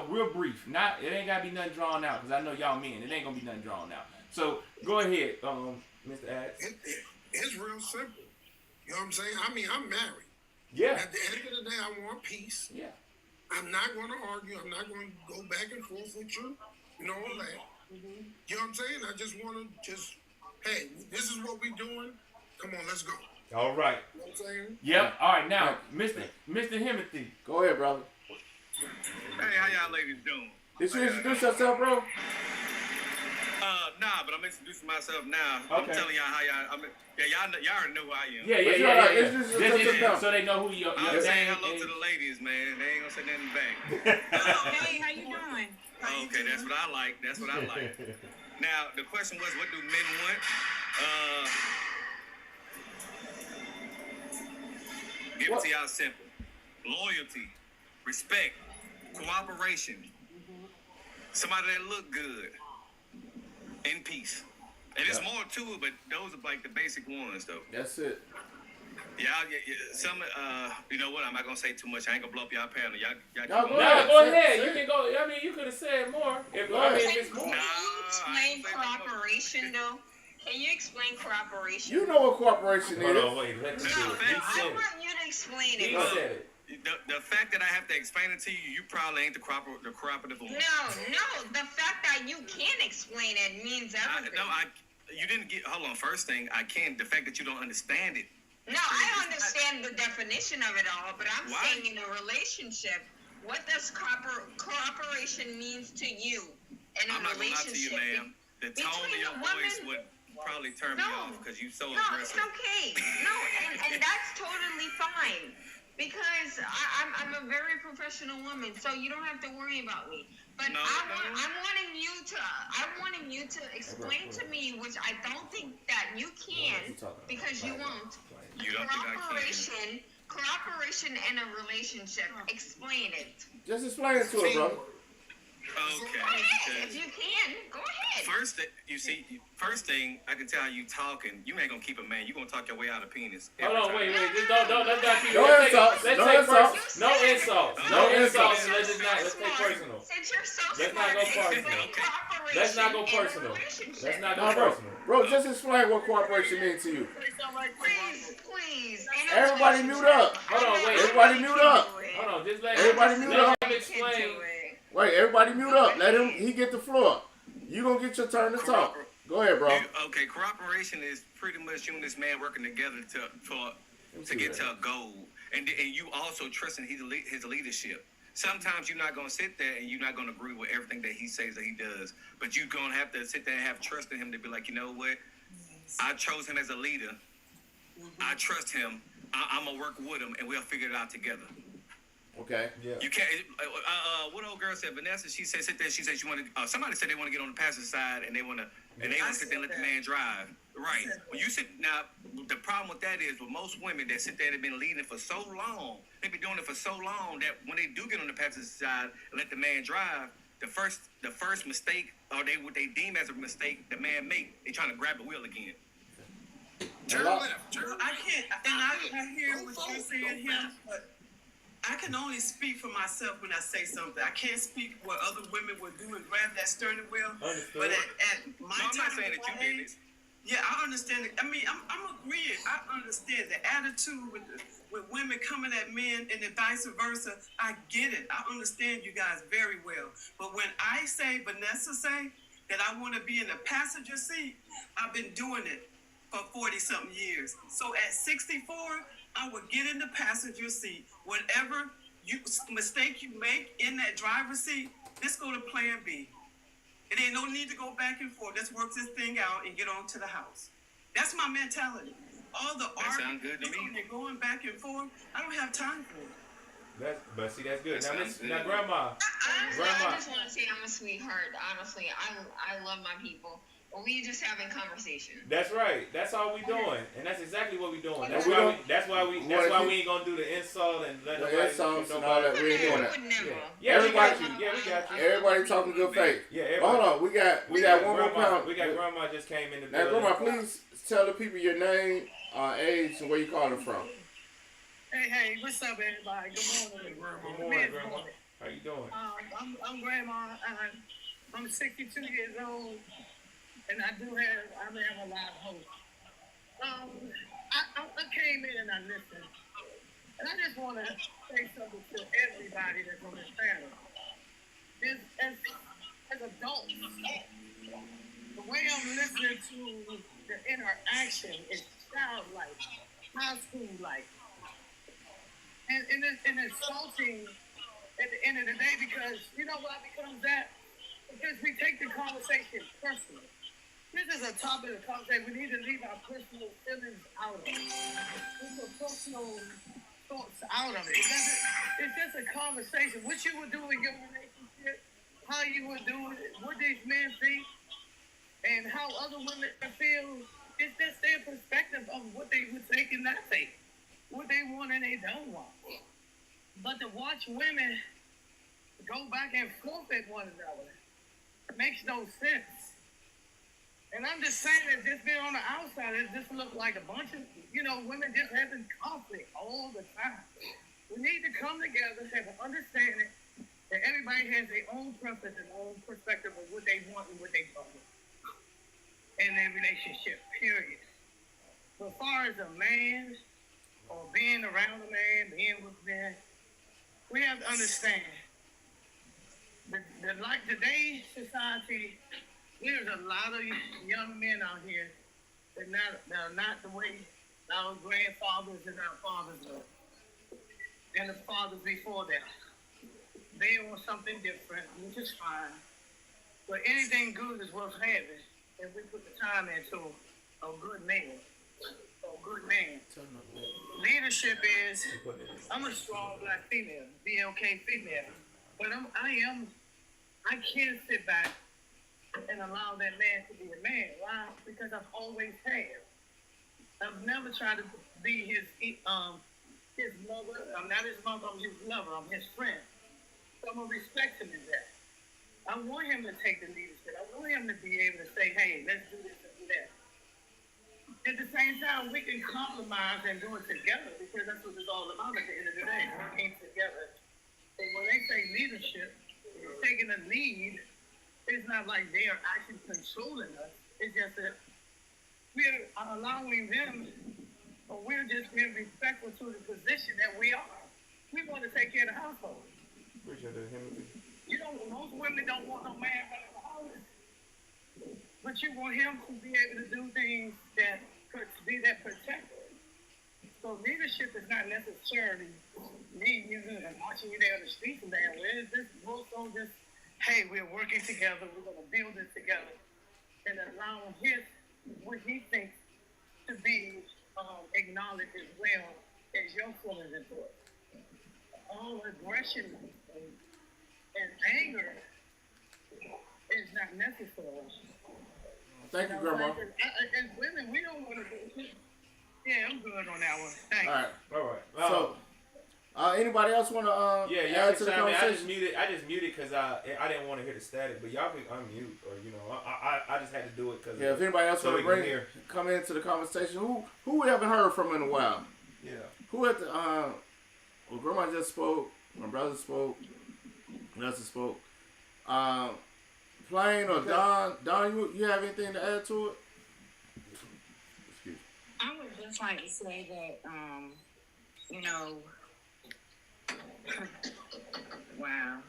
real brief. Not it ain't gotta be nothing drawn out because I know y'all men. It ain't gonna be nothing drawn out. So go ahead, Mr. Axe. It's real simple. You know what I'm saying? I mean, I'm married. Yeah. At the end of the day, I want peace. Yeah. I'm not going to argue. I'm not going to go back and forth with you. You know all that. Mm-hmm. You know what I'm saying? I just want to hey, this is what we're doing. Come on, let's go. All right. You know what I'm saying? Yep. All right. Now, Mr. Himothy. Go ahead, brother. Hey, how y'all ladies doing? Did you introduce yourself, bro? Nah, but I'm introducing myself now. Okay. I'm telling y'all how y'all. y'all already know who I am. Yeah. So they know who you are. I'm saying hello to the ladies, man. They ain't gonna say nothing back. Hey, how you doing? Okay, that's what I like. That's what I like. Now, the question was, what do men want? Give it to y'all simple. Loyalty, respect, cooperation, somebody that look good, and peace. And there's more to it, but those are like the basic ones, though. That's it. Yeah, some, you know what? I'm not gonna say too much. I ain't gonna blow up y'all panel. Y'all go ahead. You can go. I mean, you could have said more. If it's more. Can you explain cooperation, though? Can you explain cooperation? You know what cooperation is. Hold on, wait. Let me do it. I want you to explain it. He said it. The fact that I have to explain it to you, you probably ain't the cooperative one. No. The fact that you can't explain it means everything. You didn't get. Hold on. First thing, I can't. The fact that you don't understand it. No, I understand the definition of it all, but I'm saying in a relationship, what does cooperation means to you in a I'm not relationship? Gonna lie to you, ma'am. The tone of your voice would probably turn me off because you're so aggressive. No, it's okay. No, and that's totally fine. Because I'm a very professional woman, so you don't have to worry about me. But I'm wanting you to explain to me, which I don't think that you can, because you won't. You don't think I can? Cooperation in a relationship. Explain it. Just explain it to her, brother. Okay. Go ahead. If you can, go ahead. First thing I can tell you talking, you ain't gonna keep a man. You gonna talk your way out of penis. Hold on, wait. Just don't. Let's not keep. No insults. No insults. Let's take personal. Since you're so Let's not go personal. Let's not go personal. Let's not go personal. Bro, just explain what cooperation means to you. Please. Everybody mute up. Hold on, wait. Everybody mute up. Hold on, just let everybody mute up. Explain. Wait, everybody mute up. Let him. He get the floor. You gonna get your turn to talk. Go ahead, bro. Okay, cooperation is pretty much you and this man working together to get to a goal, and you also trusting his leadership. Sometimes you're not gonna sit there and you're not gonna agree with everything that he says that he does, but you're gonna have to sit there and have trust in him to be like, you know what? I chose him as a leader. I trust him. I'm gonna work with him, and we'll figure it out together. Okay. Yeah. You can't. What old girl said? Vanessa. She said, sit there. She said she wanted. Somebody said they want to get on the passenger side and they want to sit there and let the man drive. Right. When you sit now, the problem with that is with most women that sit there, they've been leading for so long. They've been doing it for so long that when they do get on the passenger side and let the man drive, the first mistake, or what they deem as a mistake, the man make, they trying to grab the wheel again. Turn left. I can't. And I hear what you're saying here, but I can only speak for myself when I say something. I can't speak what other women would do and grab that steering wheel. But at my time, I'm not saying that you did it. Yeah, I understand it. I mean, I'm agreeing. I understand the attitude with women coming at men and the vice versa. I get it. I understand you guys very well. But when I say, Vanessa say, that I want to be in the passenger seat, I've been doing it for 40-something years. So at 64, I would get in the passenger seat. Whatever mistake you make in that driver's seat, let's go to plan B. It ain't no need to go back and forth. Let's work this thing out and get on to the house. That's my mentality. All the arguing and going back and forth, I don't have time for it. But see, that's good. Now, Grandma. I just want to say I'm a sweetheart. Honestly, I love my people. But we just having conversation. That's right. That's all we doing, and that's exactly what we doing. That's why we ain't gonna do the insult and let the insults and all that. We ain't doing that. Yeah, we got you. Everybody talking good faith. Yeah, hold on. We got one more pound. We got Grandma just came in the building. Now, Grandma, please tell the people your name, age, and where you calling from. Hey, what's up, everybody? Good morning, Grandma. Good morning, Grandma. How you doing? I'm grandma. I'm 62 years old, and I have a lot of hope. I came in and I listened, and I just want to say something to everybody that's on this panel. As adults, the way I'm listening to the interaction is childlike, high school-like, and it's insulting at the end of the day, because you know why it becomes that? Because we take the conversation personal. This is a topic of conversation. We need to leave our personal feelings out of it. Leave our personal thoughts out of it. It's just a conversation. What you would do in your relationship, how you would do it, what these men think, and how other women feel. It's just their perspective of what they would take and not take, what they want and they don't want. But to watch women go back and forth at one another makes no sense. And I'm just saying that just being on the outside, it just looks like a bunch of, women just having conflict all the time. We need to come together, have an understanding that everybody has their own preference and own perspective of what they want and what they don't want in their relationship, period. But as far as a man or being around a man, being with a man, we have to understand that like today's society, there's a lot of young men out here that are not the way our grandfathers and our fathers were, and the fathers before that. They want something different, which is fine. But anything good is worth having if we put the time into a good man. Leadership is, I'm a strong black female, BLK female, but I can't sit back and allow that man to be a man. Why? Because I've always have. I've never tried to be his mother. I'm not his mother, I'm his lover, I'm his friend. So I'm gonna respect him in that. I want him to take the leadership. I want him to be able to say, hey, let's do this and do that. At the same time, we can compromise and do it together, because that's what it's all about at the end of the day, working together. So when they say leadership, taking a lead, it's not like they are actually controlling us. It's just that we're allowing them, or we're just being respectful to the position that we are. We want to take care of the household. Appreciate that, Timothy. Most women don't want no man running the house, but you want him to be able to do things that could be that protector. So leadership is not necessarily leading you and watching you down the street from there. It's just also just, hey, we're working together, we're going to build it together, and allowing what he thinks to be acknowledged as well as your feelings into it. All aggression and anger is not necessary. Thank you, Grandma. As women, we don't want to do it. Yeah, I'm good on that one. Thanks. All right. So, anybody else want to add to the conversation? I just muted because I didn't want to hear the static, but y'all can unmute, or I just had to do it because if anybody else want to come into the conversation, who we haven't heard from in a while? Yeah. Who at the well, Grandma just spoke. My brother spoke. Nelson spoke. Plain or Don, you have anything to add to it? Excuse me. I would just like to say that, wow.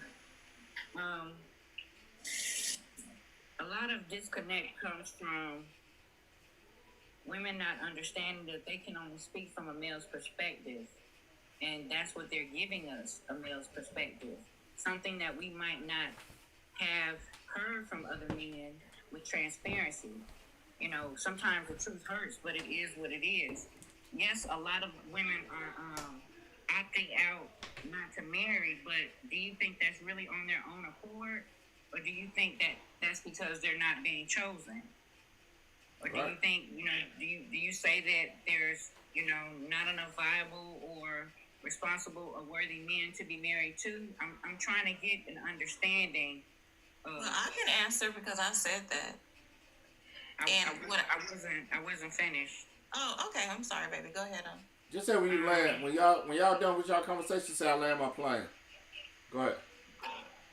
A lot of disconnect comes from women not understanding that they can only speak from a male's perspective. And that's what they're giving us, a male's perspective. Something that we might not have heard from other men with transparency. Sometimes the truth hurts, but it is what it is. Yes, a lot of women are opting out not to marry, but do you think that's really on their own accord? Or do you think that that's because they're not being chosen? Or do you think, do you say that there's, not enough viable or responsible or worthy men to be married to? I'm trying to get an understanding of... Well, I can answer because I said that. I wasn't finished. Oh, okay. I'm sorry, baby. Go ahead. Just say when you land. When y'all done with y'all conversation, say I land my plane. Go ahead.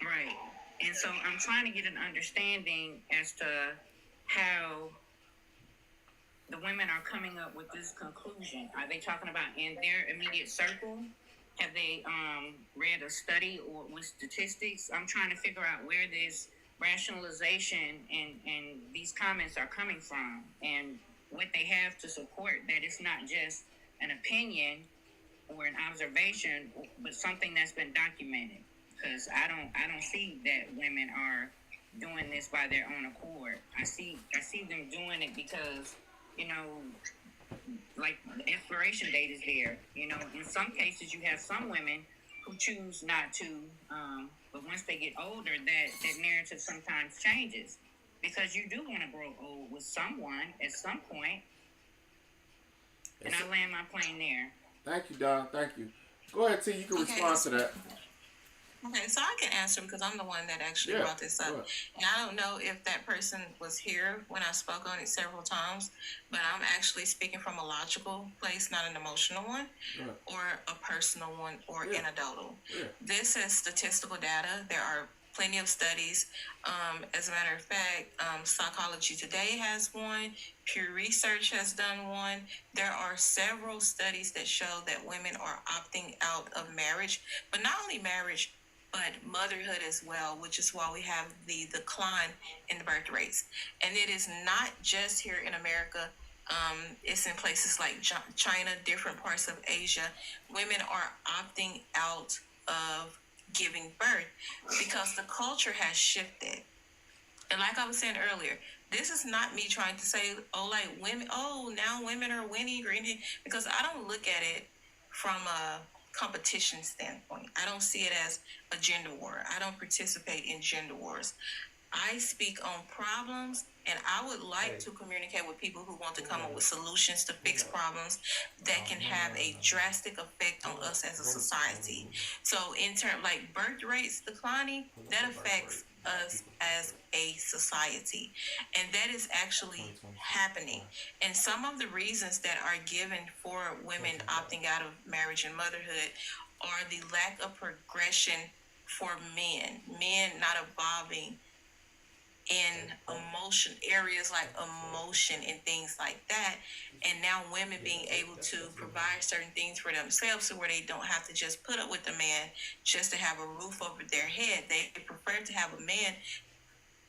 Right. And so I'm trying to get an understanding as to how the women are coming up with this conclusion. Are they talking about in their immediate circle? Have they read a study or with statistics? I'm trying to figure out where this rationalization and these comments are coming from and what they have to support that it's not just an opinion or an observation, but something that's been documented. Because I don't see that women are doing this by their own accord. I see them doing it because, like the expiration date is there. In some cases you have some women who choose not to, but once they get older, that narrative sometimes changes because you do want to grow old with someone at some point. And I land my plane there. Thank you, Don. Thank you. Go ahead, T. You can respond to that. Okay, so I can answer because I'm the one that actually brought this up. And I don't know if that person was here when I spoke on it several times, but I'm actually speaking from a logical place, not an emotional one, or a personal one, or anecdotal. This is statistical data. There are plenty of studies. As a matter of fact, Psychology Today has one. Pew Research has done one. There are several studies that show that women are opting out of marriage, but not only marriage, but motherhood as well, which is why we have the decline in the birth rates. And it is not just here in America. It's in places like China, different parts of Asia. Women are opting out of giving birth because the culture has shifted. And like I was saying earlier, this is not me trying to say, now women are winning or anything, because I don't look at it from a competition standpoint. I don't see it as a gender war. I don't participate in gender wars. I speak on problems, and I would like to communicate with people who want to come up with solutions to fix problems that can have a drastic effect on us as a society. So in terms like birth rates declining, that affects us as a society, and that is actually happening. And some of the reasons that are given for women opting out of marriage and motherhood are the lack of progression for men not evolving in emotion areas like emotion and things like that, and now women being able to provide certain things for themselves, so where they don't have to just put up with a man just to have a roof over their head. They prefer to have a man,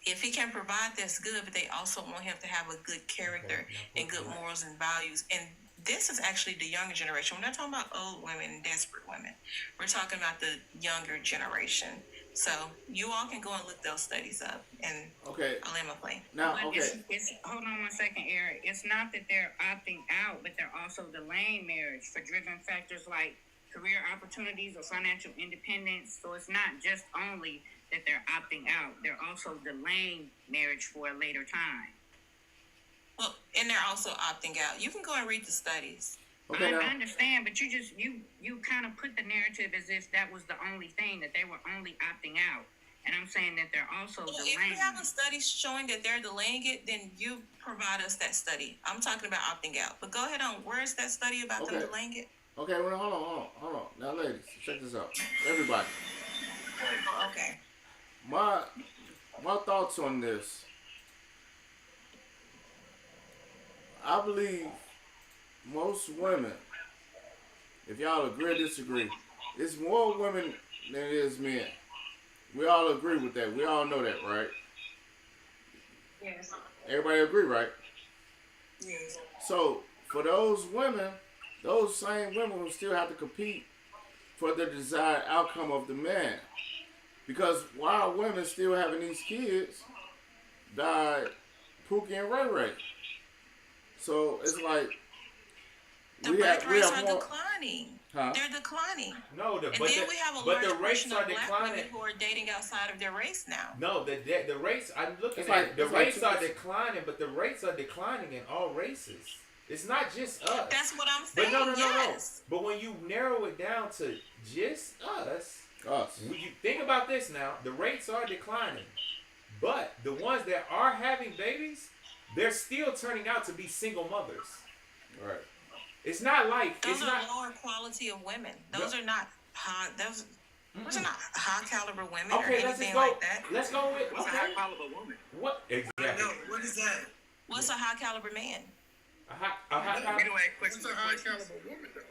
if he can provide, that's good, but they also want him to have a good character and good morals and values. And this is actually the younger generation. We're not talking about old women and desperate women. We're talking about the younger generation. So you all can go and look those studies up, and I'll end my plane. Now, it's hold on one second, Eric. It's not that they're opting out, but they're also delaying marriage for driven factors like career opportunities or financial independence. So it's not just only that they're opting out; they're also delaying marriage for a later time. Well, and they're also opting out. You can go and read the studies. I understand, but you kind of put the narrative as if that was the only thing, that they were only opting out. And I'm saying that they're also delaying. If you have a study showing that they're delaying it, then you provide us that study. I'm talking about opting out. But go ahead on. Where's that study about them delaying it? Okay, well, hold on. Now, ladies, check this out. Everybody. Okay. My thoughts on this. I believe most women, if y'all agree or disagree, it's more women than it is men. We all agree with that. We all know that, right? Yes. Everybody agree, right? Yes. So, for those women, those same women will still have to compete for the desired outcome of the man. Because while women still having these kids, died Pookie and Ray Ray. So, it's like, the birth rates are declining. Huh? They're declining. No, we have a large portion of black women who are dating outside of their race now. No, the race, I'm looking at the rates are declining, but the rates are declining in all races. It's not just us. That's what I'm saying. But no. But when you narrow it down to just us. When you think about this now, the rates are declining. But the ones that are having babies, they're still turning out to be single mothers. Right. It's not like those are lower quality of women. Those are not high. Those are not high caliber women Okay, or let's anything go. like that. Let's go with. What's a high caliber woman? What exactly? No, what is that? What's a high caliber man? A high We caliber. don't ask questions. What's a high caliber woman though?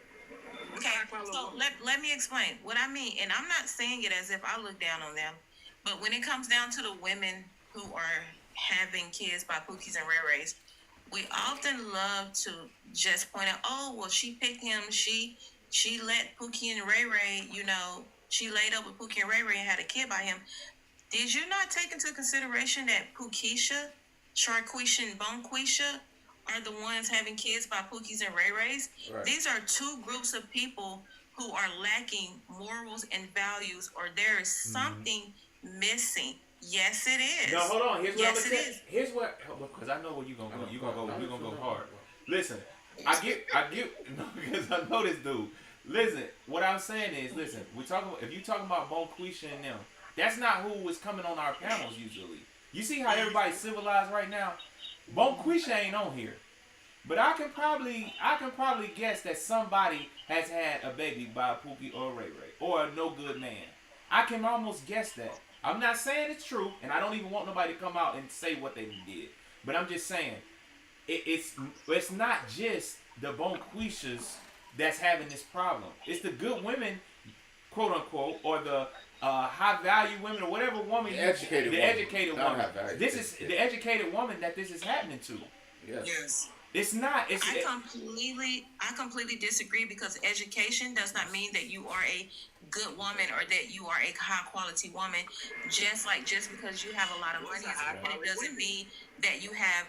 Okay, so let me explain what I mean. And I'm not saying it as if I look down on them, but when it comes down to the women who are having kids by Pookies and Ray Rays, we often love to just point out, oh, well, she picked him. She let Pookie and Ray Ray, she laid up with Pookie and Ray Ray and had a kid by him. Did you not take into consideration that Pookisha, Sharquisha, and Bonquisha are the ones having kids by Pookies and Ray Rays? Right. These are two groups of people who are lacking morals and values, or there is something missing. Yes, it is. No, hold on. Here's what Yes, I'm it gonna say. is. Here's what, because I know where you're gonna go. You're gonna go hard. Listen, I get no, because I know this dude. Listen, what I'm saying is, listen, if you talking about Bonquisha and them, that's not who was coming on our panels usually. You see how everybody's civilized right now? Bonquisha ain't on here. But I can probably guess that somebody has had a baby by a Pookie or a Ray Ray or a no good man. I can almost guess that. I'm not saying it's true, and I don't even want nobody to come out and say what they did. But I'm just saying, it's not just the Bonquishas that's having this problem. It's the good women, quote unquote, or the high value women, or whatever woman, the educated woman. This is the educated woman that this is happening to. Yes. It's not. I completely disagree, because education does not mean that you are a good woman or that you are a high quality woman. Just because you have a lot of money, it doesn't mean that you have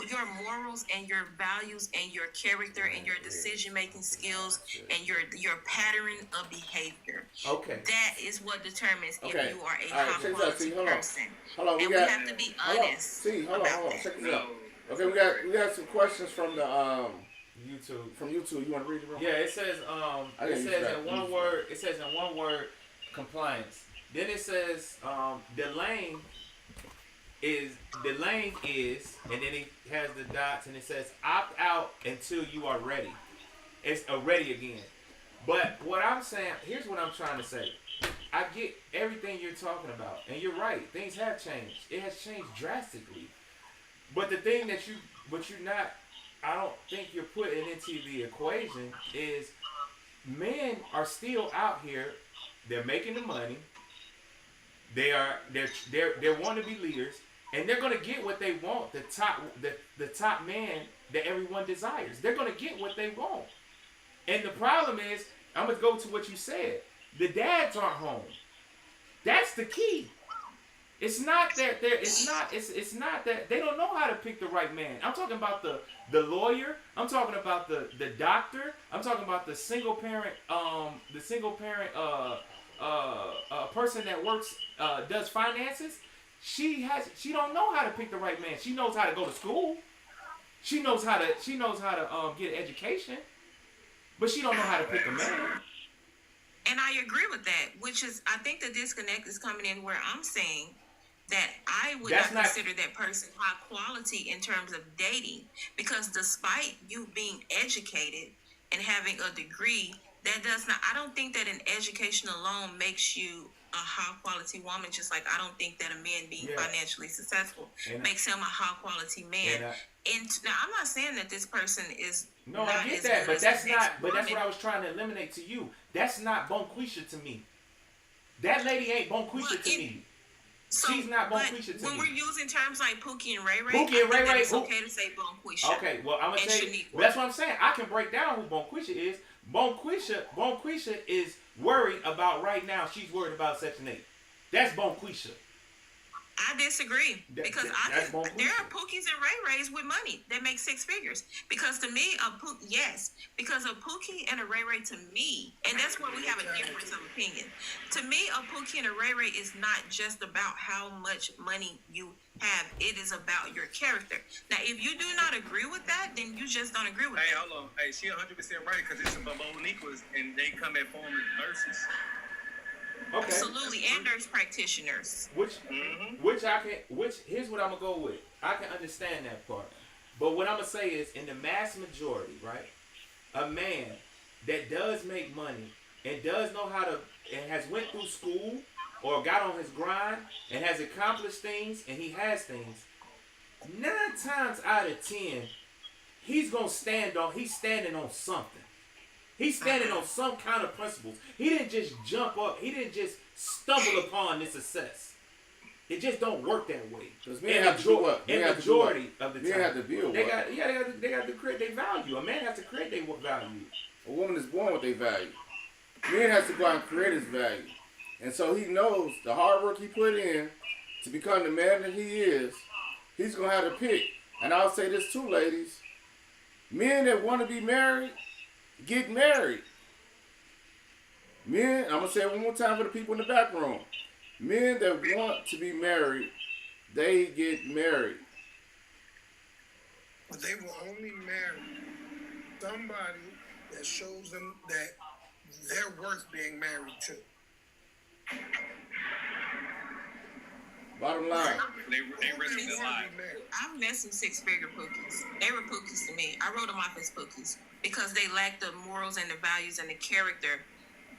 your morals and your values and your character and your decision making skills and your pattern of behavior. Okay. That is what determines if you are a All right, high quality person. Hold on. We have to be honest. Hold on. Check this out. Okay, we got some questions from the YouTube. From YouTube, you want to read it? Yeah, it says in one word, compliance. Then it says the lane is, and then it has the dots, and it says opt out until you are ready. It's ready again. But what I'm saying, here's what I'm trying to say. I get everything you're talking about, and you're right. Things have changed. It has changed drastically. But the thing that I don't think you're putting into the equation is men are still out here. They're making the money. They're wanting to be leaders, and they're gonna get what they want. The top man that everyone desires. They're gonna get what they want. And the problem is, I'm gonna go to what you said. The dads aren't home. That's the key. It's not that they don't know how to pick the right man. I'm talking about the lawyer. I'm talking about the doctor. I'm talking about the single parent person that works does finances. She don't know how to pick the right man. She knows how to go to school. She knows how to get an education, but she don't know how to pick a man. And I agree with that, which is, I think the disconnect is coming in where I'm saying that I would not consider that person high quality in terms of dating, because despite you being educated and having a degree, I don't think that an education alone makes you a high quality woman, just like I don't think that a man being financially successful makes him a high quality man. Now I'm not saying that this person is I get that, but that's what I was trying to eliminate to you. That's not Bonquisha to me. That lady ain't Bonquisha to me. She's not Bonquisha to me. When we're using terms like Pookie and Ray Ray, it's okay to say Bonquisha. Okay, well I'm gonna say that's what I'm saying. I can break down who Bonquisha is. Bonquisha is worried about right now. She's worried about Section 8. That's Bonquisha. I disagree, because there are Pookies and Ray Rays with money that make six figures. Because to me, because a Pookie and a Ray Ray to me, and that's where we have a difference of opinion. To me, a Pookie and a Ray Ray is not just about how much money you have. It is about your character. Now, if you do not agree with that, then you just don't agree with that. Hey, hold on. Hey, she 100% right, because it's some Boniquas, and they come at former nurses. Okay. Absolutely, and nurse practitioners. Which here's what I'm gonna go with. I can understand that part, but what I'm gonna say is, in the mass majority, right, a man that does make money and does know how to has went through school or got on his grind and has accomplished things and he has things, 9 times out of 10, he's standing on something. He's standing on some kind of principles. He didn't just jump up. He didn't just stumble upon this success. It just don't work that way. Because men have to do what? In majority of the time, men have to build they got to create their value. A man has to create their value. A woman is born with their value. Man has to go out and create his value. And so he knows the hard work he put in to become the man that he is, he's going to have to pick. And I'll say this too, ladies. Men that want to be married, get married. Men, I'm going to say it one more time for the people in the back room. Men that want to be married, they get married. But they will only marry somebody that shows them that they're worth being married to. Bottom line. They risking their life. I've met some 6-figure pookies. They were pookies to me. I wrote them off as pookies because they lack the morals and the values and the character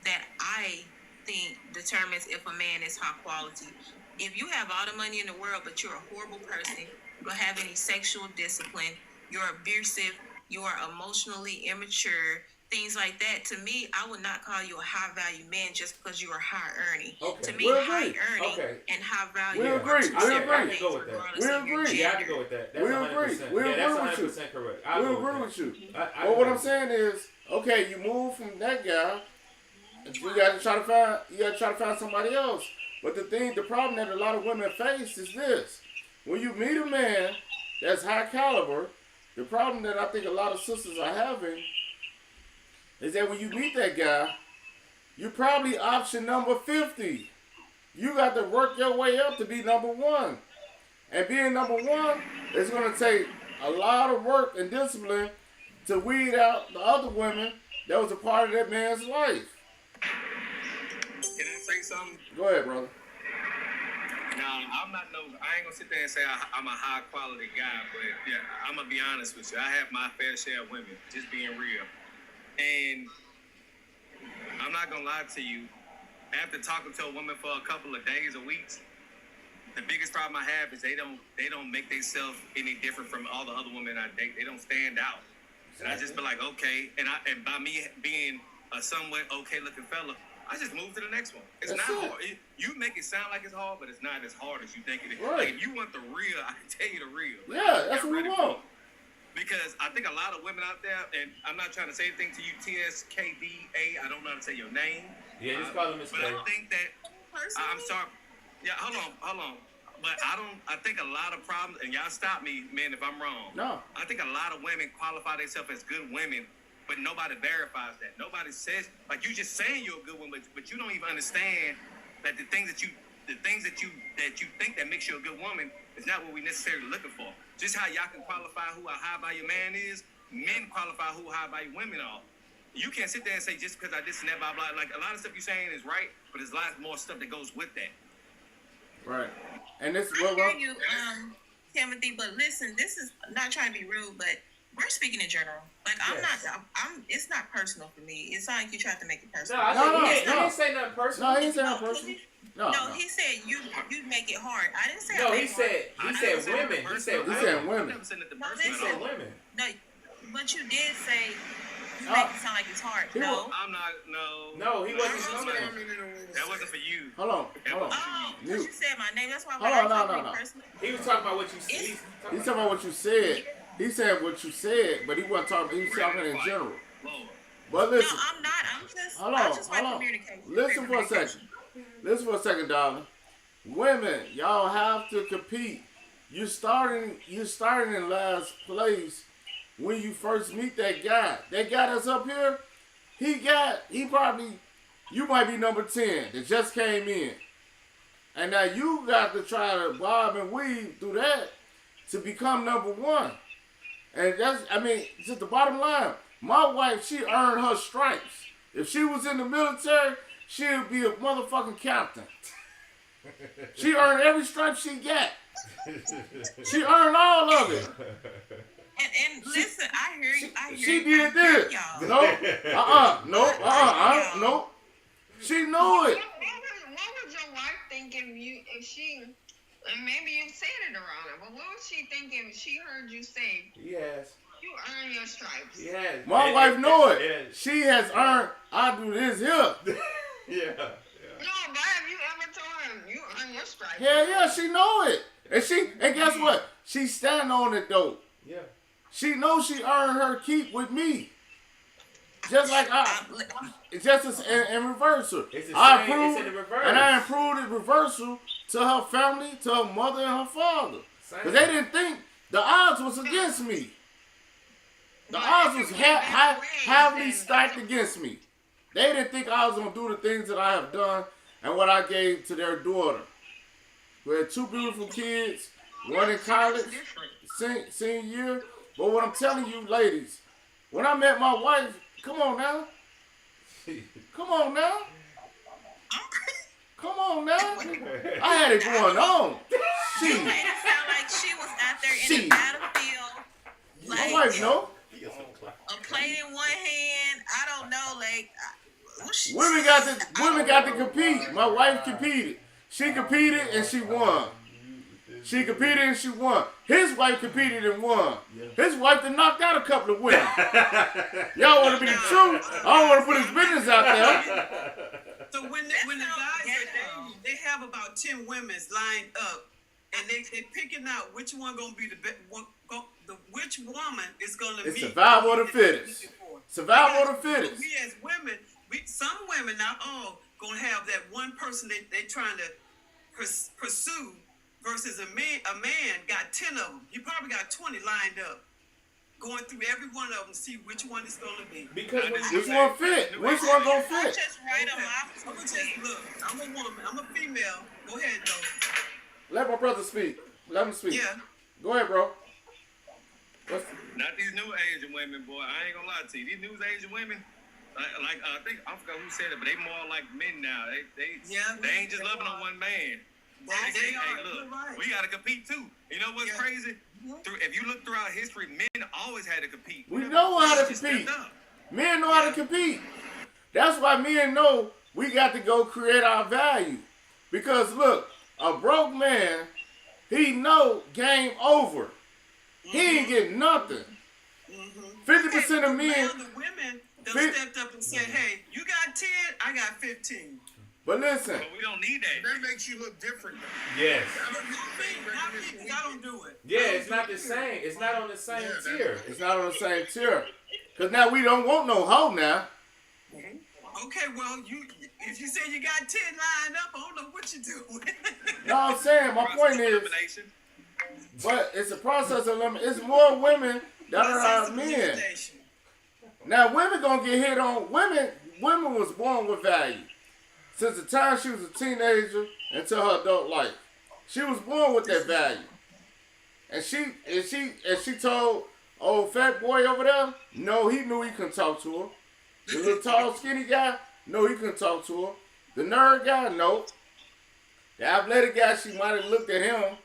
that I think determines if a man is high quality. If you have all the money in the world, but you're a horrible person, you don't have any sexual discipline, you're abusive, you are emotionally immature, things like that, to me, I would not call you a high value man just because you are high earning. Okay. To me, high earning and high value. We agree. I have to go with that. We agree. You have to go with that. That's we agree. 100%. We yeah, agree that's with you. 100% correct. We agree with you. But what I'm saying is, okay, you move from that guy. You got to try to find somebody else. But the problem that a lot of women face is this: when you meet a man that's high caliber, the problem that I think a lot of sisters are having is that when you meet that guy, you're probably option number 50. You got to work your way up to be number 1. And being number 1 is going to take a lot of work and discipline to weed out the other women that was a part of that man's life. Can I say something? Go ahead, brother. Now, I ain't gonna sit there and say I'm a high quality guy, but yeah, I'm gonna be honest with you. I have my fair share of women, just being real. And I'm not gonna lie to you, after talking to a woman for a couple of days or weeks, the biggest problem I have is they don't make themselves any different from all the other women I date. They don't stand out. And I just be like, okay, and by me being a somewhat okay looking fella, I just move to the next one. It's not hard. You make it sound like it's hard, but it's not as hard as you think it is. Right. Like, if you want the real, I can tell you the real. Yeah, that's what we want. Because I think a lot of women out there, and I'm not trying to say anything to you, TSKDA, I don't know how to say your name. Yeah, just call him Mr. But I think that, I'm sorry. Yeah, hold on. But I think a lot of problems, and y'all stop me, man, if I'm wrong. No. I think a lot of women qualify themselves as good women, but nobody verifies that. Nobody says, like, you just saying you're a good woman, but you don't even understand that the things that you think that makes you a good woman is not what we necessarily looking for. Just how y'all can qualify who a high value man is, men qualify who high value women are. You can't sit there and say just because I this and that, blah, blah. Like, a lot of stuff you're saying is right, but there's a lot more stuff that goes with that. Right. And this is I hear you, Timothy, but listen, this is not trying to be rude, but we're speaking in general. Like, it's not personal for me. It's not like you tried to make it personal. No, he didn't say nothing personal. No, he didn't say nothing personal. No, he said you make it hard. I didn't say he said women. He said women. He said women. No, but you did say you make it sound like it's hard. No. I'm not, no. No, he wasn't coming. That wasn't for you. Hold on. Oh, because you said my name. That's why no. He was talking about what you said. He's talking about what you said. He said what you said, but he wasn't talking. He was talking in general. But listen. No, I'm not. Hold on. Communication. Listen for a second, darling. Women, y'all have to compete. You're starting in last place when you first meet that guy. That guy that's up here, you might be number 10 that just came in. And now you got to try to bob and weave through that to become number 1. And just the bottom line. My wife, she earned her stripes. If she was in the military, she would be a motherfucking captain. She earned every stripe she got. She earned all of it. And listen, I hear you. She did this. Y'all. Nope. Nope. She knew it. What would your wife think if she, and maybe you said it around her, but what would she think if she heard you say, Yes. you earn your stripes? Yes. My wife know it. Yes. She has earned, I do this here. Yeah. No, but have you ever told her you earn your stripes? Hell yeah, she know it. And guess what? She stand on it though. Yeah. She knows she earned her keep with me. Just like in reversal. I improved, and I improved the reversal to her family, to her mother and her father. Because they didn't think the odds was against me. The odds was heavily stacked against me. They didn't think I was going to do the things that I have done and what I gave to their daughter. We had 2 beautiful kids, one in college, senior year. But what I'm telling you, ladies, when I met my wife, come on now. Come on now. Come on now. I had it going on. She made it sound like she was out there in the battlefield. My wife know. A plate in one hand. I don't know, like. Women got to compete. My wife competed. She competed and she won. She competed and she won. His wife competed and won. His wife done knocked out a couple of women. Y'all want to be the truth? I don't want to put his business out there. So when the guys are dating, they have about 10 women lined up, and they picking out which one gonna be the which woman is gonna be. It's survival of the fittest. Survival of the fittest. We as women, some women, not all, gonna have that one person they trying to pursue. Versus a man got 10 of them. He probably got 20 lined up, going through every one of them to see which one is going to be. Because which one fit? Which one gonna fit? Just write them off. I'm gonna just look. I'm a woman. I'm a female. Go ahead, though. Let my brother speak. Let him speak. Yeah. Go ahead, bro. Not these new Asian women, boy. I ain't gonna lie to you. These new Asian women, like I think I forgot who said it, but they more like men now. They ain't just loving on one man. Hey, look, we gotta compete too. You know what's crazy? If you look throughout history, men always had to compete. We know how to compete. Men know how to compete. That's why men know we got to go create our value. Because look, a broke man, he know game over. He ain't getting nothing. 50% of men. The women stepped up and said, "Hey, you got 10, I got 15." But listen, we don't need that. That makes you look different. Yes. I don't do it. Yeah, it's not the same. It's not on the same tier. It's not on the same tier. Because now we don't want no hoe now. Okay, well, if you say you got 10 lined up, I don't know what you do. No, I'm saying, my point is, but it's a process of elimination. It's more women that are men. Now, women gonna get hit on. Women was born with value. Since the time she was a teenager until her adult life, she was born with that value. And she told old fat boy over there, no, he knew he couldn't talk to her. The little tall skinny guy, no, he couldn't talk to her. The nerd guy, no. The athletic guy, she might have looked at him,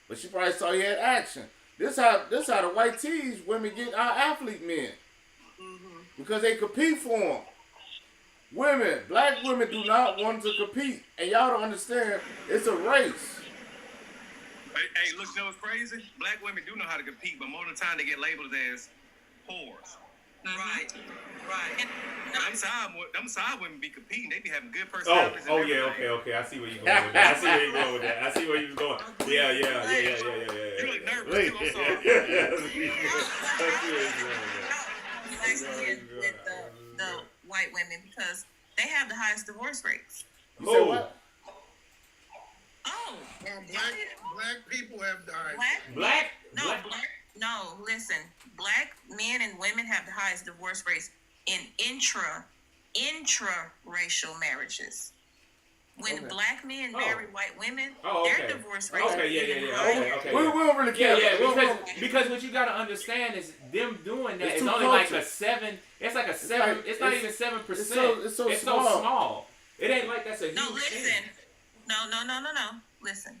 but she probably saw he had action. This how the white tees women get our athlete men. Because they compete for them. Black women do not want to compete. And y'all don't understand, it's a race. Hey, look, you know what's crazy? Black women do know how to compete, but most of the time they get labeled as whores. Right. Them side women be competing. They be having good personalities. Okay. I see where you're going with that. I see where you're going. Yeah. You look nervous too, I'm sorry. With the white women because they have the highest divorce rates. You said what? Oh, Black people have the highest. No, listen. Black men and women have the highest divorce rates in intra-racial marriages. When black men marry white women, their divorce rates are even higher. We don't really care. Because what you got to understand is them doing that it's is only like a 7. It's like a 7. It's not even 7%. It's so small. It ain't like that's a huge No, listen. thing. No. Listen.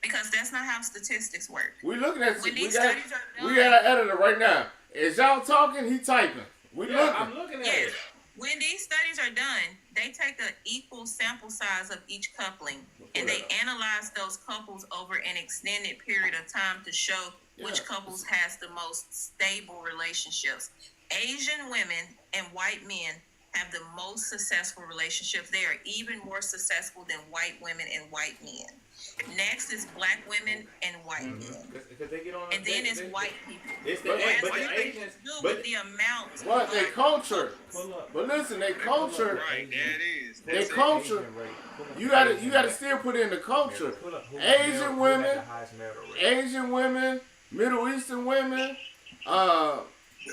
Because that's not how statistics work. We looking at when these got an editor right now. Is y'all talking? He typing. We looking. I'm looking at it. When these studies are done, they take an equal sample size of each coupling and they analyze those couples over an extended period of time to show which couples has the most stable relationships. Asian women and white men have the most successful relationships. They are even more successful than white women and white men. Next is black women and white men. And then it's white people. It's the Asians. But the amount. What they culture? But listen, they culture. Right, there it is. They culture. You gotta still put in the culture. Asian women, Middle Eastern women, they're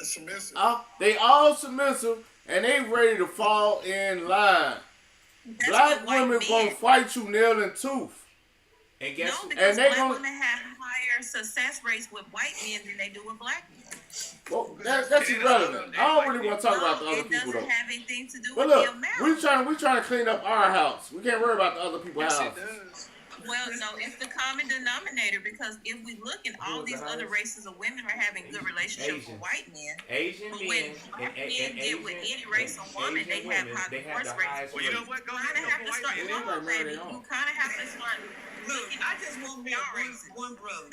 submissive. They all submissive and they ready to fall in line. Black women gonna fight you nail and tooth. And guess because black women have higher success rates with white men than they do with black men. Well, that's irrelevant. I don't really want to talk about the other people though. It doesn't have anything to do but with look, the amount. we trying to clean up our house. We can't worry about the other people's Yes, house. it does. Well, no, it's the common denominator because if we look at all these other races of women are having good relationships with white men. Asian but when black men get with any race of woman, they have high divorce rates. Well, you know what? Go ahead. You kind of have to start. Look, I just want me one brother.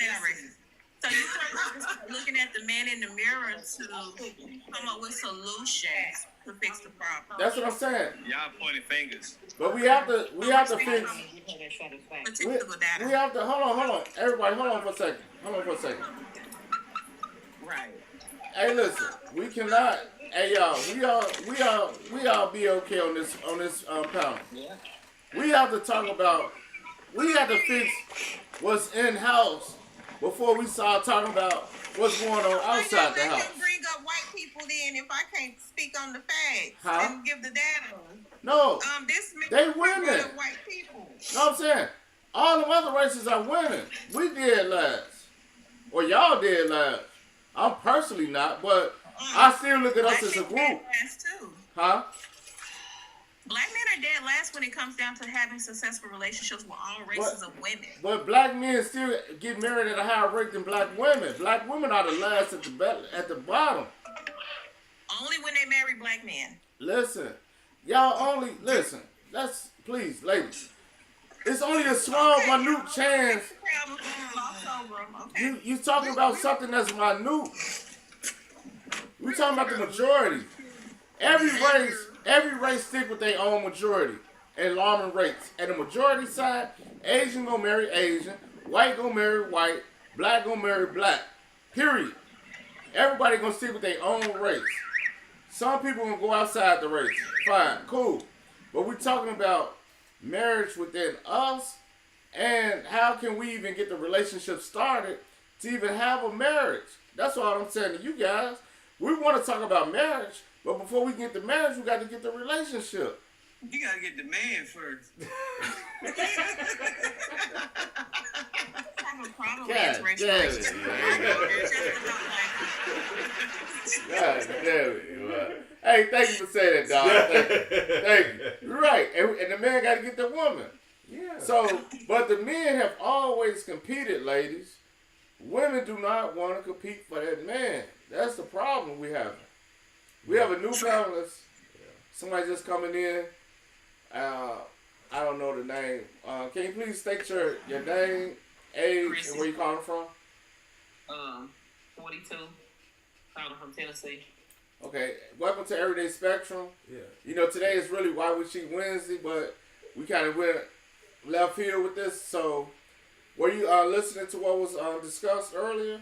So you start looking at the man in the mirror to come up with solutions to fix the problem. That's what I'm saying. Y'all pointing fingers. But we have to fix. We have to hold on. Everybody, hold on for a second. Right. Hey, listen, we cannot. Hey, y'all, we all be okay on this panel. Yeah. We have to talk about. We have to fix what's in house before we start talking about what's going on outside the house. Let him bring up white people then if I can't speak on the facts and give the data. No, they winning. White people. Know what I'm saying? All the other races are winning. We did last. Or y'all did last. I'm personally not, but I still look at us as a group. Huh? Black men are dead last when it comes down to having successful relationships with all races of women. But black men still get married at a higher rate than black women. Black women are the last at the bottom. Only when they marry black men. Listen, y'all only listen. Let's please, ladies. It's only a small, minute chance. You talking about something that's minute. We talking about the majority. Every race stick with their own majority and alarming rates. And the majority side, Asian gonna marry Asian, white gonna marry white, black gonna marry black. Period. Everybody gonna stick with their own race. Some people gonna go outside the race. Fine, cool. But we talking about marriage within us and how can we even get the relationship started to even have a marriage. That's all I'm saying to you guys. We want to talk about marriage, but before we get the marriage, we got to get the relationship. You got to get the man first. I have a problem God with damn it. God damn it. Hey, thank you for saying that, dog. Thank you. You're right. And the man got to get the woman. Yeah. So, but the men have always competed, ladies. Women do not want to compete for that man. That's the problem we have. We have a new panelist. Somebody just coming in. I don't know the name. Can you please state your name, age, Chrissy. and where you calling from? 42. Calling from Tennessee. Okay. Welcome to Everyday Spectrum. Yeah. You know, today is really Why We Cheat Wednesday, but we kind of went left field with this. So, were you listening to what was discussed earlier?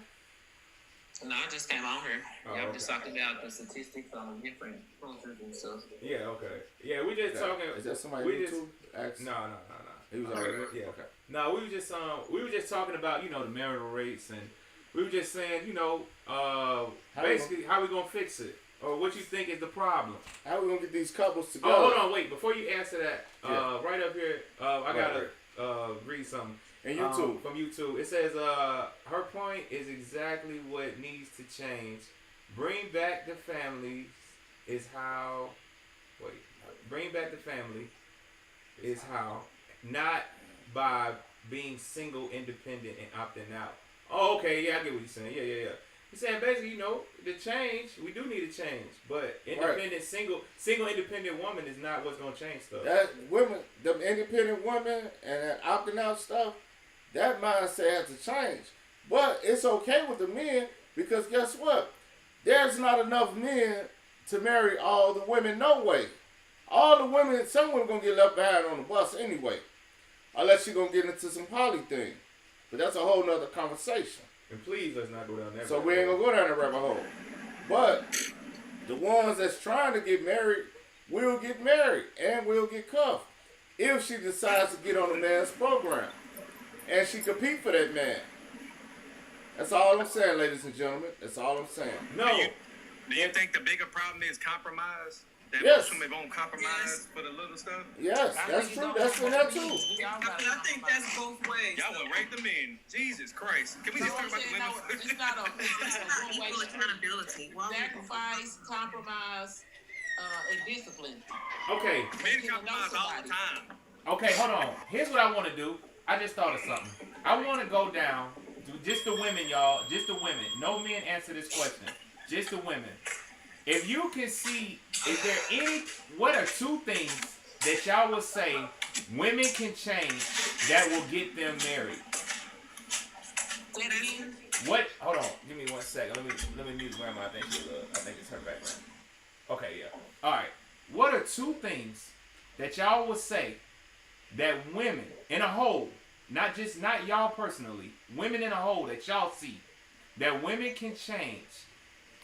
No, I just came on here. Oh, I'm okay. just talking about the statistics on different cultures and stuff. Yeah, okay. Yeah, we just talking. Is that somebody we new just, too? No. He was already Yeah. Okay. No, we were just talking about, the marital rates, and we were just saying, basically how we gonna fix it, or what you think is the problem. How we gonna get these couples together? Oh, hold on, wait. Before you answer that, right up here, I gotta read something. And YouTube. From YouTube. It says, her point is exactly what needs to change. Bring back the family is how. Bring back the family is how, not by being single, independent, and opting out. Oh, okay, yeah, I get what you're saying. Yeah. He's saying basically, the change, we do need a change, but independent, single independent woman is not what's gonna change stuff. That women, the independent women and that opting out stuff, that mindset has to change. But it's okay with the men because guess what? There's not enough men to marry all the women, no way. All the women, some women gonna get left behind on the bus anyway, unless you're gonna get into some poly thing. But that's a whole nother conversation. And please, let's not go down that. So we ain't gonna go down the rabbit hole. But the ones that's trying to get married will get married and will get cuffed if she decides to get on a man's program and she compete for that man. That's all I'm saying, ladies and gentlemen. That's all I'm saying. No. Do you think the bigger problem is compromise? That Yes. most women won't compromise for the little stuff? Yes, that's true. That's in that too. I think that's both ways. Y'all will rate them in. Jesus Christ. Can we just talk about the women? It's not equal accountability. Sacrifice, compromise, and discipline. Okay. Men compromise all the time. Okay, hold on. Here's what I want to do. I just thought of something. I want to go down to just the women, y'all. Just the women. No men answer this question. Just the women. If you can see, what are two things that y'all would say women can change that will get them married? What? Hold on. Give me 1 second. Let me mute grandma. I think it's her background. Okay, yeah. All right. What are two things that y'all would say that women in a whole, not y'all personally, women in a whole that y'all see that women can change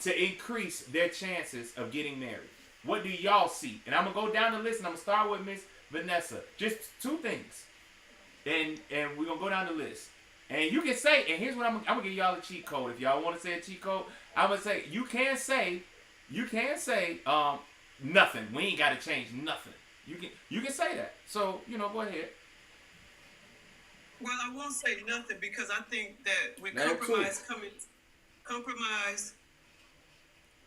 to increase their chances of getting married? What do y'all see? And I'm going to go down the list and I'm going to start with Miss Vanessa. Just two things. And we're going to go down the list. And you can say, and here's what I'm going to give y'all a cheat code. If y'all want to say a cheat code, I'm going to say, you can say, nothing. We ain't got to change nothing. You can say that. So, go ahead. Well, I won't say nothing because I think that with Name compromise.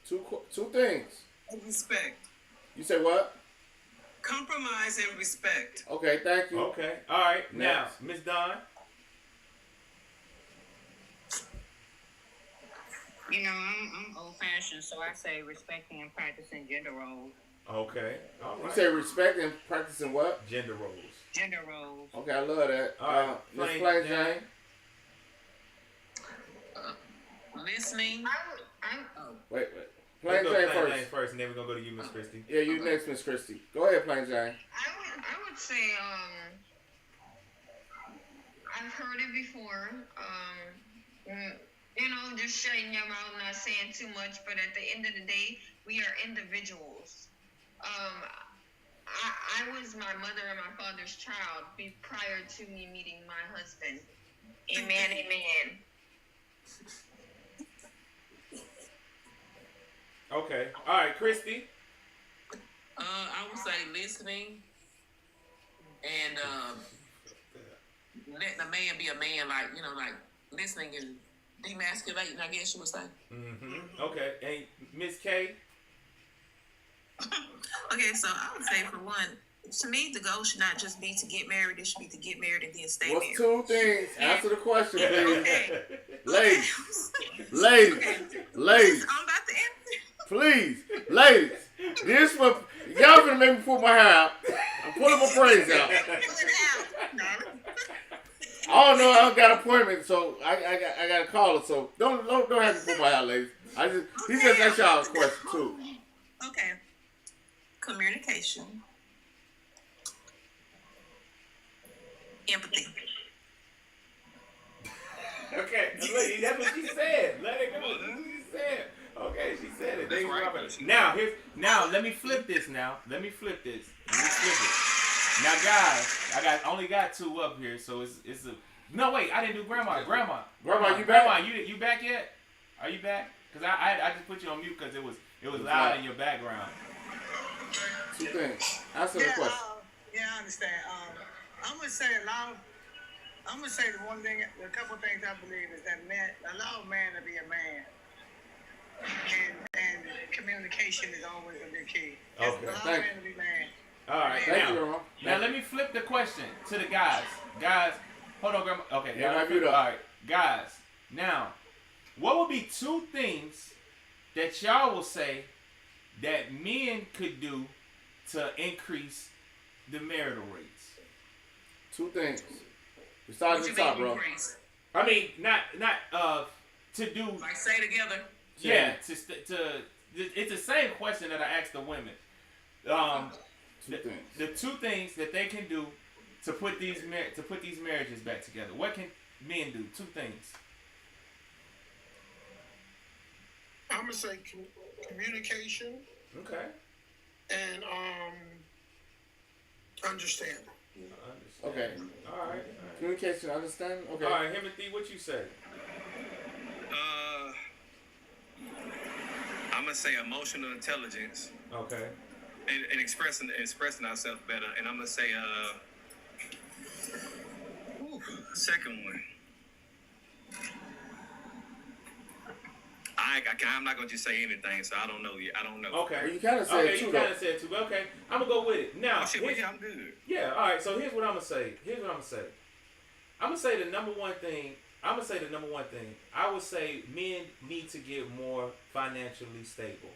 Two things. And respect. You say what? Compromise and respect. Okay, thank you. Okay, all right. Now, Miss Dawn. I'm old-fashioned, so I say respecting and practicing gender roles. Okay, all right. You say respect and practicing what? Gender roles. Gender roles. Okay, I love that. All right, Miss Plain Jane. Listening. Wait. Plain Jane first, and then we're gonna go to you, Miss Christie. Yeah, you next, Miss Christie. Go ahead, Plain Jane. I would say I've heard it before. Just shutting your mouth, not saying too much, but at the end of the day, we are individuals. I was my mother and my father's child prior to me meeting my husband. Amen, amen. Okay. All right, Christy. I would say listening and letting a man be a man, like listening and demasculating, I guess you would say. Mm-hmm. Okay. And Miss K? Okay, so I would say for one, to me, the goal should not just be to get married. It should be to get married and then stay What's married. two things? Answer the question, please. Okay. Ladies. I'm about to answer. Please, ladies. This one, y'all gonna make me pull my hair out. I'm pulling my braids out. I don't know. I don't got an appointment, so I got to call her. So don't have me pull my hair, ladies. He just asked y'all a question too. Okay. Communication. Empathy. Okay, that's what she said. Let it go. That's what she said. Okay, she said it. That's right. Now let me flip this. Let me flip it. Now, guys, I only got two up here, so it's a. No, wait, I didn't do Grandma, you back? Grandma, you back yet? Are you back? Cause I just put you on mute because it was loud in your background. Two things. Answer the question. I understand. I'm gonna say a couple things I believe is that allow a man to be a man, and communication is always gonna be key. Okay, allow a man to be man. All right, thank you. Now let me flip the question to the guys. Guys, hold on, Grandma. Okay, all right, guys. Now, what would be 2 things that y'all will say that men could do to increase the marital rates? 2 things. We start at the top, bro. I mean, not to do like say together. Yeah, to it's the same question that I asked the women. 2 things. The 2 things that they can do to put these marriages back together. What can men do? 2 things. I'm gonna say communication. Okay. And understanding. Okay. All right. Communication, understanding. Okay. All right, Timothy, what you say? I'm gonna say emotional intelligence. Okay. And expressing ourselves better. And I'm gonna say second one. I'm not gonna just say anything, so I don't know yet. I don't know. Okay. Well, you kind of said it too, you kind of said it too. Okay, I'm gonna go with it now. Oh, shit, well, yeah, I'm good. Yeah. All right. So here's what I'm gonna say. I'm gonna say the number one thing. I would say men need to get more financially stable.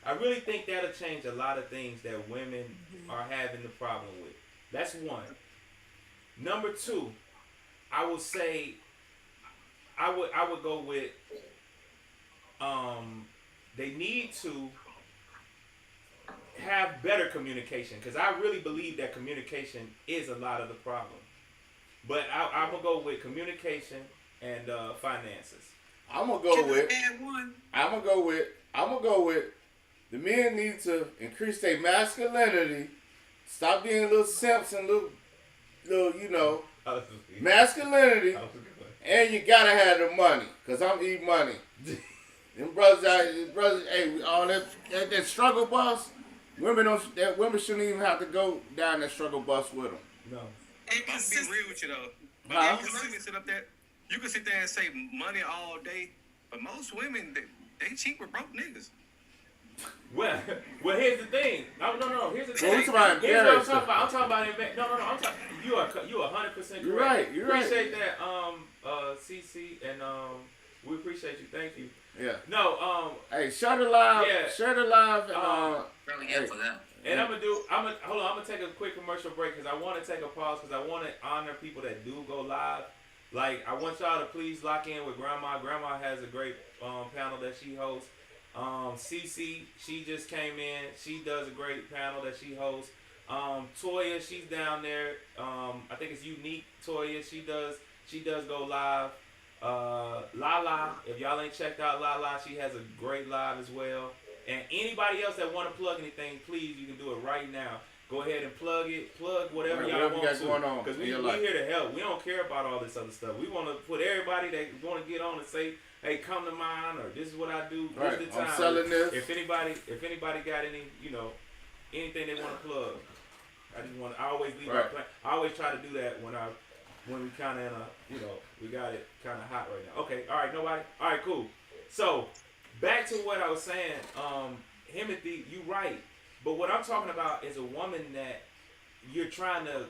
I really think that'll change a lot of things that women are having the problem with. That's one. Number 2, I would say I would go with they need to have better communication, because I really believe that communication is a lot of the problem. But I'm gonna go with communication and finances. I'm gonna go with the men need to increase their masculinity, stop being little simps and little masculinity, and you gotta have the money, cause I'm eating money. Them brothers, hey, all that struggle bus, women shouldn't even have to go down that struggle bus with them. No. I'm gonna be real with you though. Huh? You can sit there and say money all day, but most women they cheat with broke niggas. Well, here's the thing. No. Here's the thing. Well, Here's what I'm talking about. I'm talking about I'm talking. You are 100% correct. You're right. You're appreciate that, CC, and we appreciate you. Thank you. Yeah. No. Hey, share the live. Yeah. Share the live. Really for that. And I'm gonna take a quick commercial break, because I want to take a pause, because I want to honor people that do go live. Like, I want y'all to please lock in with Grandma. Grandma has a great panel that she hosts. Cece, she just came in. She does a great panel that she hosts. Toya, she's down there. I think it's Unique Toya. She does go live. Lala, if y'all ain't checked out Lala, she has a great live as well. And anybody else that want to plug anything, please, you can do it right now. Go ahead and plug whatever y'all want to. Because we're here to help. We don't care about all this other stuff. We want to put everybody that want to get on and say, hey, come to mine, or this is what I do. This is the time. I'm selling this. If anybody got any, anything they want to plug, I always leave our plan. I always try to do that when we kind of we got it kind of hot right now. Okay, all right, nobody. All right, cool. So back to what I was saying. Timothy, you right. But what I'm talking about is a woman that you're trying to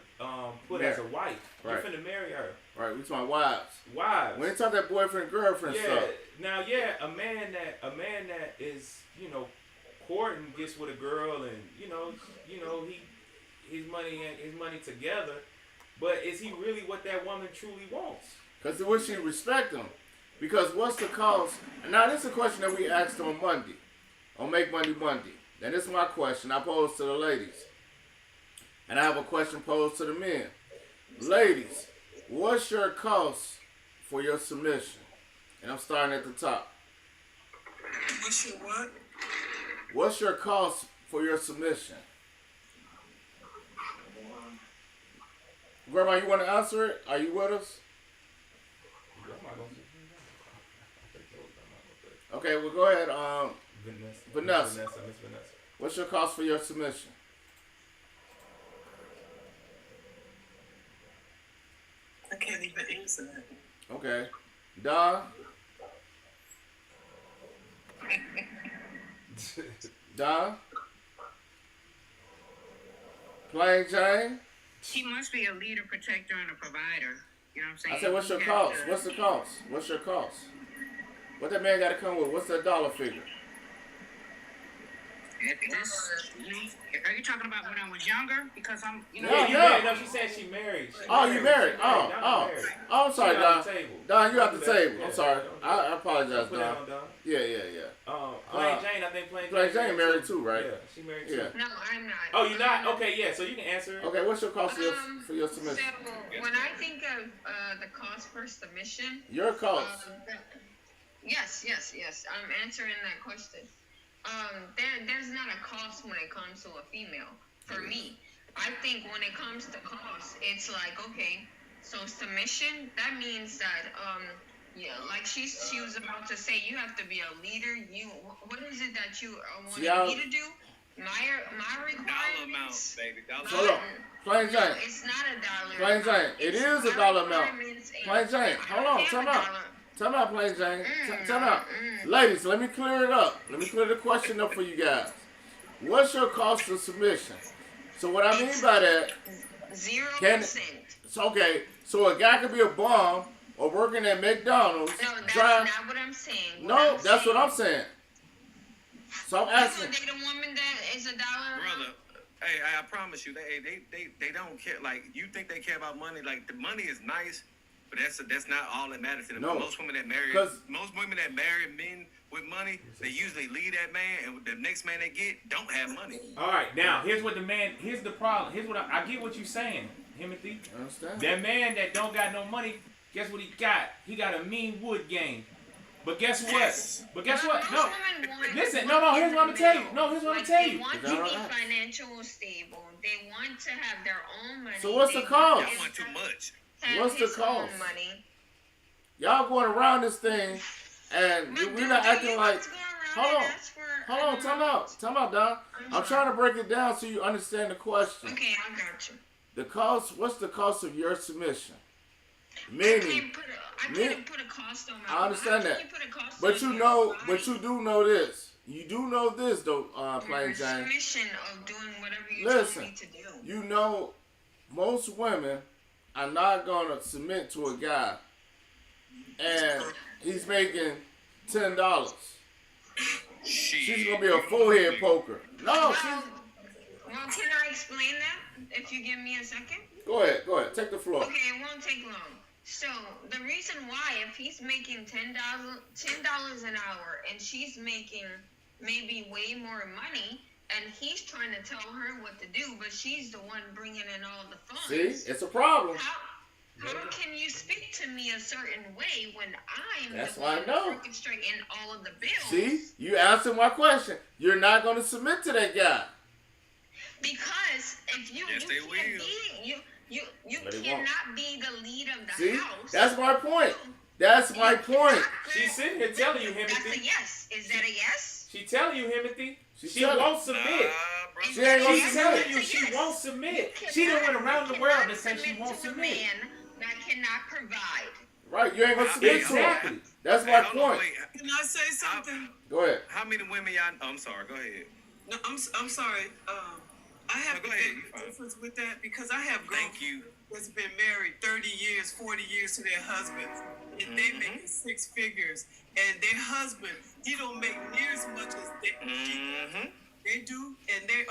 put as a wife. You're finna marry her. Right, we talking wives. Wives. We ain't talking that boyfriend girlfriend stuff. Now, a man that is courting, gets with a girl, and his money together. But is he really what that woman truly wants? Because would she respect him? Because what's the cost? Now, this is a question that we asked on Monday, on Make Money Monday. And this is my question I posed to the ladies. And I have a question posed to the men. Ladies, what's your cost for your submission? And I'm starting at the top. What's your what? What's your cost for your submission? Grandma, you want to answer it? Are you with us? Okay, well, go ahead. Vanessa. What's your cost for your submission? I can't even answer that. Okay. Don? Don? Plain Jane? He must be a leader, protector, and a provider. You know what I'm saying? I said, what's your cost? What's the cost? What's your cost? What that man got to come with? What's that dollar figure? Are you talking about when I was younger? Because I'm, you know. Yeah. No, she said she married. You married? Oh, I'm sorry, Don. Don, you at the table. I'm sorry. I apologize, Don. Yeah. Plain Jane, I think Plain Jane married too, right? Yeah, she married too. No, I'm not. Oh, you're not? Okay, yeah. So you can answer it. Okay, what's your cost for your submission? So when I think of the cost for submission, your cost. Yes. I'm answering that question. There's not a cost when it comes to a female. For me, I think when it comes to cost, it's like, okay, so submission, that means that like she was about to say, you have to be a leader. What is it that you want me to do? My requirements. Hold on. Plain Jane. It's not a dollar. Plain Jane. It is a dollar amount. Plain Jane. Hold on. Time out, Plain Jane. Time out. Ladies, let me clear it up. Let me clear the question up for you guys. What's your cost of submission? So what I mean by that, 0%. Okay, so a guy could be a bum or working at McDonald's. No, that's not what I'm saying. That's what I'm saying. So I'm asking. You date a woman that is $1. Brother, hey, I promise you, they don't care. Like, you think they care about money? Like, the money is nice, but that's not all that matters to them. No. Most women that marry men with money, they usually leave that man, and the next man they get don't have money. All right, now here's the problem. Here's what I get what you're saying, Timothy. I understand. That man that don't got no money, guess what he got? He got a mean wood game. But guess what? Yes. No. Listen, no. Here's what I'm gonna tell you. They want to be financially stable. They want to have their own money. So what's the cost? Y'all want too much. What's the cost? Y'all going around this thing, and we're not acting like. Hold on. Time out, Don. I'm trying to break it down so you understand the question. Okay, I got you. The cost. What's the cost of your submission? Meaning. I can't put a cost on my. I understand that. But you do know this. You do know this though, Plain Jane. Submission of doing whatever you tell me to do. You know, most women are not gonna submit to a guy, and he's making $10. She's gonna be a forehead poker. Well, can I explain that? If you give me a second. Go ahead. Take the floor. Okay, it won't take long. So the reason why, if he's making $10 an hour and she's making maybe way more money, and he's trying to tell her what to do, but she's the one bringing in all the funds. See, it's a problem. How can you speak to me a certain way when I'm That's the why one I know. orchestrating all of the bills? See, you answered my question. You're not going to submit to that guy. Because if you cannot be the lead of the house. That's my point. That's my point. She's sitting here telling you, Timothy. That's a yes. Is that a yes? She telling you, Timothy. She won't submit. She's telling you she won't submit. She done went around the world and said she won't submit. Man that cannot provide. Right, you ain't gonna submit to her. That's my point. Can I say something? Go ahead. How many women y'all? I'm sorry. Go ahead. No, I'm sorry. I have a big difference with that because I have girls that's been married 30 years, 40 years to their husbands, and they make 6 figures, and their husband, he don't make near as much as they do, and they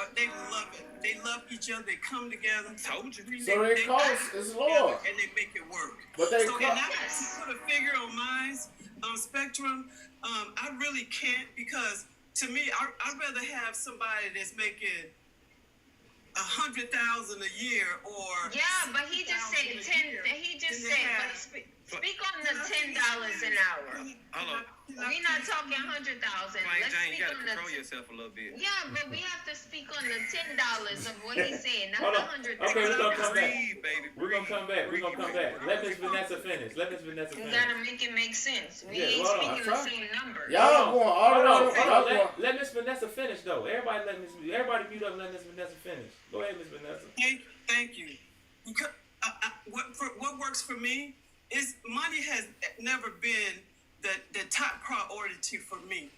love it. They love each other. They come together. Told you. So they cost is lower, and they make it work. But they so if I put a figure on mine's spectrum, I really can't because to me, I'd rather have somebody that's making $100,000 a year or but he just said 10. He just said, but speak on the $10 an hour. Hello. We're not talking 100,000. Let's Jane, you speak gotta on control the yourself a little bit. Yeah, but we have to speak on the $10 of what he's saying, not the 100,000. Okay, we're gonna come back. Baby, we're gonna come back. Let Miss Vanessa finish. You gotta make it make sense. We ain't speaking the same numbers. Y'all going all around. Let Miss Vanessa finish though. Everybody mute up and let Miss Vanessa finish. Go ahead, Miss Vanessa. Thank you. Because what works for me is money has never been the top priority for me.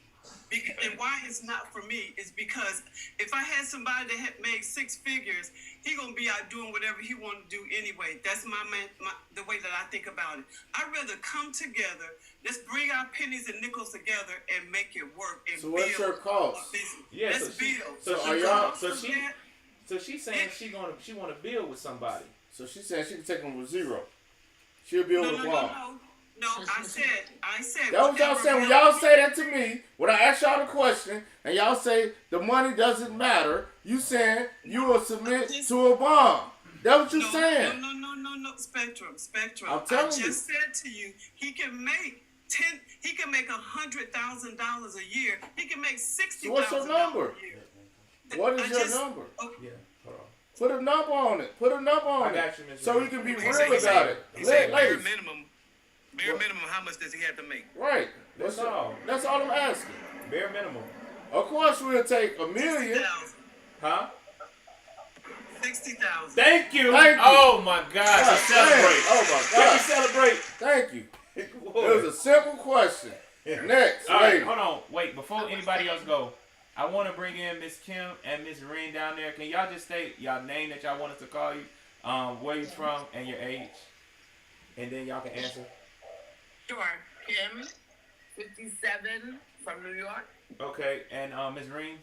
And why it's not for me is because if I had somebody that had made six figures, he gonna be out doing whatever he want to do anyway. That's the way that I think about it. I'd rather come together. Let's bring our pennies and nickels together and make it work. And so what's your cost? Yeah, let's build. So she's saying she want to build with somebody. So she's saying she can take them with zero. She'll build with one. No, I said. That's what y'all saying. When y'all say that to me, when I ask y'all the question, and y'all say the money doesn't matter, you saying you will submit to a bond. That's what you saying. No. Spectrum. I'm telling I just said to you, he can make $100,000 a year. He can make $60,000 so what's your number? A year. What is your number? Yeah, hold on. Put a number on it. I got you, Ms. So Reed. we can be real about it. He said bare Ladies. minimum, how much does he have to make? Right. That's all. That's all I'm asking. Bare minimum. Of course we'll take $1 million. Huh? 60,000. Thank you. Thank you. Oh my gosh. Celebrate. Oh my God. Can we celebrate? Thank you. It was a simple question. Next. All right, lady. hold on. Wait, before anybody else go, I want to bring in Miss Kim and Miss Reen down there. Can y'all just state y'all name that y'all want us to call you, where you from, and your age, and then y'all can answer. Sure. Kim, 57 from New York. Okay, and Miss Reen.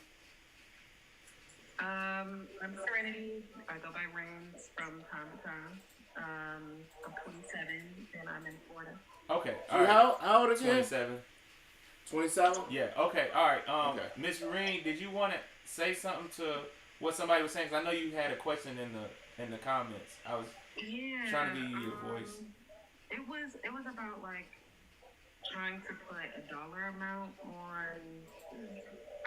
I'm Serenity. I go by Reigns from time to time. I'm 27 and I'm in Florida. Okay. You how old again? 27. 27? Yeah. Okay. All right. Okay. Miss Reen, did you want to say something to what somebody was saying? 'Cause I know you had a question in the comments. I was trying to give you your voice. It was about like trying to put a dollar amount on.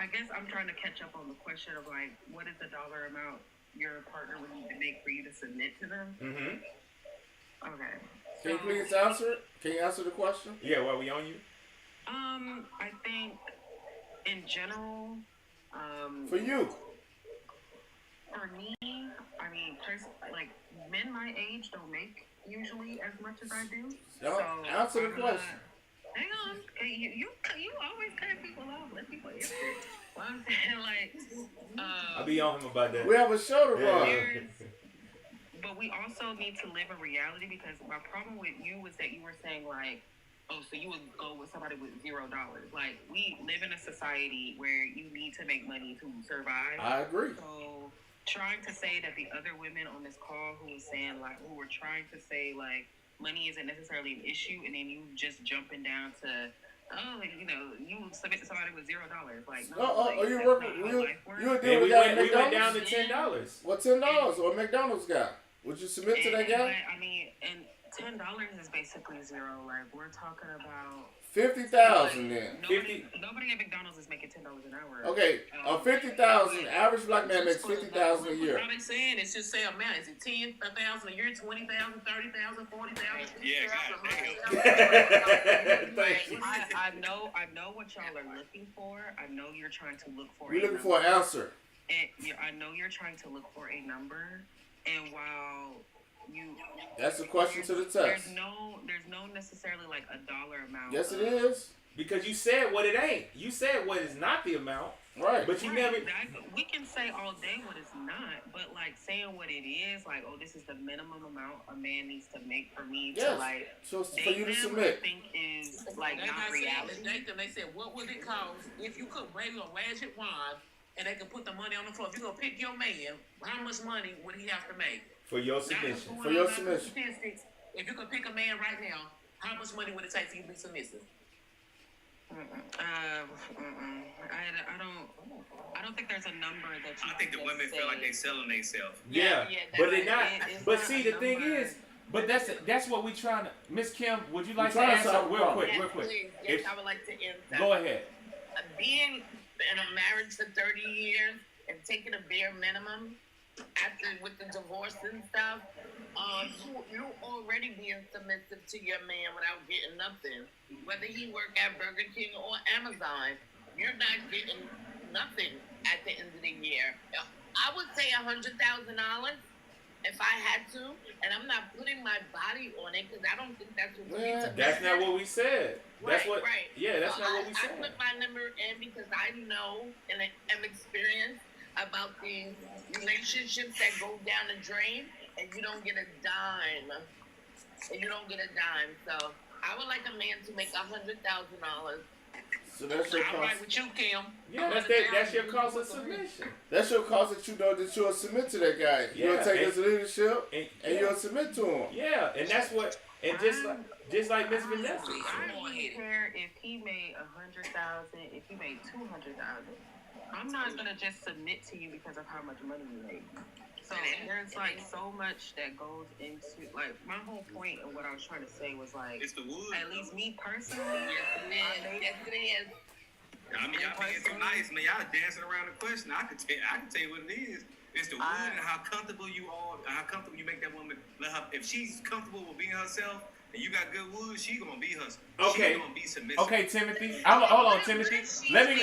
I guess I'm trying to catch up on the question of like, what is the dollar amount your partner would need to make for you to submit to them? Mm-hmm. Okay. Can you please answer it? Can you answer the question? Yeah, while we on you. I think in general, for you. For me, I mean, like men my age don't make usually as much as I do. So answer the question. Hang on, you always cut people off. Let people answer. Well, I'm saying like, I'll be on him about that. We have a show to run. But we also need to live in reality because my problem with you was that you were saying like, oh, so you would go with somebody with $0. Like, we live in a society where you need to make money to survive. I agree. So trying to say that the other women on this call who were trying to say like money isn't necessarily an issue, and then you just jumping down to, you submit to somebody with $0. Like, we went down to $10. What $10 or McDonald's guy? Would you submit to that guy? I mean, and $10 is basically zero. Like, we're talking about 50,000 then. Nobody at McDonald's is making $10 an hour. Okay, 50,000. Average black man makes 50,000 a year. What I'm saying is just say amount. Is it 10,000 a year, 20,000, 30,000, 40,000? I know what y'all are looking for. I know you're trying to look for. We're looking for an answer. And I know you're trying to look for a number. And while that's a question to the test. There's no necessarily like a dollar amount. Yes, it is. Because you said what it ain't. You said what is not the amount. Right. But you never. We can say all day what it's not, but like saying what it is, like, oh, this is the minimum amount a man needs to make for me to like. So for you to submit. I think is like not reality. They said, what would it cost if you could wave a magic wand and they could put the money on the floor? If you're gonna pick your man, how much money would he have to make? For your submission. For your submission. If you could pick a man right now, how much money would it take for you to be submissive? I don't think there's a number that you. I think the women feel like they selling themselves. Yeah, but they're not. But see, the thing is, but that's what we trying to. Miss Kim, would you like to answer real quick? Yes, I would like to answer. Go ahead. Being in a marriage for 30 years and taking a bare minimum after with the divorce and stuff, you already being submissive to your man without getting nothing. Whether he work at Burger King or Amazon, you're not getting nothing at the end of the year. I would say $100,000. if I had to, and I'm not putting my body on it because I don't think that's what we need to. That's not what we said. That's what. Right. Yeah, that's not what we said. I put my number in because I know and am experienced about these relationships that go down the drain and you don't get a dime. So I would like a man to make $100,000. So that's your I'm cost. right with you, Kim. Yeah, that's your cost of submission. That's your cost that you know that you'll submit to that guy. You'll take his leadership and you'll submit to him. Yeah, and that's what. And just like Miss Vanessa. I don't care if he made $100,000, if he made $200,000. I'm not gonna just submit to you because of how much money you make. So there's like so much that goes into like my whole point of what I was trying to say was like it's the wood. At least me personally, Yes, it is. I mean, y'all being too nice, man. Y'all dancing around the question. I can tell you what it is. It's the wood and how comfortable you are, how comfortable you make that woman. Let her, if she's comfortable with being herself, and you got good wood, she gonna be her. Okay. She gonna be submissive. Okay, Timothy. Hold on, Timothy. Let me.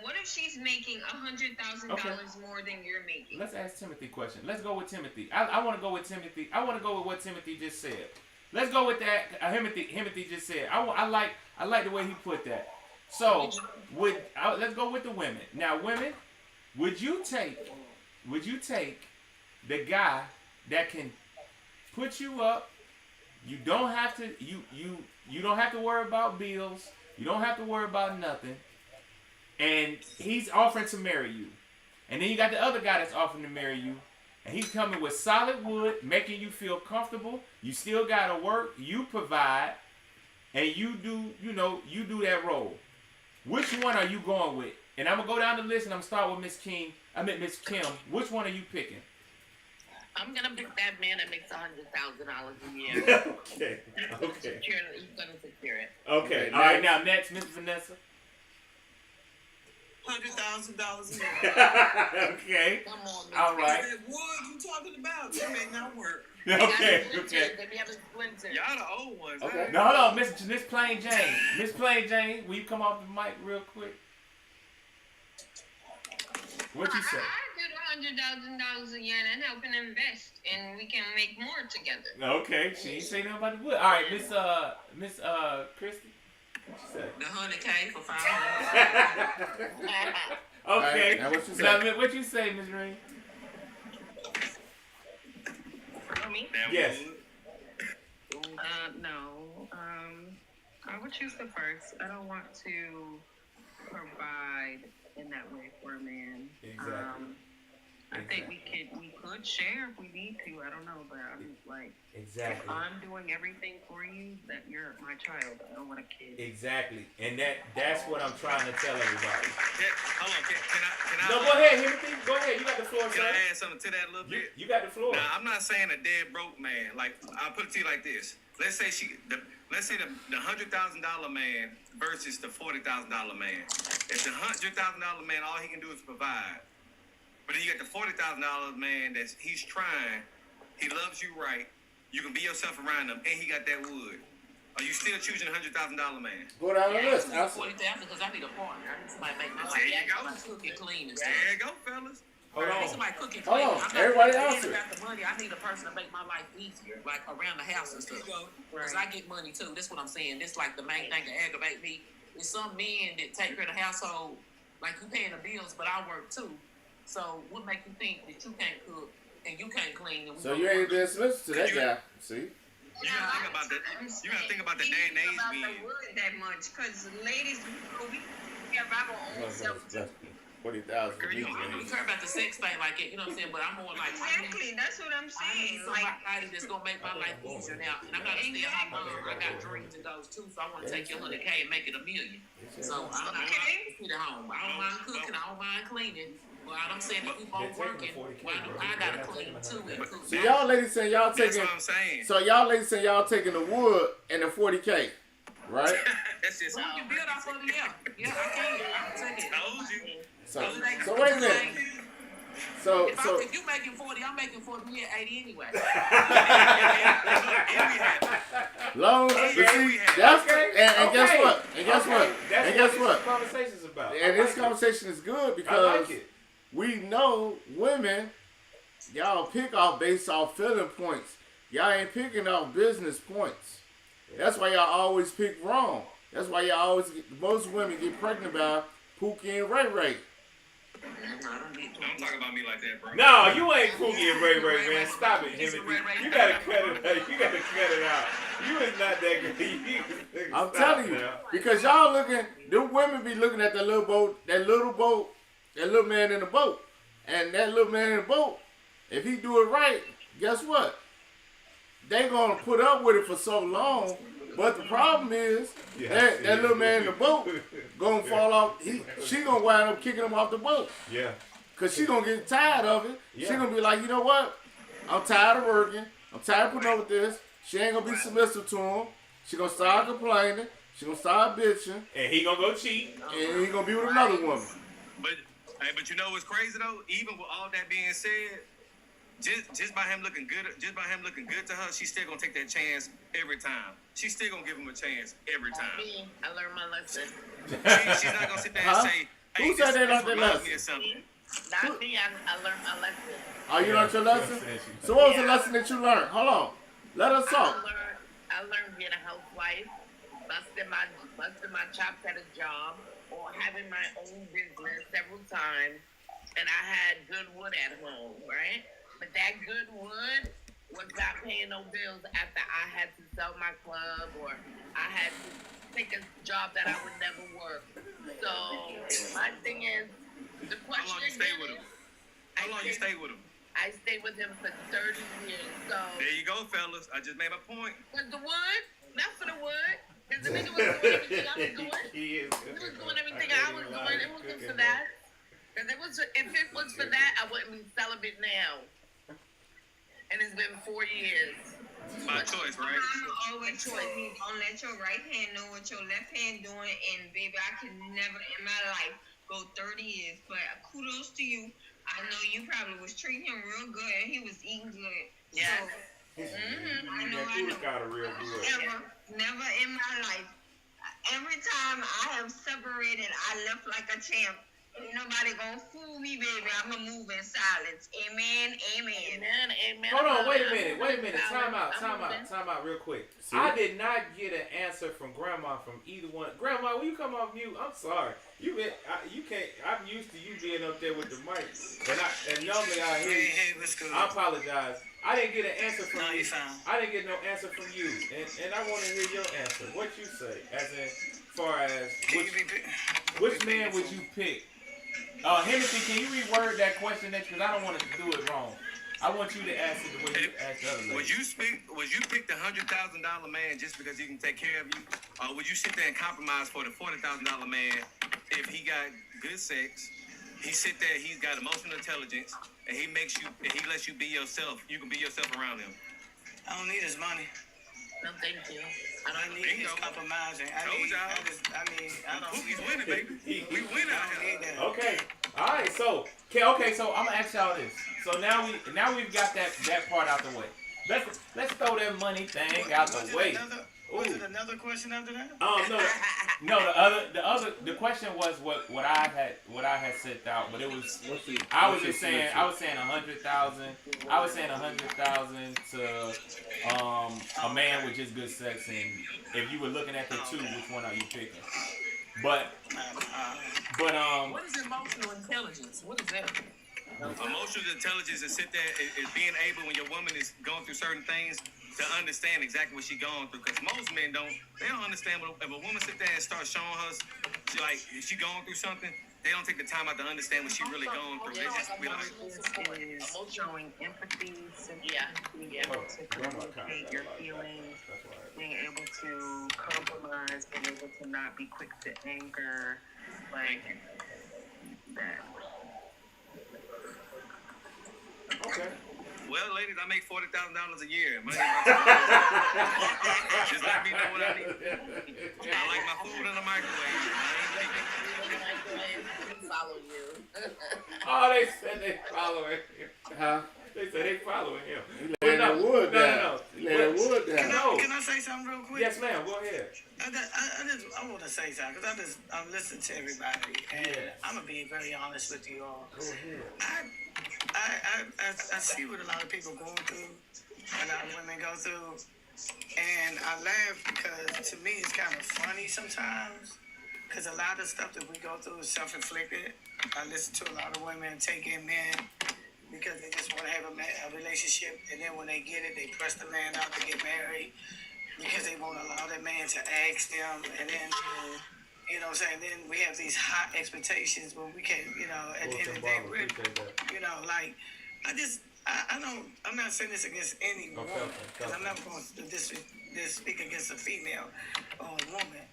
What if she's making $100,000 more than you're making? Let's ask Timothy a question. Let's go with Timothy. I want to go with Timothy. I want to go with what Timothy just said. Let's go with that. Timothy just said. I like the way he put that. So let's go with the women. Now, women, would you take the guy that can put you up? You don't have to you don't have to worry about bills. You don't have to worry about nothing. And he's offering to marry you. And then you got the other guy that's offering to marry you. And he's coming with solid wood, making you feel comfortable. You still gotta work, you provide, and you do that role. Which one are you going with? And I'm gonna go down the list and I'm gonna start with Miss Kim. Which one are you picking? I'm gonna pick that man that makes $100,000 a year. Okay. He's gonna secure it. Okay. All right. Now next, Miss Vanessa. $100,000 a year. Okay. Come on, Miss. All right. That wood you talking about? That may not work. Okay. They be having splinters. Y'all the old ones. Okay. Now hold on, Miss Plain Jane. Miss Plain Jane, will you come off the mic real quick? What you say? I do $100,000 a year and help and invest, and we can make more together. Okay, she ain't say nothing about the wood. All right, Miss Christy. What you say? The $100K for $500. Okay. Right, now what you say? Now, what you say, Miss Ray? Me? Yes. No. I would choose the first. I don't want to provide in that way for a man. Exactly. I think we could share if we need to. I don't know, but I'm like, exactly. If I'm doing everything for you, that you're my child. I don't want a kid. Exactly, and that's what I'm trying to tell everybody. Hold on, can I? No, go ahead, Timothy. Go ahead. You got the floor, Can sir. I add something to that a little bit? You got the floor. Now, I'm not saying a dead broke man. Like, I'll put it to you like this. Let's say let's say the $100,000 man versus the $40,000 man. If the $100,000 man, all he can do is provide. But then you got the $40,000 man he's trying. He loves you right. You can be yourself around him, and he got that wood. Are you still choosing $100,000 man? Go down the list. I $40,000 because I need a partner. I need somebody to make my life. There you go. Cook and clean and stuff. There you go, fellas. Hold on. Somebody cook and Hold clean. on. I'm not Everybody forgetting answer. about the money. I need a person to make my life easier, like around the house and stuff. Because I get money too. That's what I'm saying. This like the main thing that aggravate me. Is some men that take care of the household, like you paying the bills, but I work too. So what make you think that you can't cook and you can't clean? And So you ain't dismissed to that guy. See? You gotta think about the day and age we in. That much, because ladies, we have our own self. 40,000. You care about the sex thing like it, you know what I'm saying? But I'm more like Exactly, that's what I'm saying. Like somebody that's gonna make my life easier now. And I'm not a stay-at-home mom. I got dreams and goals too, so I want to take your $100K and make it $1 million. So I'm not gonna sit at home. I don't mind cooking. I don't mind cleaning. Well, I'm saying if we both working, why do I gotta clean too and cook? So y'all ladies saying y'all taking. That's what I'm saying. So y'all ladies saying y'all taking the wood and the 40K, right? That's just Well, you build off of it, yeah. I can take it. Told you. So wait a minute. So If you making 40, I'm making 40, we at 80 anyway. long and guess what? And guess what? That's And guess what what? this conversation's about. And this conversation is good because we know women y'all pick off based off feeling points. Y'all ain't picking off business points. That's why y'all always pick wrong. That's why y'all always most women get pregnant by Pookie and Ray Ray. Don't talk about me like that, bro. No, you ain't Pookie and Ray Ray, man. Stop it, Timothy. You gotta cut it out. You gotta cut it out. You is not that good. I'm telling you, because y'all looking, them women be looking at that little boat, that little man in the boat. And that little man in the boat, if he do it right, guess what? They gonna put up with it for so long. But the problem is, that little man in the boat gonna fall off. She gonna wind up kicking him off the boat. Yeah. Cause she gonna get tired of it. Yeah. She gonna be like, you know what? I'm tired of working. I'm tired of putting up with this. She ain't gonna be submissive to him. She gonna start complaining. She gonna start bitching. And he gonna go cheat. And he gonna be with another woman. But you know what's crazy though? Even with all that being said, just by him looking good to her, she's still gonna take that chance every time. She's still gonna give him a chance every time. I learned my lesson. She's not gonna sit there and say, "Hey, who said they learned their lesson?" Not me. I learned my lesson. Oh, you learned your lesson? So what was the lesson that you learned? Hold on. Let us talk. I learned being a housewife, busting my chops at a job, or having my own business several times, and I had good wood at home, right? But that good wood was not paying no bills after I had to sell my club or I had to take a job that I would never work. So my thing is, the question How long you stay with him? How long you stay with him? I stayed with him for 30 years. So there you go, fellas. I just made my point. With the wood, not for the wood. Because the nigga was doing everything I was doing. He was doing everything I was doing. It wasn't for that. Because if it was for that, I wouldn't be celibate now. And it's been 4 years. My choice, right? I'm always choice. Don't let your right hand know what your left hand doing. And baby, I can never in my life go 30 years. But kudos to you. I know you probably was treating him real good and he was eating good. Yeah. So, I know. Never in my life. Every time I have separated, I left like a champ. Ain't nobody gonna fool me, baby. I'ma move in silence. Amen. Hold on, wait a minute. Time out real quick. See? I did not get an answer from Grandma from either one. Grandma, will you come off mute? I'm sorry. You can't. I'm used to you being up there with the mic, and normally I hear you. Hey, what's good? I apologize. I didn't get an answer from you. You're fine. I didn't get no answer from you, and I want to hear your answer. What you say, as in far as which man would you pick? Hennessy, can you reword that question because I don't want to do it wrong. I want you to ask it the way you asked the other lady. Would you pick the $100,000 man just because he can take care of you? Or would you sit there and compromise for the $40,000 man if he got good sex, he sit there, he's got emotional intelligence, and he lets you be yourself. You can be yourself around him. I don't need his money. No, thank you. I don't need his compromising. I don't. Pookie's winning, baby. We win out here. Okay. All right. So I'm gonna ask y'all this. So now we've got that part out the way. Let's throw that money thing out the way. Was it another question after that? No. The question was what I had set out, but it was I was saying 100,000. I was saying 100,000 to a man with just good sex, and if you were looking at the two, which one are you picking? But what is emotional intelligence? What is that? Emotional intelligence is sit there is being able when your woman is going through certain things to understand exactly what she's going through. Because most men don't understand if a woman sit there and start showing her if she going through something, they don't take the time out to understand what she really going through. They just be like showing empathy, being able to communicate your feelings, being able to compromise, being able to not be quick to anger, like that. Okay. Well, ladies, I make $40,000 a year. Just let me know what I need. I like my food in the microwave. Follow you. Oh, they said they follow it. Huh? They say they following him. He laid that wood down. He laid that wood down. Can I say something real quick? Yes, ma'am. Go ahead. I want to say something because I'm listening to everybody, and I'm gonna be very honest with you all. Go ahead. I see what a lot of people going through, a lot of women go through, and I laugh because to me it's kind of funny sometimes. Because a lot of stuff that we go through is self-inflicted. I listen to a lot of women take in men because they just want to have a relationship, and then when they get it, they press the man out to get married because they won't allow that man to ask them, and then, you know what I'm saying, then we have these high expectations when we can't, you know, at the end of the day, you know, like, I'm not saying this against any woman, because I'm not going to speak against a female or a woman,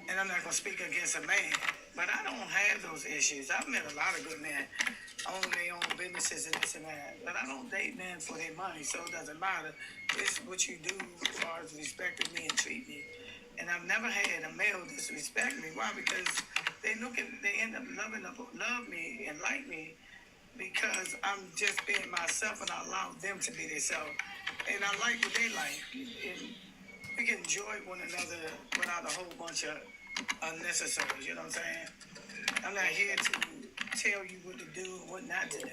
and I'm not going to speak against a man, but I don't have those issues. I've met a lot of good men, own their own businesses and this and that, but I don't date men for their money, so it doesn't matter. It's what you do as far as respecting me and treat me. And I've never had a male disrespect me. Why? Because they end up love me and like me because I'm just being myself and I allow them to be themselves. And I like what they like. And we can enjoy one another without a whole bunch of unnecessaries, you know what I'm saying? I'm not here to tell you what to do and what not to do.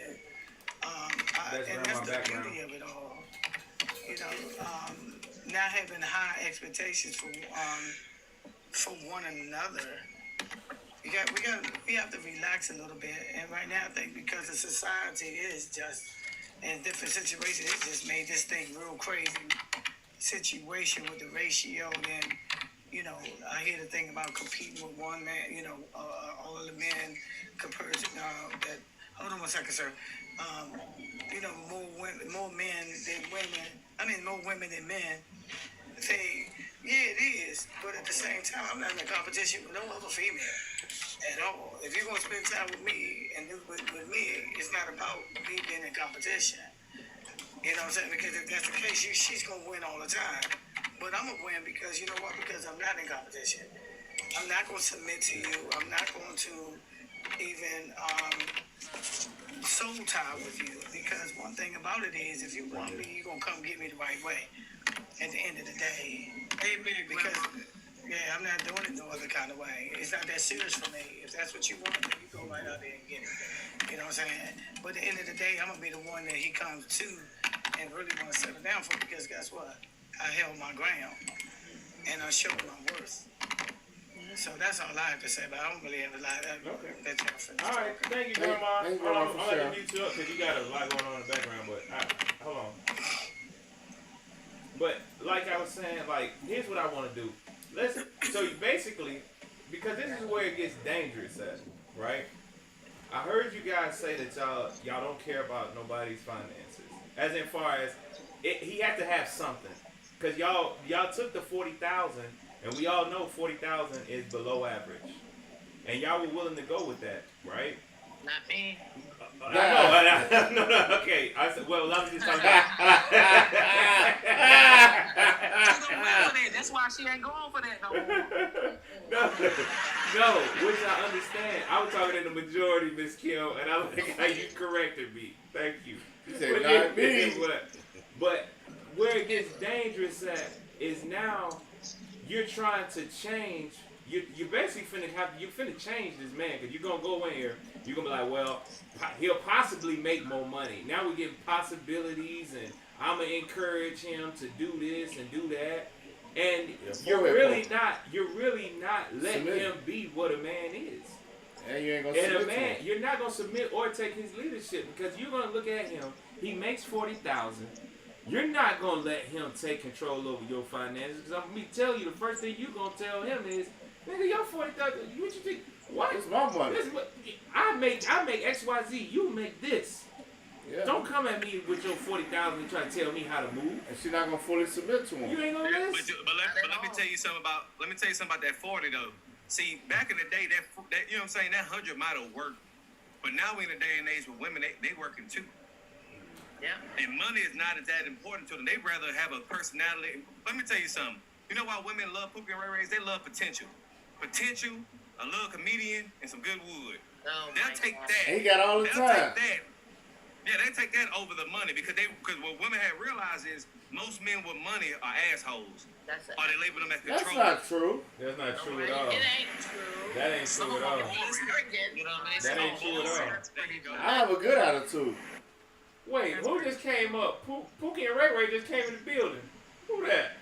And that's the beauty of it all. You know, not having high expectations for one another. We have to relax a little bit. And right now, I think because the society is just in different situations, it just made this thing real crazy situation with the ratio. And you know, I hear the thing about competing with one man. You know, all of the men compared to that. Hold on one second, sir. You know, more men than women. I mean, more women than men. Yeah, it is. But at the same time, I'm not in a competition with no other female at all. If you're gonna spend time with me and do with me, it's not about me being in competition. You know what I'm saying? Because if that's the case, she's gonna win all the time. But I'm gonna win because you know what? Because I'm not in competition. I'm not gonna submit to you. I'm not going to even soul tie with you, because one thing about it is if you want me, you're gonna come get me the right way at the end of the day. Amen. Because I'm not doing it no other kind of way. It's not that serious for me. If that's what you want, then you go right out there and get it. You know what I'm saying? But at the end of the day, I'm gonna be the one that he comes to and really want to settle down for, because guess what? I held my ground and I showed my worth. So that's all I have to say, but I don't really have a lot. All right, thank you, Grandma. I'm going to mute you up because you got a lot going on in the background, but hold on. But like I was saying, like, here's what I want to do. So basically, because this is where it gets dangerous at, right? I heard you guys say that y'all don't care about nobody's finances. As in far as, he had to have something. Because y'all took the $40,000, and we all know 40,000 is below average, and y'all were willing to go with that, right? Not me. I know. No. Okay. I said, well, I'm just talking about. That's why she ain't going for that no more. No, which I understand. I was talking in the majority, Miss Kim, and I like how you corrected me. Thank you. You said not me. But where it gets dangerous at is now you're trying to change. You're basically finna change this man, because you're gonna go in here. You're gonna be like, well, he'll possibly make more money. Now we're getting possibilities, and I'm gonna encourage him to do this and do that. And you're really not letting him be what a man is. And you ain't gonna submit to him. You're not gonna submit or take his leadership, because you're gonna look at him. He makes $40,000. You're not gonna let him take control over your finances. Because I'm gonna tell you, the first thing you're gonna tell him is, nigga, your $40,000. What you think? What? It's my money. I make XYZ. You make this. Yeah. Don't come at me with your $40,000 and try to tell me how to move. And she's not gonna fully submit to him. You ain't gonna listen. But let me tell you something about that 40 though. See, back in the day, that you know what I'm saying, that 100 might have worked. But now we're in a day and age with women, they working too. Yeah. And money is not that important to them. They rather have a personality. Let me tell you something. You know why women love Pookie and Ray Rays? They love potential. Potential, a little comedian, and some good wood. Oh, they'll take that. And he got all the time. Take that. Yeah, they take that over the money because what women have realized is most men with money are assholes. Or they label them as control. That's not true. That's not true at all. It ain't true. That ain't true at all. You know what I mean? That ain't true at all. I have a good attitude. Wait, who just came up? Pookie and Ray Ray just came in the building. Who that?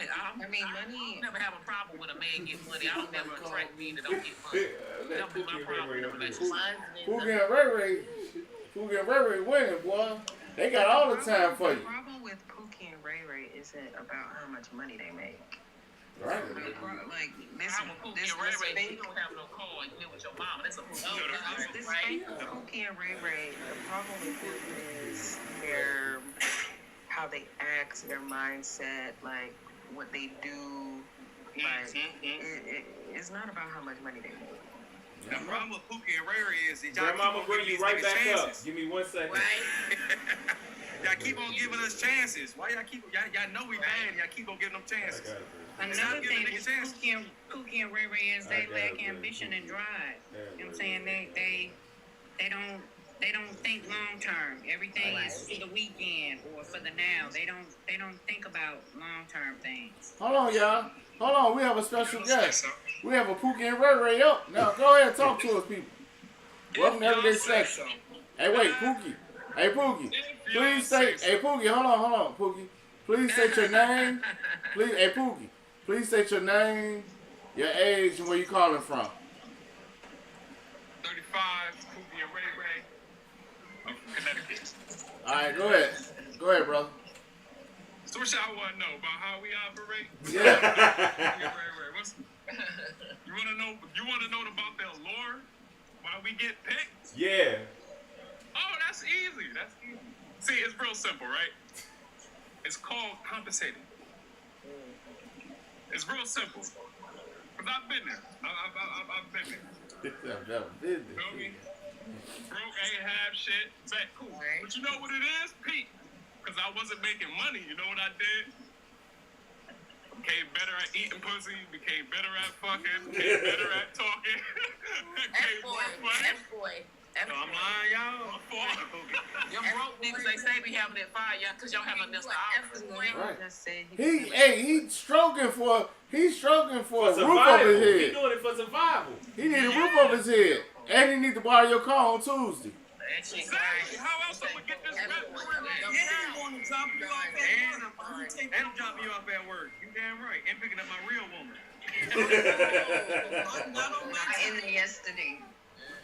I mean, money. I never have a problem when a man get money. I don't never attract men that don't get money. That'll be my problem in a relationship. Pookie and Ray Ray winning, boy. They got all the time for you. The problem with Pookie and Ray Ray isn't about how much money they make. Right. Like, listen, this Ray Ray, you don't have no car, you live with your mama. That's a Pookie and Ray Ray. The problem with it is how they act, their mindset, like what they do. Like, it's not about how much money they make. The problem with Pookie and Ray Ray is that y'all Grandmama keep on bring giving you right these back chances. up. Give me 1 second. Y'all keep on giving us chances. Why y'all know we bad and y'all keep on giving them chances. Another thing with Pookie and Ray Ray is they lack ambition and drive. You know what I'm saying? They don't think long term. Everything is for the weekend or for the now. They don't think about long term things. Hold on, y'all. Hold on. We have a special guest. We have a Pookie and Ray Ray up. Now go ahead and talk to us, people. Welcome to Everyday Sex. Hey, wait, Pookie. Hey, Pookie. Please say. Hey, Pookie. Hold on, Pookie. Please state your name. Please, hey, Pookie. Please state your name, your age, and where you calling from. 35, Pookie and Ray Ray. I'm from Connecticut. All right, go ahead. Go ahead, brother. So what y'all want to know about how we operate? Yeah. You want to know about the allure? Why we get picked? Yeah. Oh, that's easy. See, it's real simple, right? It's called compensating. It's real simple. Because I've been there. I've been there. I've never been there. Feel me? Broke, ain't have shit. Say, cool. But you know what it is? Pete. Because I wasn't making money. You know what I did? Became better at eating pussy. Became better at fucking. Became better at talking. Became more funny. No, I'm lying, y'all. Them broke niggas, they say be having that fire, y'all, because y'all have nothing else to offer. Right. He's stroking for a roof survival. over his head. He doing it for survival. He need a roof over his head. And he need to borrow your car on Tuesday. Exactly. How else am I get this rep? Yeah, want to drop you off at work. And dropping you off at work. You damn right. And picking up my real woman. Not in there yesterday.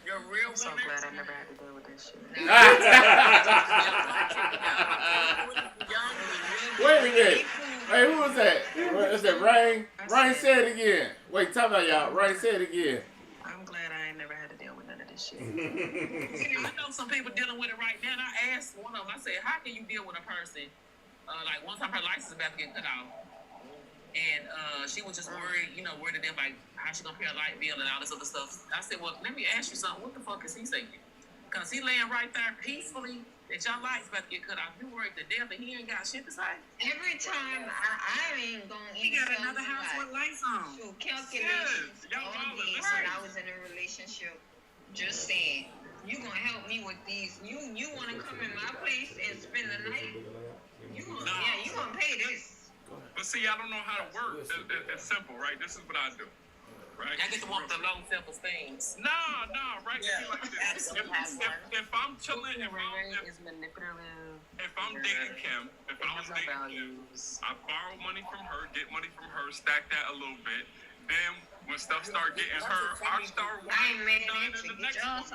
Your real woman. So glad I never had to deal with this shit. Wait a minute. Hey, who was that? Is that Rain? Rain, say it again. Wait, talk about y'all. Rain, say it again. I'm glad I ain't never had to deal with none of this shit. I know some people dealing with it right now. And I asked one of them, I said, how can you deal with a person? Like one time her license is about to get cut off. And she was just worried, worried to them, like, how she gonna pay a light bill and all this other stuff. I said, well, let me ask you something. What the fuck is he saying? Because he laying right there peacefully that your light's about to get cut off. You worried to death and he ain't got shit to say? Every time I ain't gonna He got another house with lights on. So calculations all day when I was in a relationship, just saying, you gonna help me with these. You wanna come in my place and spend the night? You gonna pay this. But see, I don't know how to work. It's simple, right? This is what I do. Right? I get to want the low self-esteem. Nah, right? Yeah. Like this. If I'm chilling, if I'm dating Kim, if I was dating Kim, I borrow money from her, get money from her, stack that a little bit. Then when stuff start getting her, I start working on the next one.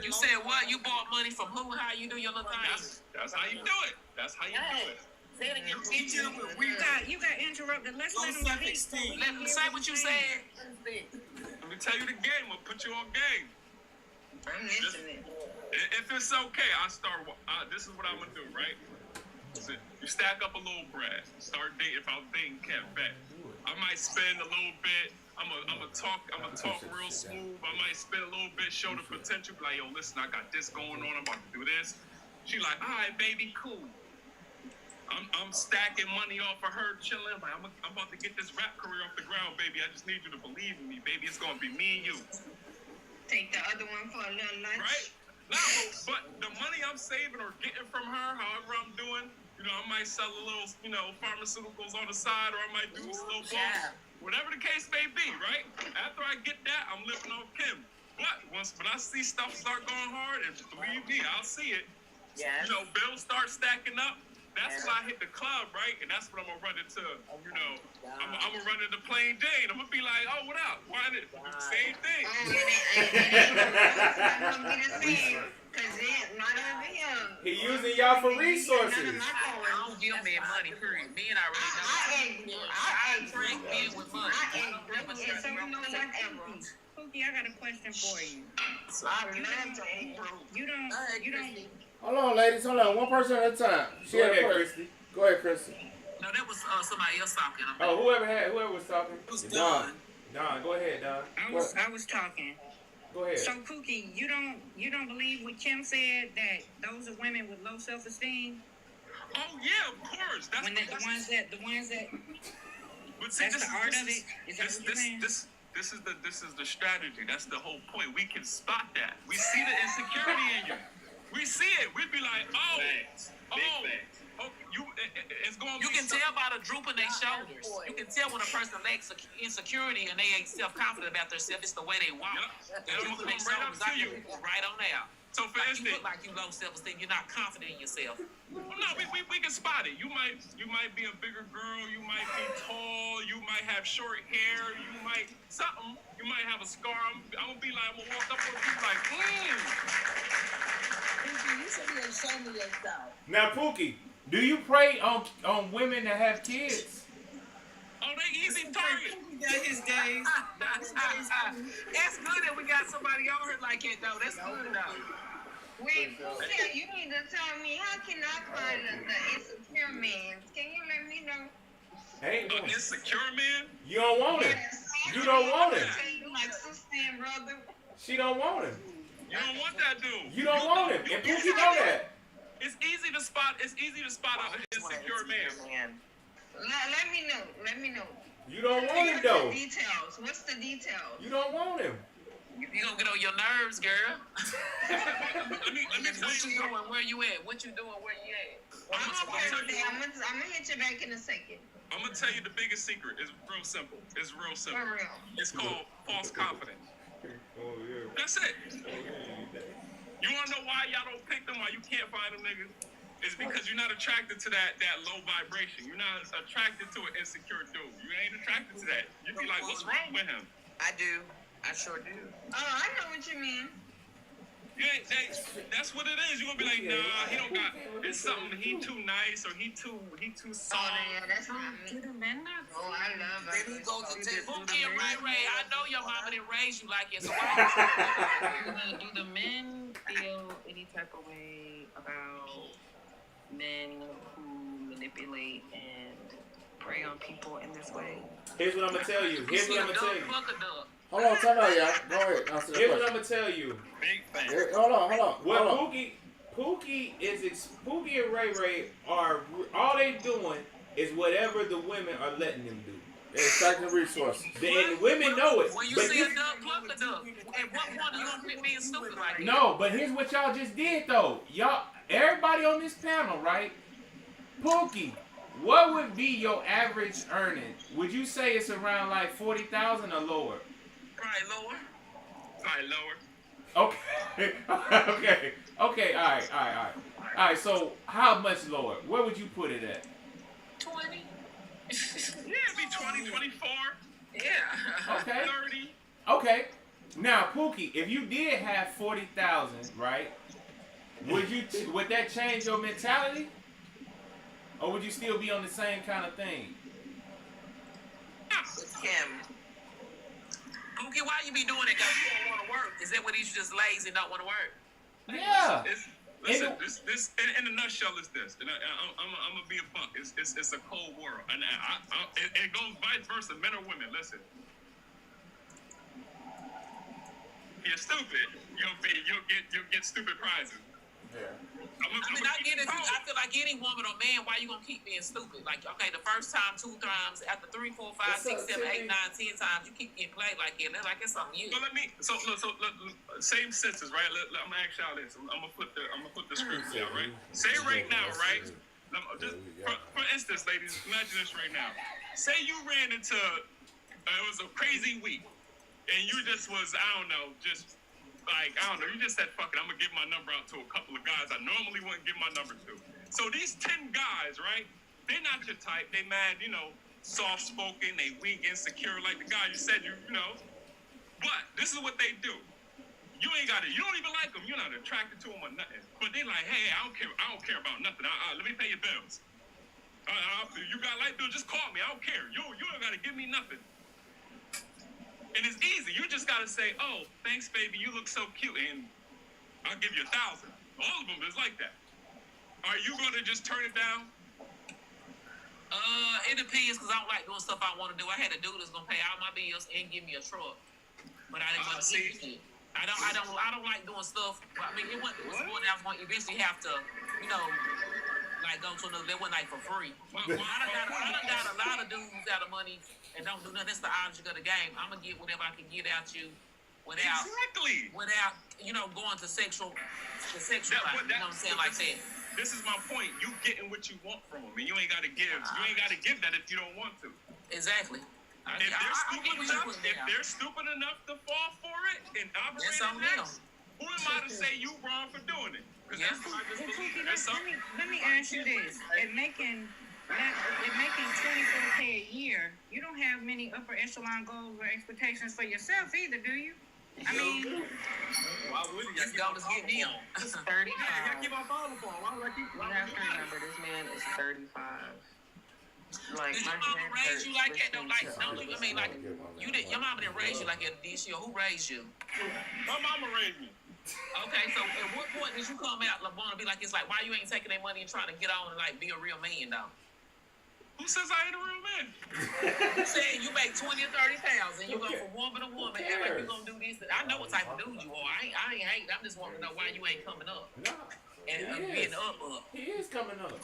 You said what? You bought money from who? How you do your little things? That's how you do it. That's how you do it. Say it again. You got interrupted. Let's let him speak. Let me say what you said. Let me tell you the game. We'll put you on game. I'm listening. If it's okay, this is what I'm gonna do, right? You stack up a little bread. Start dating. If I'm dating Cat back, I might spend a little bit. I'm gonna talk real smooth. I might spend a little bit, show the potential. Be like, yo, listen, I got this going on. I'm about to do this. She like, all right, baby, cool. I'm stacking money off of her, chilling. Like, I'm about to get this rap career off the ground, baby. I just need you to believe in me, baby. It's gonna be me and you. Take the other one for a little lunch. Right? No, but the money I'm saving or getting from her, however I'm doing, I might sell a little, pharmaceuticals on the side, or I might do this little ball. Whatever the case may be, right? After I get that, I'm living off Kim. But when I see stuff start going hard, and believe me, I'll see it. Yes. Bills start stacking up. That's when I hit the club, right? And that's what I'm gonna run into. I'm gonna run into Plain Jane. I'm gonna be like, "Oh, what up? Why did same thing?" Cause not over here. He using y'all for resources. I don't give men money, period. Men already know. I drink men with money. Pookie, I got a question for you. You don't. Hold on, ladies. Hold on. One person at a time. Go ahead, Christy. Go ahead, Christy. No, that was somebody else talking. Oh, whoever was talking. It was Don. Don, go ahead, Don. I was talking. Go ahead. So, Pookie, you don't believe what Kim said, that those are women with low self-esteem? Oh yeah, of course. That's the ones that. But see, that's the art of it. Is that what you're saying? This is the strategy. That's the whole point. We can spot that. We see the insecurity in you. We see it. We'd be like, it's going. You can tell by the droop of their shoulders. You can tell when a person lacks insecurity and they ain't self-confident about themselves. It's the way they walk. And I'm gonna come right up to you. Right on there. So for instance, you look like you low self-esteem. You're not confident in yourself. Well, no, we can spot it. You might be a bigger girl. You might be tall. You might have short hair. You might something. You might have a scar. I'm gonna be like, I'm gonna walk up on you like, You should be ashamed of yourself. Now, Pookie, do you prey on women that have kids? Oh, they easy target. He got his days. That's good that we got somebody on here like it, though. That's good, though. Wait, Pookie, you need to tell me, how can I find the insecure man? Can you let me know? Hey, an insecure man? You don't want him. You don't want him. Like sister and brother. She don't want him. You don't want that dude. You don't want him. And Pookie know that. It's easy to spot an insecure man. Let me know. You don't want him though. What's the details? You don't want him. You gonna get on your nerves, girl. let me what you doing? Where you at? What you doing? Where you at? I'm gonna hit you back in a second. I'm gonna tell you the biggest secret. It's real simple. For real. It's called false confidence. Oh yeah. That's it. You wanna know why y'all don't pick them? Why you can't find them niggas? It's because you're not attracted to that low vibration. You're not attracted to an insecure dude. You ain't attracted to that. You be like, what's wrong with him? I do. I sure do. Oh, I know what you mean. That's what it is. You're gonna be like, nah, he don't got. It's something. He too nice or he too soft. Oh yeah, that's not me. Oh, I love it. Then he goes to Pookie and Ray. I know your mama didn't raise you like it, so why? Do the men feel any type of way about men who manipulate and prey on people in this way? Here's what I'm gonna tell you. Hold on, time out, y'all. Go ahead. Answer the Here's question. what I'm gonna tell you. Big fan. Hold on. What Pookie and Ray are all they doing is whatever the women are letting them do. They're extracting resources. And the women know it. When you see a duck, pluck a duck. At what point are you gonna quit being stupid like that? No, but here's what y'all just did though. Everybody on this panel, right? Pookie, what would be your average earning? Would you say it's around like 40,000 or lower? Probably lower. Okay. Okay. All right. So how much lower? Where would you put it at? 20. Yeah, it'd be 20, 24. Yeah. Okay. 30. Okay. Now, Pookie, if you did have 40,000, right? Would that change your mentality? Or would you still be on the same kind of thing? Kim. Pookie, why you be doing it? Because you don't want to work. Is that what he's just lazy and don't want to work? Yeah. Listen, this in a nutshell is this, and I'm gonna be a buck. It's a cold world, and it goes vice versa, men or women. Listen, if you're stupid, you'll get stupid prizes. Yeah. I get it. I feel like any woman or man, why you gonna keep being stupid? Like, okay, the first time, 2 times, after 3, 4, 5, 6, 7, 8, 9, 10 times, you keep getting played like it. Like it's on you. So same senses, right? I'm gonna ask y'all this. I'm gonna put the script down, right? Say right now, right? Just for instance, ladies, imagine this right now. Say you ran into it was a crazy week, and you just was you just said, fuck it, I'm gonna give my number out to a couple of guys I normally wouldn't give my number to. So these 10 guys, right? They're not your type. They mad, soft-spoken, they weak, insecure, like the guy you said, But this is what they do. You don't even like them. You're not attracted to them or nothing. But they like, hey, I don't care about nothing. Let me pay your bills. You got a light bill, just call me. I don't care. You don't gotta give me nothing. And it's easy. You just gotta say, "Oh, thanks, baby. You look so cute," and I'll give you 1,000. All of them is like that. Are you gonna just turn it down? It depends, because I don't like doing stuff I want to do. I had a dude that's gonna pay all my bills and give me a truck, but I didn't want to see. I don't like doing stuff. I mean, it wasn't more than I was going to eventually have to, like go to another. They wasn't like for free. I done got a lot of dudes out of money and don't do nothing. That's the object of the game. I'm gonna get whatever I can get out you without going to sexual. Life, you know what I'm saying, like that. This is my point. You getting what you want from them, and you ain't got to give. You ain't got to give that if you don't want to. Exactly. If they're stupid enough to fall for it and operate in that, who am I to say you wrong for doing it? Because that's what I just believe. Let me ask you this: if making 24K a year, you don't have many upper echelon goals or expectations for yourself either, do you? I mean, why would you? Let's get me on. He's 35. Yeah, keep on falling for him. Why would I keep? You have to remember, this man is 35. Like, did your mama raise you like that? Your mama didn't raise you like that, did she? Or who raised you? My mama raised me. Okay, so at what point did you come out, LeBron, and be like, it's like, why you ain't taking that money and trying to get on and like be a real man, though? Who says I ain't a real man? You said you make 20 or 30,000, you go from woman to woman, act like you gonna do this. I know what type of dude you are. I ain't hate. I'm just wanting to know why you ain't coming up. And being up. He is coming up.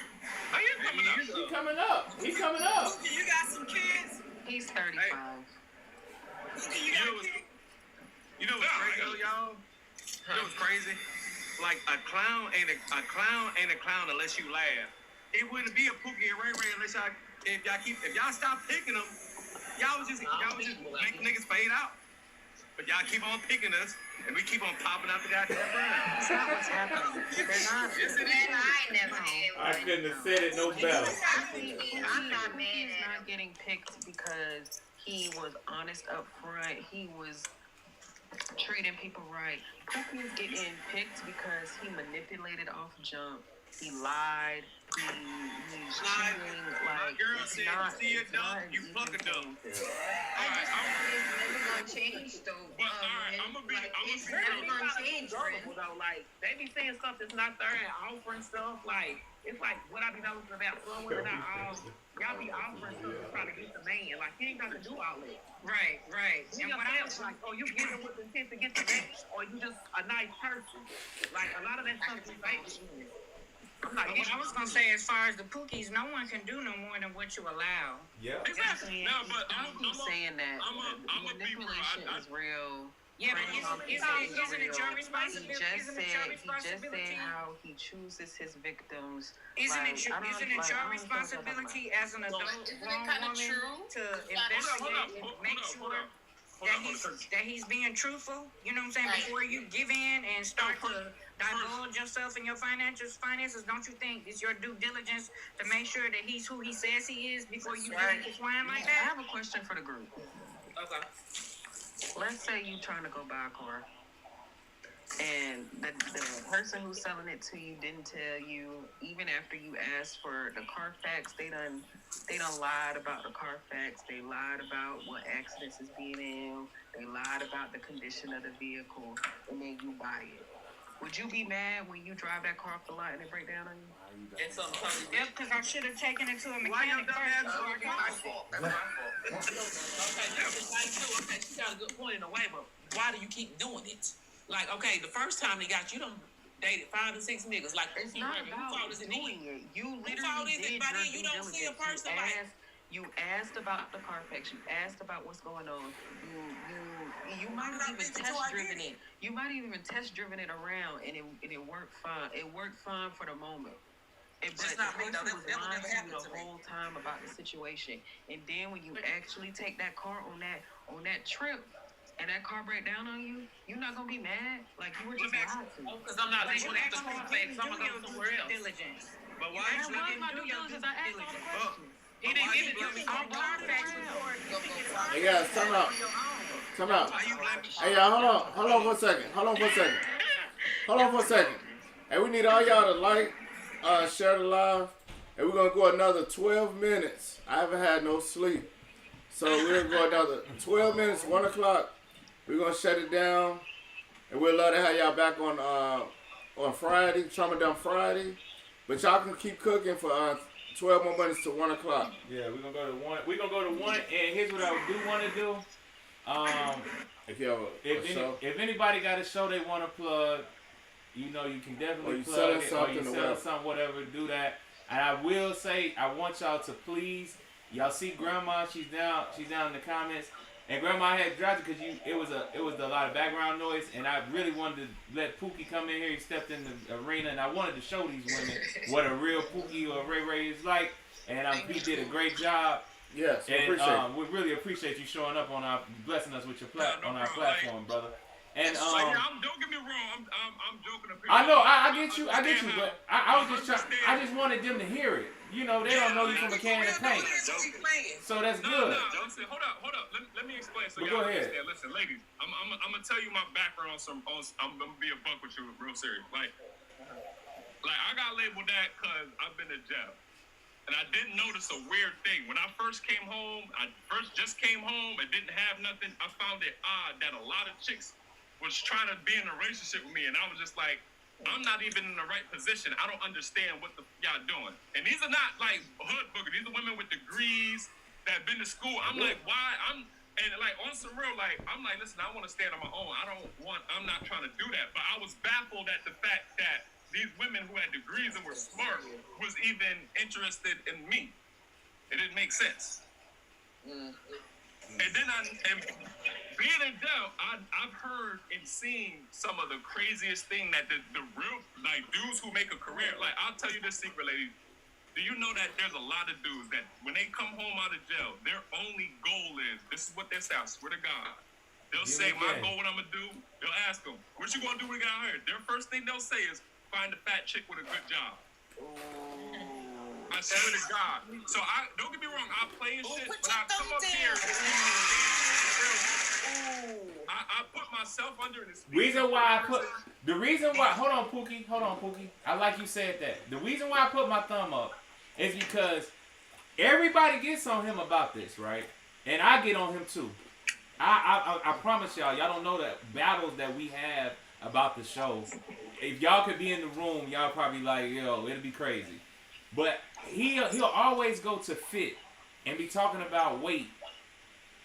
I am coming up. He's coming up. He's coming up. You got some kids? He's 35. You know what's crazy, y'all? You know what's crazy? Like a clown ain't a clown unless you laugh. It wouldn't be a Pookie and Ray Ray unless if y'all stop picking them, y'all was just make niggas fade out. But y'all keep on picking us, and we keep on popping out the goddamn burn. That's not what's happening. They're not. Yes, it is. I couldn't have said it no better. I'm not mad He's at not getting picked because he was honest up front. He was treating people right. Pookie is getting picked because he manipulated off jump. He lied. He's cheating. Like, girl it's said, not. see a dump, you fuck a dump. never gonna change though. I'm gonna be though. Like, they be saying stuff that's not there and offering stuff. Like, it's like what I be noticing about some women that y'all be offering stuff to try to get the man. Like, he ain't got to do all that. right. And what I was like, you get it with the intent to get the man, or you just a nice person. Like, a lot of that stuff is fake. I was gonna say, as far as the Pookies, no one can do no more than what you allow. Yeah. Exactly. No, but I'm saying that manipulation is real. Yeah, but isn't it your responsibility? He just said how he chooses his victims. Isn't it your responsibility as an adult grown woman to investigate and make sure that he's being truthful? You know what I'm saying? Before you give in and start to divulge yourself in your finances, don't you think it's your due diligence to make sure that he's who he says he is before you get into swine like that? I have a question for the group. Okay. Let's say you trying to go buy a car, and the person who's selling it to you didn't tell you, even after you asked for the Carfax, they done lied about the Carfax. They lied about what accidents is being in. They lied about the condition of the vehicle, and then you buy it. Would you be mad when you drive that car off the lot and it break down on you? Yeah, because I should have taken it to a mechanic first before I got it. That's my fault. Okay, she got a good point in a way, but why do you keep doing it? Like, okay, the first time they got you, dated 5 to 6 niggas. Like, it's not about doing it. You literally did your due diligence. You asked about the Carfax. You asked about what's going on. You might have even test driven it. You might have even test driven it around, and it worked fine. It worked fine for the moment. But the person was lying to you the whole time about the situation. And then when you actually take that car on that trip, and that car break down on you, you're not gonna be mad. Like you were just lied to. Because I'm not listening to the Carfax. I'm gonna go somewhere else. But why you didn't do your due diligence? He didn't give it to me. Hey guys, time out. Come out. Hey y'all, hold on for a second. Hey, we need all y'all to like, share the live, and we're gonna go another 12 minutes. I haven't had no sleep, so we're gonna go another 12 minutes, 1 o'clock. We're gonna shut it down, and we'd love to have y'all back on Friday, Trauma Dump Friday. But y'all can keep cooking for 12 more minutes to 1 o'clock. Yeah, we're gonna go to 1. We're gonna go to 1, and here's what I do want to do. If anybody got a show they want to plug, you know, you can definitely plug it, or you selling something, whatever, do that. And I will say, I want y'all to please, y'all see Grandma, she's down in the comments, and Grandma had dropped it because it was a lot of background noise, and I really wanted to let Pookie come in here. He stepped in the arena, and I wanted to show these women what a real Pookie or Ray Ray is like, and he did a great job. Yes, and we really appreciate you showing up blessing us with your our platform, brother. And don't get me wrong, I'm joking. I know, I get you, but I just wanted them to hear it. You know, they don't know you from a can of paint, so that's good. No. Hold up. Let me explain so y'all understand. Listen, ladies, I'm gonna tell you my background. I'm gonna be a buck with you, real serious. Like I got labeled that because I've been to jail. And I didn't notice a weird thing. When I first came home, and didn't have nothing, I found it odd that a lot of chicks was trying to be in a relationship with me. And I was just like, I'm not even in the right position. I don't understand what y'all doing. And these are not like hood boogers. These are women with degrees that have been to school. I'm like, why? And like on some real, like, I'm like, listen, I want to stand on my own. I'm not trying to do that. But I was baffled at the fact that these women who had degrees and were smart was even interested in me. It didn't make sense. And then being in jail, I've heard and seen some of the craziest thing that the real like dudes who make a career. Like I'll tell you this secret, ladies. Do you know that there's a lot of dudes that when they come home out of jail, their only goal is, this is what they say, I swear to God. They'll say, my goal, what I'm gonna do. They'll ask them, what you gonna do when you get out here? Their first thing they'll say is, find a fat chick with a good job. I swear to God. So don't get me wrong, I play and shit, but I come up here. I put myself under this. The reason why, hold on, Pookie. I like you said that. The reason why I put my thumb up is because everybody gets on him about this, right? And I get on him too. I promise y'all don't know the battles that we have about the show. If y'all could be in the room, y'all probably like, yo, it'll be crazy. But he'll always go to fit and be talking about weight.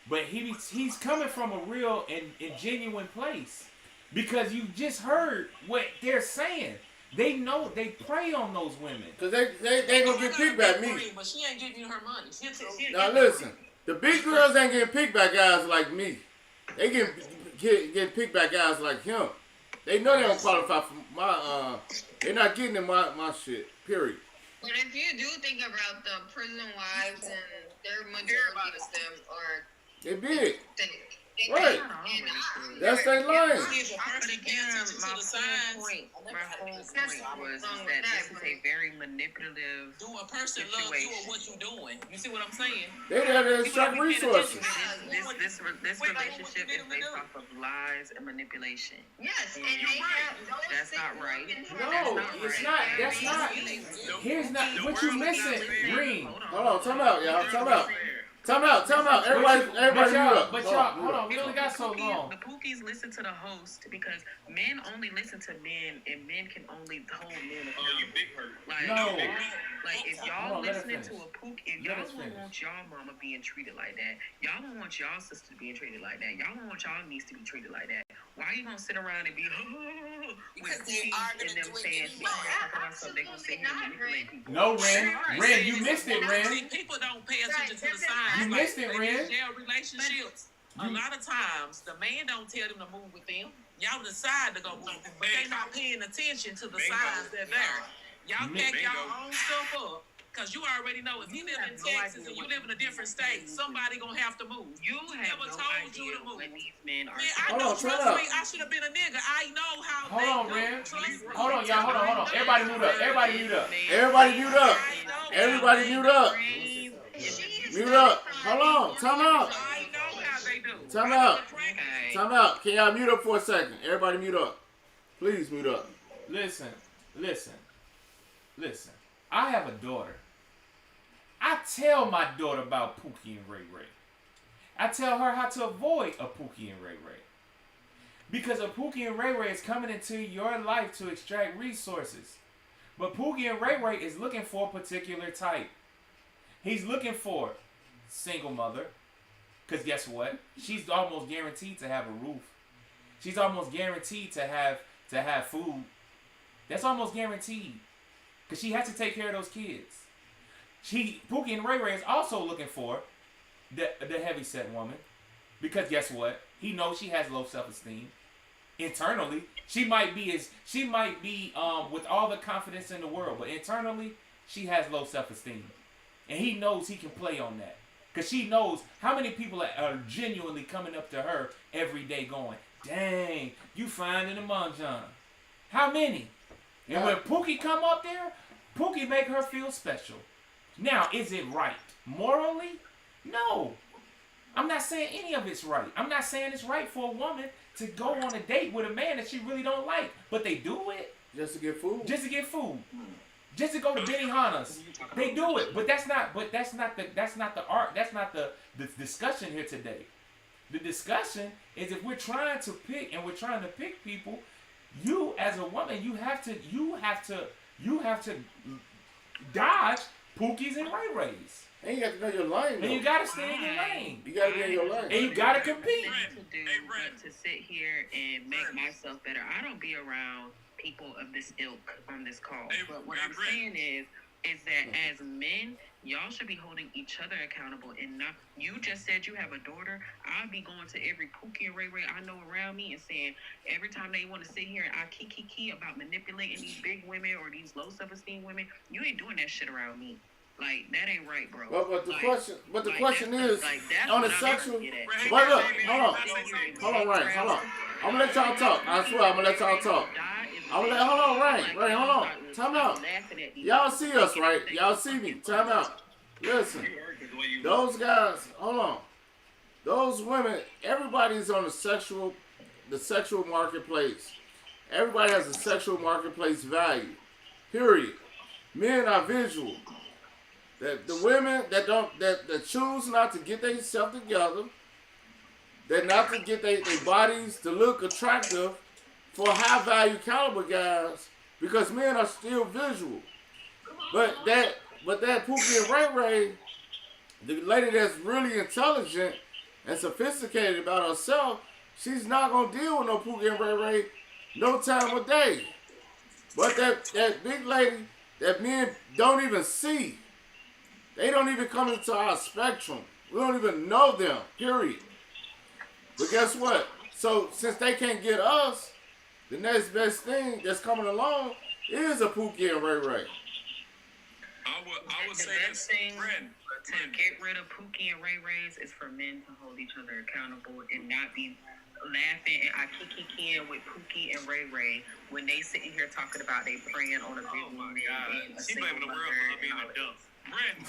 But he's coming from a real and genuine place. Because you just heard what they're saying. They know they prey on those women. Because they gonna get picked by me. But she ain't giving you her money. Now listen, the big girls ain't getting picked by guys like me. They get picked by guys like him. They know they don't qualify for my they're not getting in my shit. Period. But if you do think about the prison wives and their majority of them are they big. Right. That's their line. My whole point was that this is a very manipulative Do a person love you or what you doing? You see what I'm saying? They have to extract resources. This relationship is based off of lies and manipulation. Yes, and that's not right. No, it's not. That's not. Here's not what you missing. Green. Hold on, time out, y'all. Time out. Everybody, but y'all, hold on. We only got so long. The Pookies listen to the host because men only listen to men, and men can only hold men accountable. Like if y'all listening to a Pookie, if y'all don't want y'all mama being treated like that, y'all don't want y'all sister being treated like that, y'all don't want y'all niece to be treated like that. Why are you gonna sit around and be Because they are going to do it anyway. No, Ren, you missed it, Ren. See, people don't pay attention to the signs. You missed it, Ren. Their relationships. A lot of times, the man don't tell them to move with them. Y'all decide to go move, but they not paying attention to the signs that are there. Y'all pack y'all own stuff up. Because you already know if you live in Texas and you live in a different state, somebody going to have to move. You have never no told idea you to move. when these men are. Man, I know, trust me, I should have been a nigga. I know how Hold on, they Ren. do. Trust me. Hold on, y'all. Hold on. Everybody mute up. Everybody mute up. Everybody mute up. Everybody mute up. Mute up. Hold on. Time out. I know how they do. Time out. Time out. Can y'all mute up for a second? Everybody mute up. Please mute up. Listen. I have a daughter. I tell my daughter about Pookie and Ray Ray. I tell her how to avoid a Pookie and Ray Ray. Because a Pookie and Ray Ray is coming into your life to extract resources. But Pookie and Ray Ray is looking for a particular type. He's looking for single mother. Because guess what? She's almost guaranteed to have a roof. She's almost guaranteed to have food. That's almost guaranteed. Because she has to take care of those kids. Pookie and Ray Ray is also looking for the heavyset woman. Because guess what? He knows she has low self-esteem. Internally, she might be with all the confidence in the world, but internally, she has low self-esteem. And he knows he can play on that. Because she knows how many people are genuinely coming up to her every day going, dang, you fine in the Monjon. How many? And when Pookie come up there, Pookie make her feel special. Now, is it right? Morally? No. I'm not saying any of it's right. I'm not saying it's right for a woman to go on a date with a man that she really don't like. But they do it. Just to get food. Just to get food. Just to go to Benihana's. They do it. But that's not the art. That's not the discussion here today. The discussion is if we're trying to pick people, you as a woman, you have to dodge Pookies and Ray Rays. And you have to know your lane. And you gotta stay in your lane. You gotta be in your lane. And you gotta compete. To sit here and make myself better. I don't be around people of this ilk on this call. But what I'm saying is that as men, y'all should be holding each other accountable and not. You just said you have a daughter. I'll be going to every Pookie and Ray Ray I know around me and saying every time they want to sit here and I key about manipulating these big women or these low self-esteem women, you ain't doing that shit around me. Like that ain't right, bro. But the question is on the sexual. Wait, look, hold on, Ryan, hold on. I'm gonna let y'all talk. I swear, I'm gonna let y'all talk. Hold on, Ryan, hold on. Time out. Y'all see us, right? Y'all see me. Time out. Listen, those guys. Hold on. Those women. Everybody's on the sexual marketplace. Everybody has a sexual marketplace value. Period. Men are visual. That the women that choose not to get themselves together, that not to get their bodies to look attractive for high value caliber guys, because men are still visual. But that Pookie and Ray Ray, the lady that's really intelligent and sophisticated about herself, she's not gonna deal with no Pookie and Ray Ray no time of day. But that big lady that men don't even see. They don't even come into our spectrum. We don't even know them, period. But guess what? So since they can't get us, the next best thing that's coming along is a Pookie and Ray Ray. I would say this thing to get rid of Pookie and Ray Rays is for men to hold each other accountable and not be laughing and I kiki with Pookie and Ray Ray when they sitting here talking about they praying on a big woman and a She single blaming the world mother for being and all a dumb. Ren.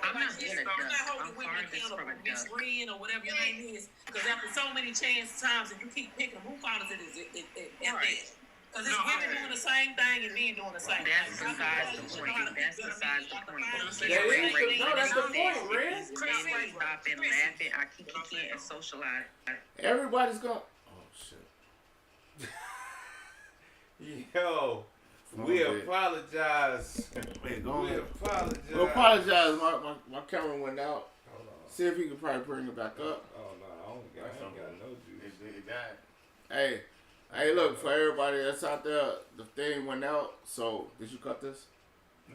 I'm not being a dumb. I'm farthest from a Miss dumb. Ren or whatever your name is. Because after so many times and you keep picking them, who follows it is it because it's women doing the same thing and men doing the same thing. That's besides the point. That's besides the point. No, that's the point, Ren. Men stop and laughing, I kiki and socialize. Everybody's going. Oh shit. Yo. We apologize. Man, go we ahead. apologize. We apologize. My camera went out. See if he can probably bring it back up. Oh no, I ain't got no juice. Hey, Hey, look, for everybody that's out there, the thing went out. So, did you cut this? No.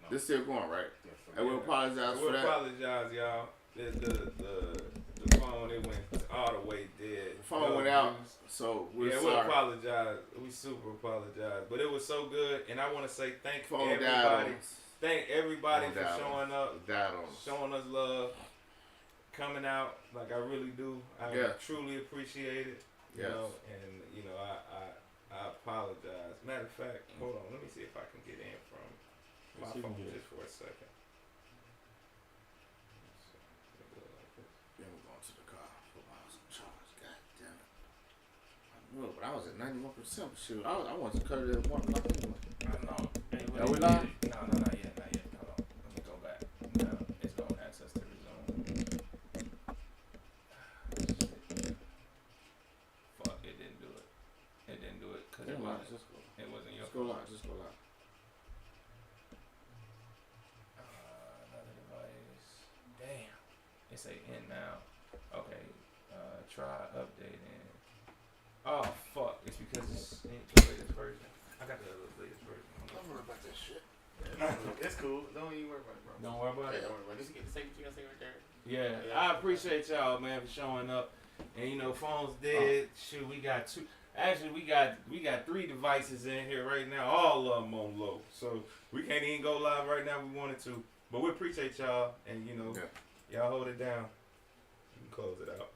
This still going, right? Yeah, I will apologize for that. We apologize, y'all. The phone, it went all the way dead. The phone went out, so we're sorry. We apologize. We super apologize. But it was so good, and I want to say thank everybody. Thank everybody for showing up, showing us love, coming out like I really do. I truly appreciate it. You know, and you know, I apologize. Matter of fact, hold on, let me see if I can get in from my phone just for a second. Then we're going to the car. Put my house on charge. God damn it. I knew it, but I was at 91%. Shoot, I wanted to cut it at 1 o'clock anyway. I know. Are we live? No, not yet. Hold on. Let me go back. Now it's going to access to the zone. Fuck, it didn't do it. It didn't do it because it wasn't your fault. Just go live. Another device. Damn. It say in now. Okay. Try updating. Oh fuck! It's because it's ain't the latest version. I got the latest version. Don't worry about that shit. It's cool. Don't even worry about it, bro. Don't worry about it. Don't worry about it. Just get the same what you gotta say right there. Yeah, I appreciate y'all, man, for showing up. And you know, phones dead. Shoot, we got two. Actually, we got 3 devices in here right now. All of them on low, so we can't even go live right now. We wanted to, but we appreciate y'all, and you know, y'all hold it down. You can close it out.